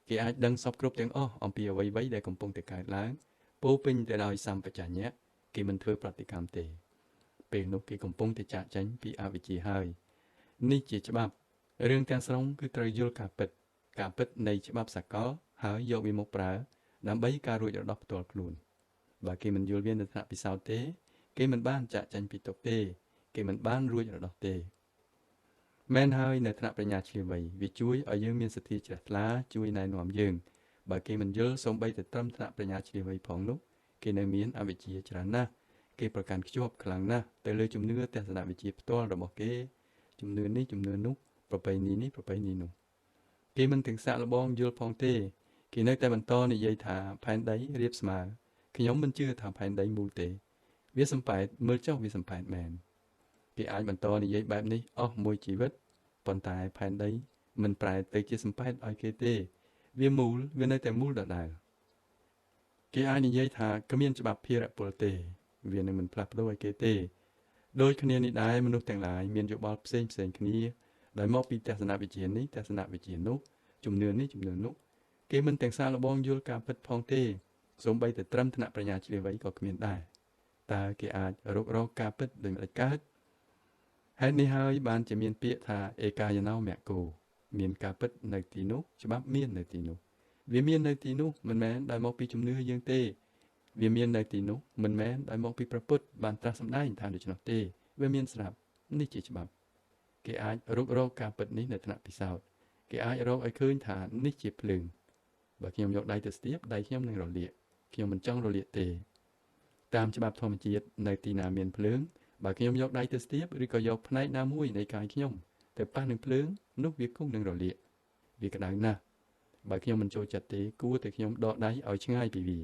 គេអាចដឹងសពគ្រប់ទាំងអស់អំពីអ្វីៗដែលកំពុងតែកើតឡើងពោពេញទៅដោយសម្បជញ្ញៈគេមិនធ្វើប្រតិកម្មទេពេលនោះគេកំពុងតែចាកចេញពីអវិជ្ជាហើយនេះជាច្បាប់រឿងទាំងស្រុងគឺត្រូវយល់ការពិតនៃច្បាប់សកលហើយយកវាមកប្រើដើម្បីការរួចរដោះផ្ទាល់ខ្លួនបើគេមិនយល់វានៅថ្នាក់ពិសោធន៍ទេគេមិនបានចាកចេញពីទុក្ខទេគេមិនបានរួចរដោះទេមែនហើយនៅថ្នាក់បញ្ញាឈ្លាសវៃវាជួយឲ្យយើងមានសទ្ធាជ្រះថ្លាជួយណែនាំយើងបើគេមិនយល់សូម្បីតែត្រឹមថ្នាក់បញ្ញាឈ្លាសវៃផងនោះគេនៅមានអវិជ្ជាច្រើនណាស់គេប្រកាន់ខ្ជាប់ខ្លាំងណាស់ទៅលើជំនឿទស្សនវិជ្ជាផ្ទាល់របស់គេជំនឿនេះជំនឿនោះប្រពៃណីនេះប្រពៃណីនោះគេមិនទាំងសាកល្បងយល់ផងទេគេនៅតែបន្តនិយាយថាផែនដីរាបស្មើខ្ញុំមិនជឿថាផែនដីមូលទេវាសំប៉ែតមើលចុះវាសំប៉ែតមែនគេអាចបន្តនិយាយបែបនេះអស់មួយជីវិតប៉ុន្តែផែនដីមិនប្រែទៅជាសំប៉ែតឲ្យគេទេវាមូលវានៅតែមូលដដែលគេអាចនិយាយថាគ្មានច្បាប់ភារៈពលទេវានឹងមិនផ្លាស់ប្ដូរឲ្យគេទេដោយគ្នានេះដែរមនុស្សទាំងឡាយមានយោបល់ផ្សេងគ្នាដោយមកពីទស្សនវិជ្ជានេះទស្សនវិជ្ជានោះជំនឿនេះជំនឿនោះគេមិនទាំងសាកល្បងយល់ការពិតផងទេសូម្បីតែត្រឹមថ្នាក់បញ្ញាជ្រាវៃក៏គ្មានដែរតើគេអាចរកការពិតដោយមិនកើតហេតុនេះហើយបានជាមានពាក្យថាឯកាយណោមគ្គោមានការពិតនៅទីនោះច្បាប់មាននៅទីនោះវាមាននៅទីនោះមិនមែនដោយមកពីជំនឿយើងទេវាមាននៅទីនោះមិនមែនដោយមកពីព្រះពុទ្ធបានត្រាស់សម្ដែងថាដូច្នោះទេវាមានស្រាប់នេះជាច្បាប់គេអាចរកការពិតនេះនៅថ្នាក់ពិសោធន៍គេអាចរកឲ្យឃើញថានេះជាភ្លើងបើខ្ញុំយកដៃទៅស្ទាបដៃខ្ញុំនឹងរលាកខ្ញុំមិនចង់រលាកទេតាមច្បាប់ធម្មជាតិនៅទីណាមានភ្លើងបើខ្ញុំយកដៃទៅស្ទាបឬក៏យកផ្នែកណាមួយនៃកាយខ្ញុំទៅប៉ះនឹងភ្លើងនោះវាគង់នឹងរលាកវាក្តៅណាស់បើខ្ញុំមិនចូលចិត្តទេគួរតែខ្ញុំដកដៃឲ្យឆ្ងាយពីវា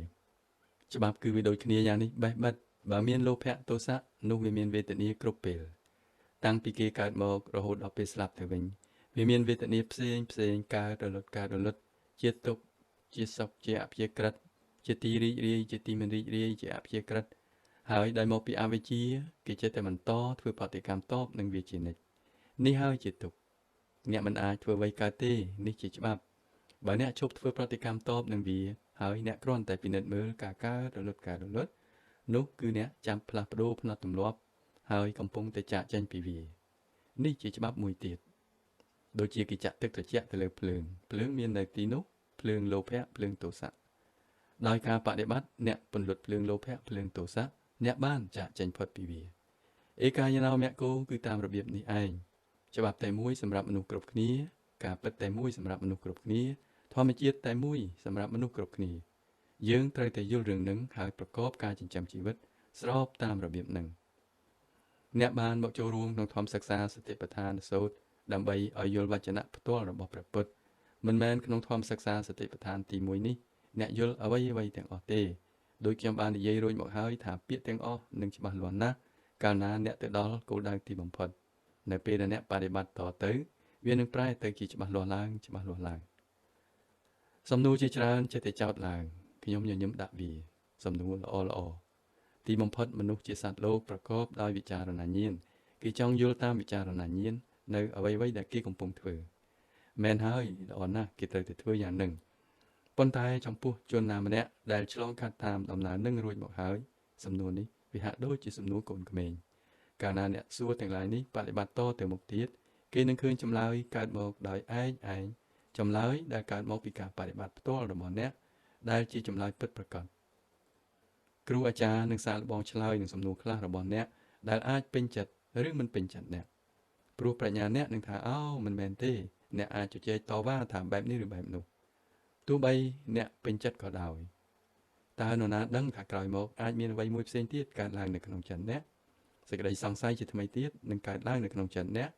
ច្បាប់គឺវាដូចគ្នាយ៉ាងនេះបេះបិទបើមានលោភៈទោសៈនោះវាមានវេទនាគ្រប់ពេលតាំងពីគេកើតមករហូតដល់ពេលស្លាប់ទៅវិញវាមានវេទនាផ្សេងកើតរលត់ជាទុក្ខ ជាសុខជាអព្យាក្រឹតជាទីរីករាយជាទីមិនរីករាយជាអព្យាក្រឹតហើយដោយមកពីអវិជ្ជាគេចិត្តតែបន្តធ្វើបដិកម្មតបនឹងវាជានិច្ចនេះហើយជាទុក្ខអ្នកមិនអាចធ្វើអ្វីកើតទេនេះជាច្បាប់បើអ្នកឈប់ធ្វើប្រតិកម្មតបនឹងវាហើយអ្នកគ្រាន់តែពិនិត្យមើលការកើតរលត់នោះគឺអ្នកចាំផ្លាស់ប្ដូរផ្នត់ទម្លាប់ហើយកំពុងតែចាកចេញពីវានេះជាច្បាប់មួយទៀតដូចជាគេចាក់ទឹកត្រជាក់ទៅលើភ្លើងមាននៅទីនោះភ្លើងលោភៈភ្លើងទោសៈដោយការបដិបត្តិអ្នកពន្លត់ភ្លើងលោភៈភ្លើងទោសៈអ្នកបានចាកចេញផុតពីវាឯកាយណោមគ្គគឺតាមរបៀបនេះឯងច្បាប់តែមួយសម្រាប់មនុស្សគ្រប់គ្នាការពិតតែមួយសម្រាប់មនុស្សគ្រប់គ្នាធម្មជាតិតែមួយសម្រាប់មនុស្សគ្រប់គ្នាយើងត្រូវតែយល់រឿងនឹងហើយប្រកបការចិញ្ចឹមជីវិតស្របតាមរបៀបនឹងអ្នកបានមកចូលរួមក្នុងធម្មសិក្សាសតិប្បដ្ឋានសូត្រដើម្បីឲ្យយល់វចនៈផ្ទាល់របស់ព្រះពុទ្ធមិនមែនក្នុងធម្មសិក្សាសតិប្បដ្ឋានទី1នេះអ្នកយល់អ្វីទាំងអស់ទេដោយខ្ញុំបាននិយាយរួចមកហើយថាពាក្យទាំងអស់នឹងច្បាស់លាស់ណាស់កាលណាអ្នកទៅដល់គោលដៅទីបំផុតនៅពេលដែលអ្នកបដិបត្តិតទៅវានឹងប្រែទៅជាច្បាស់លាស់ឡើងសំណួរជាច្រើនចិត្តតែចោទឡើងខ្ញុំញញឹមដាក់វាសំណួរល្អទីបំផុតមនុស្សជាសត្វលោកប្រកបដោយវិចារណញ្ញាណគេចង់យល់តាមវិចារណញ្ញាណនៅអ្វីដែលគេកំពុងធ្វើមែនហើយល្អណាស់គេត្រូវតែធ្វើយ៉ាងនឹងប៉ុន្តែចំពោះជនណាម្នាក់ដែលឆ្លងកាត់តាមដំណើរនឹងរួចមកហើយសំណួរនេះវាហាក់ដូចជាសំណួរកូនក្មេងកាលណាអ្នកសួរទាំងឡាយនេះបដិបត្តិតទៅមុខទៀតគេនឹងឃើញចម្លើយកើតមកដោយឯងចម្លើយដែលកើតមកពីការបដិបត្តិផ្ទាល់របស់អ្នកដែលជាចម្លើយពិតប្រាកដគ្រូអាចារ្យនឹងសាកល្បងឆ្លើយនឹងសំណួរខ្លះរបស់អ្នកដែលអាចពេញចិត្តឬមិនពេញចិត្តអ្នកព្រោះប្រាជ្ញាអ្នកនឹងថាអូមិនមែនទេអ្នកអាចជជែកតវ៉ាថាបែបនេះឬបែបនោះទោះបីអ្នកពេញចិត្តក៏ដោយតើនរណាដឹងថាក្រោយមកអាចមានអ្វីមួយផ្សេងទៀតកើតឡើងនៅក្នុងចិត្តអ្នកសេចក្តីសង្ស័យជាថ្មីទៀតនឹងកើតឡើងនៅក្នុងចិត្តអ្នក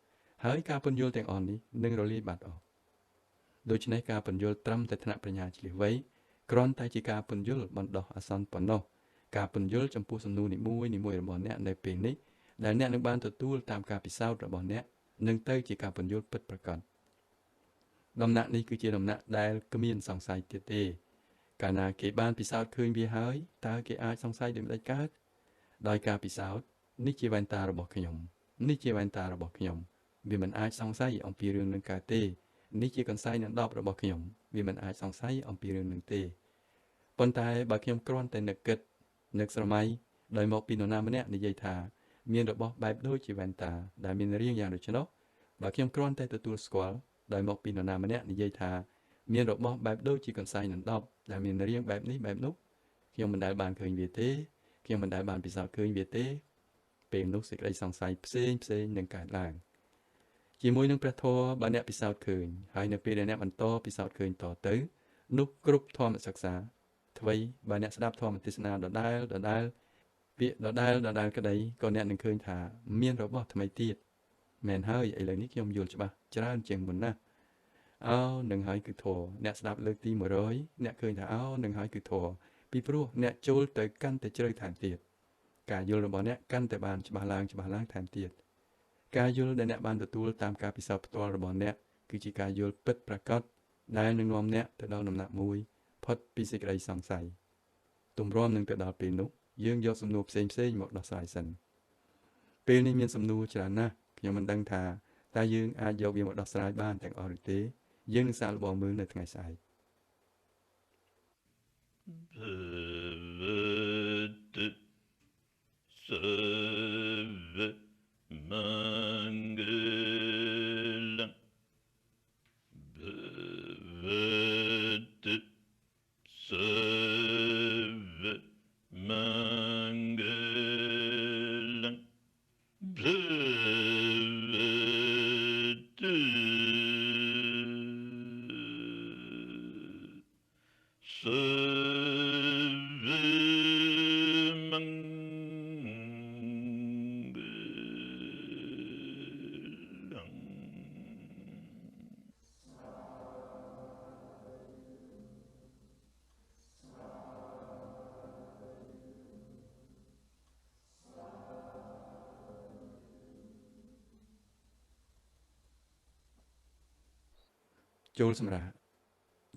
ហើយការពន្យល់ទាំងអស់នេះនឹងរលាយបាត់អស់ដូច្នេះការពន្យល់ត្រឹមតែថ្នាក់ប្រាជ្ញាឆ្លៀសវៃគ្រាន់តែជាការពន្យល់បណ្ដោះអាសន្នប៉ុណ្ណោះការពន្យល់ចំពោះសំណួរនីមួយរបស់អ្នកនៅពេលនេះដែលអ្នកនឹងបានទទួលតាមការពិសោធន៍របស់អ្នកនឹងទៅជាការពន្យល់ពិតប្រាកដដំណាក់នេះគឺជាដំណាក់ដែលគ្មានសង្ស័យទៀតទេកាលណាគេបានពិសោធន៍ឃើញវាហើយតើគេអាចសង្ស័យដូចម្តេចកើតដោយការពិសោធន៍នេះជាវ៉ែនតារបស់ខ្ញុំនេះជាវ៉ែនតារបស់ខ្ញុំវាមិនអាចសង្ស័យអំពីរឿងនឹងកើតទេនេះជាកន្សែងដណ្ដប់របស់ខ្ញុំវាមិនអាចសង្ស័យអំពីរឿងនឹងទេប៉ុន្តែបើខ្ញុំគ្រាន់តែនឹកគិតនឹកស្រមៃដោយមកពីនរណាម្នាក់និយាយថាមានរបស់បែបដូចជាវ៉ែនតាដែលមានរាងយ៉ាងដូច្នោះបើខ្ញុំគ្រាន់តែទទួលស្គាល់ដោយមកពីនរណាម្នាក់និយាយថាមានរបស់បែបដូចជាកន្សែងដណ្ដប់ដែលមានរាងបែបនេះបែបនោះខ្ញុំមិនដែលបានឃើញវាទេខ្ញុំមិនដែលបានពិសោធន៍ឃើញវាទេពេលនោះសេចក្តីសង្ស័យផ្សេងនឹងកើតឡើងជាមួយនឹងព្រះធម៌បើអ្នកពិសោធន៍ឃើញហើយនៅពេលដែលអ្នកបន្តពិសោធន៍ឃើញតទៅនោះគ្រប់ធម៌សិក្សាអ្វីបើអ្នកស្ដាប់ធម៌ទេសនាដដែលពាក្យដដែលក្តីក៏អ្នកនឹងឃើញថាមានរបស់ថ្មីទៀតមែនហើយឥឡូវនេះខ្ញុំយល់ច្បាស់ច្រើនជាងមុនណាស់នឹងហើយគឺធម៌អ្នកស្ដាប់លើកទី100អ្នកឃើញថានឹងហើយគឺធម៌ពីព្រោះអ្នកចូលទៅកាន់តែជ្រៅថែមទៀតការយល់របស់អ្នកកាន់តែបានច្បាស់ឡើងថែមទៀតការយល់ដែលអ្នកបានទទួលតាមការពិសោធន៍ផ្ទាល់របស់អ្នកគឺជាការយល់ពិតប្រាកដដែលនឹងនាំអ្នកទៅដល់ដំណាក់មួយផុតពីសេចក្តីសង្ស័យទម្រាំនឹងទៅដល់ពេលនោះយើងយកសំណួរផ្សេងមកដោះស្រាយសិនពេលនេះមានសំណួរច្រើនណាស់ខ្ញុំមិនដឹងថាតើយើងអាចយកវាមកដោះស្រាយបានទាំងអស់ឬទេយើងនឹងសាកល្បងមើលនៅថ្ងៃស្អែក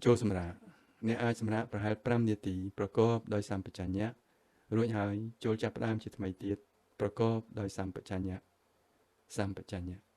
ចូលសម្រាប់ អ្នកអាចសម្រាប់ប្រហែល5នាទីប្រកបដោយសម្បជញ្ញៈរួចហើយចូលចាប់ផ្ដើមជាថ្មីទៀតប្រកបដោយសម្បជញ្ញៈ